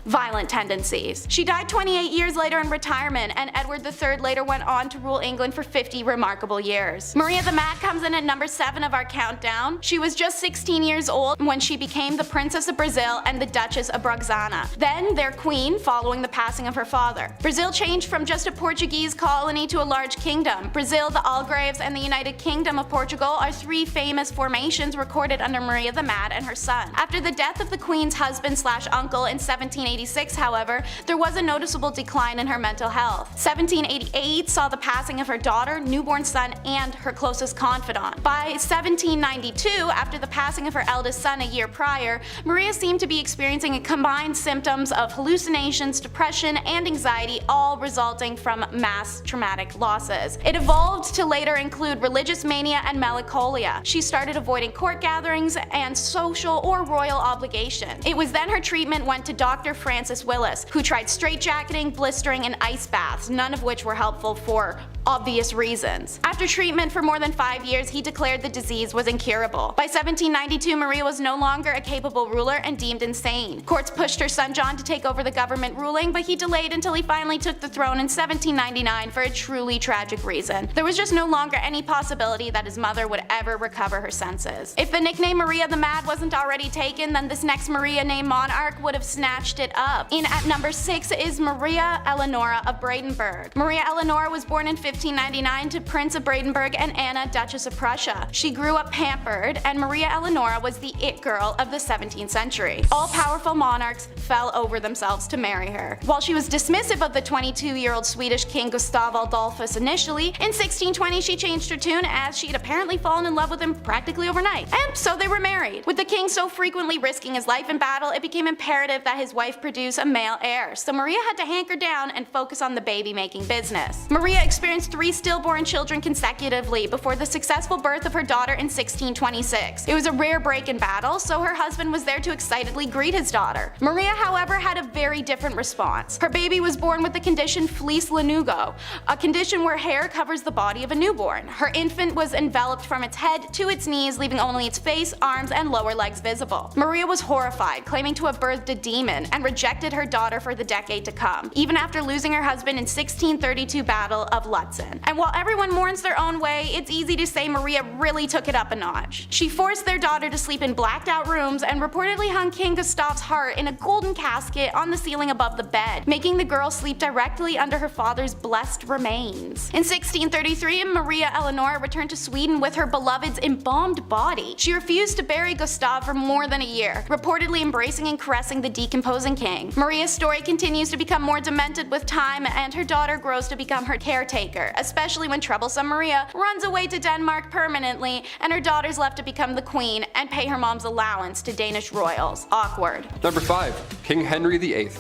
violent tendencies. She died 28 years later in retirement, and Edward III later went on to rule England for 50 remarkable years. Maria the Mad comes in at number 7 of our countdown. She was just 16 years old when she became the Princess of Brazil and the Duchess of Braganza, then their queen following the passing of her father. Brazil changed from just a Portuguese colony to a large kingdom. Brazil, the Algarves, and the United Kingdom of Portugal are 3 famous formations recorded under Maria the Mad and her son. After the death of the queen's husband/uncle in 1786, however, there was a noticeable decline in her mental health. 1788 saw the passing of her daughter, newborn son, and her closest confidant. By 1792, after the passing of her eldest son a year prior, Maria seemed to be experiencing combined symptoms of hallucinations, depression, and anxiety, all resulting from mass traumatic losses. It evolved to later include religious mania and melancholia. She started avoiding court gatherings and social or royal obligation. It was then her treatment went to Dr. Francis Willis, who tried straitjacketing, blistering, and ice baths, none of which were helpful for obvious reasons. After treatment for more than 5 years, he declared the disease was incurable. By 1792, Maria was no longer a capable ruler and deemed insane. Courts pushed her son John to take over the government ruling, but he delayed until he finally took the throne in 1799 for a truly tragic reason. There was just no longer any possibility that his mother would ever recover her senses. If the nickname Maria the Mad wasn't already taken, then this next Maria named Monarch would have snatched it up. In at number 6 is Maria Eleonora of Brandenburg. Maria Eleonora was born in 1599 to Prince of Brandenburg and Anna, Duchess of Prussia. She grew up pampered, and Maria Eleonora was the it girl of the 17th century. All powerful monarchs fell over themselves to marry her. While she was dismissive of the 22-year-old Swedish king Gustav Adolphus initially, in 1620 she changed her tune as she had apparently fallen in love with him practically overnight. And so they were married. With the king so frequently risking his life in battle, it became imperative that his wife produce a male heir, so Maria had to hanker down and focus on the baby-making business. Maria experienced 3 stillborn children consecutively before the successful birth of her daughter in 1626. It was a rare break in battle, so her husband was there to excitedly greet his daughter. Maria, however, had a very different response. Her baby was born with the condition fleece lanugo, a condition where hair covers the body of a newborn. Her infant was enveloped from its head to its knees, leaving only its face, arms, and lower legs visible. Maria was horrified, claiming to have birthed a demon, and rejected her daughter for the decade to come, even after losing her husband in 1632 Battle of Lutz. Watson. And while everyone mourns their own way, it's easy to say Maria really took it up a notch. She forced their daughter to sleep in blacked out rooms and reportedly hung King Gustav's heart in a golden casket on the ceiling above the bed, making the girl sleep directly under her father's blessed remains. In 1633, Maria Eleanor returned to Sweden with her beloved's embalmed body. She refused to bury Gustav for more than a year, reportedly embracing and caressing the decomposing king. Maria's story continues to become more demented with time, and her daughter grows to become her caretaker, especially when troublesome Maria runs away to Denmark permanently and her daughter's left to become the queen and pay her mom's allowance to Danish royals. Awkward. Number 5. King Henry VIII.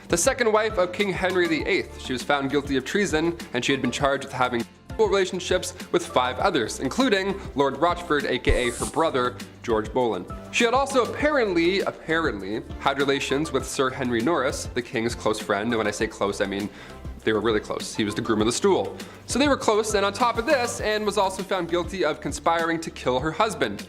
The second wife of King Henry VIII. She was found guilty of treason, and she had been charged with having relationships with 5 others, including Lord Rochford, aka her brother, George Boleyn. She had also apparently had relations with Sir Henry Norris, the king's close friend, and when I say close, I mean they were really close. He was the groom of the stool. So they were close, and on top of this, Anne was also found guilty of conspiring to kill her husband.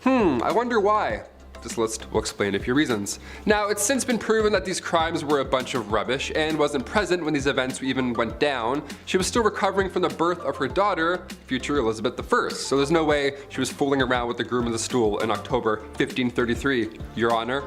I wonder why. This list will explain a few reasons. Now, it's since been proven that these crimes were a bunch of rubbish. Anne wasn't present when these events even went down. She was still recovering from the birth of her daughter, future Elizabeth I, so there's no way she was fooling around with the groom of the stool in October 1533, Your Honor.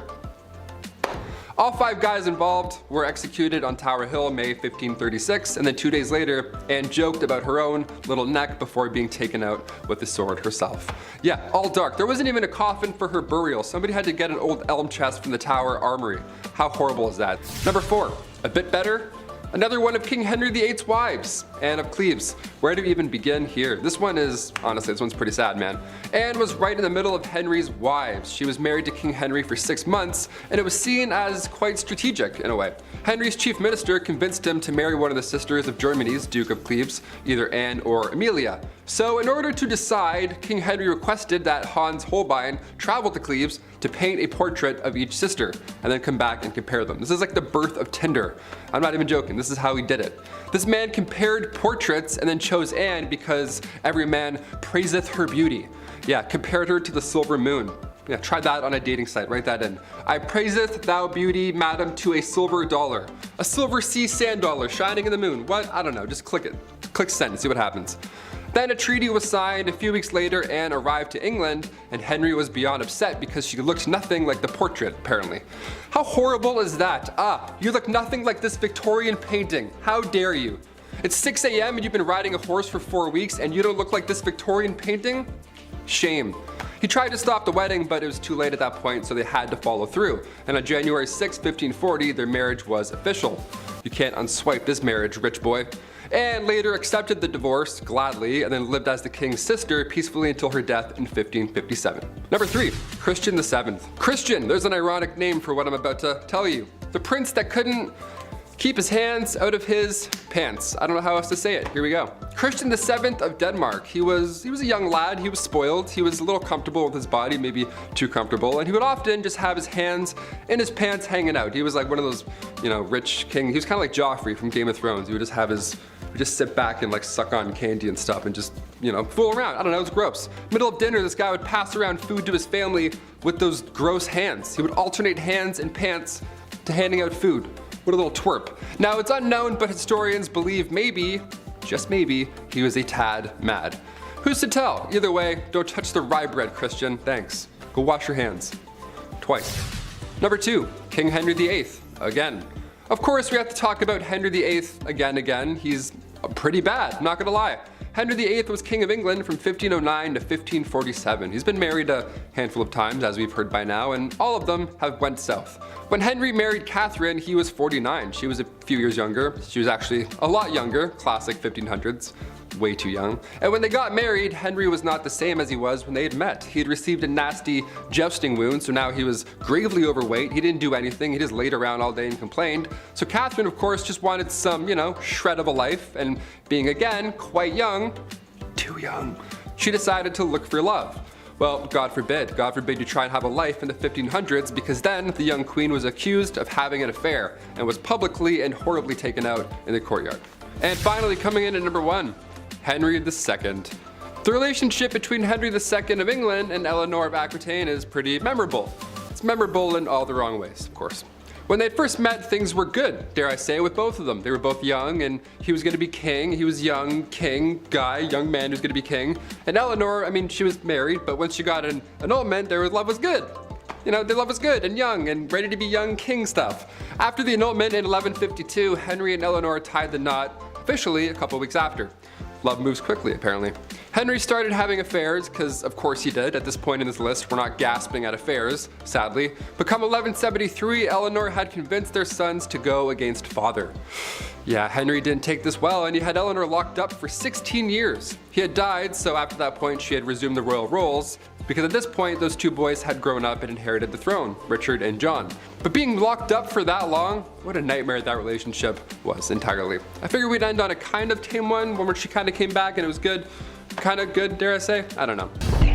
All 5 guys involved were executed on Tower Hill May 1536, and then 2 days later, Anne joked about her own little neck before being taken out with the sword herself. Yeah, all dark. There wasn't even a coffin for her burial. Somebody had to get an old elm chest from the Tower Armory. How horrible is that? Number 4, a bit better. Another one of King Henry VIII's wives, Anne of Cleves. Where do we even begin here? This one's pretty sad, man. Anne was right in the middle of Henry's wives. She was married to King Henry for 6 months, and it was seen as quite strategic in a way. Henry's chief minister convinced him to marry one of the sisters of Germany's Duke of Cleves, either Anne or Amelia. So in order to decide, King Henry requested that Hans Holbein travel to Cleves to paint a portrait of each sister, and then come back and compare them. This is like the birth of Tinder. I'm not even joking, this is how he did it. This man compared portraits and then chose Anne because every man praiseth her beauty. Yeah, compared her to the silver moon. Yeah, try that on a dating site, write that in. I praiseth thou beauty, madam, to a silver dollar. A silver sea sand dollar shining in the moon. What? I don't know, just click it. Click send and see what happens. Then a treaty was signed. A few weeks later, Anne arrived to England, and Henry was beyond upset because she looked nothing like the portrait, apparently. How horrible is that? You look nothing like this Victorian painting. How dare you? It's 6 a.m. and you've been riding a horse for 4 weeks and you don't look like this Victorian painting? Shame. He tried to stop the wedding, but it was too late at that point, so they had to follow through. And on January 6, 1540, their marriage was official. You can't unswipe this marriage, rich boy. Anne later accepted the divorce gladly and then lived as the king's sister peacefully until her death in 1557. Number 3, Christian VII. Christian, there's an ironic name for what I'm about to tell you. The prince that couldn't keep his hands out of his pants. I don't know how else to say it. Here we go. Christian VII of Denmark. He was a young lad. He was spoiled. He was a little comfortable with his body, maybe too comfortable, and he would often just have his hands in his pants hanging out. He was like one of those, rich king. He was kind of like Joffrey from Game of Thrones. He would just have just sit back and like suck on candy and stuff and just, fool around. I don't know, it was gross. Middle of dinner, this guy would pass around food to his family with those gross hands. He would alternate hands and pants to handing out food. What a little twerp. Now it's unknown, but historians believe maybe, just maybe, he was a tad mad. Who's to tell? Either way, don't touch the rye bread, Christian. Thanks. Go wash your hands. Twice. Number 2, King Henry VIII. Again. Of course, we have to talk about Henry VIII again. He's pretty bad, not gonna lie. Henry VIII was King of England from 1509 to 1547. He's been married a handful of times, as we've heard by now, and all of them have went south. When Henry married Catherine, he was 49. She was a few years younger. She was actually a lot younger, classic 1500s. Way too young. And when they got married, Henry was not the same as he was when they had met. He had received a nasty jousting wound, so now he was gravely overweight. He didn't do anything. He just laid around all day and complained. So Catherine, of course, just wanted some, shred of a life, and being again quite young, too young, she decided to look for love. Well, God forbid you try and have a life in the 1500s, because then the young queen was accused of having an affair and was publicly and horribly taken out in the courtyard. And finally, coming in at number 1, Henry II. The relationship between Henry II of England and Eleanor of Aquitaine is pretty memorable. It's memorable in all the wrong ways, of course. When they first met, things were good, dare I say, with both of them. They were both young, and he was going to be king. He was young, king, guy, young man who's going to be king. And Eleanor, I mean, she was married, but once she got an annulment, their love was good. You know, their love was good and young and ready to be young king stuff. After the annulment in 1152, Henry and Eleanor tied the knot officially a couple weeks after. Love moves quickly, apparently. Henry started having affairs, because of course he did. At this point in this list, we're not gasping at affairs, sadly. But come 1173, Eleanor had convinced their sons to go against father. Yeah, Henry didn't take this well, and he had Eleanor locked up for 16 years. He had died, so after that point she had resumed the royal roles, because at this point those two boys had grown up and inherited the throne, Richard and John. But being locked up for that long, what a nightmare that relationship was entirely. I figured we'd end on a kind of tame one where she kind of came back and it was good. Kind of good, dare I say? I don't know.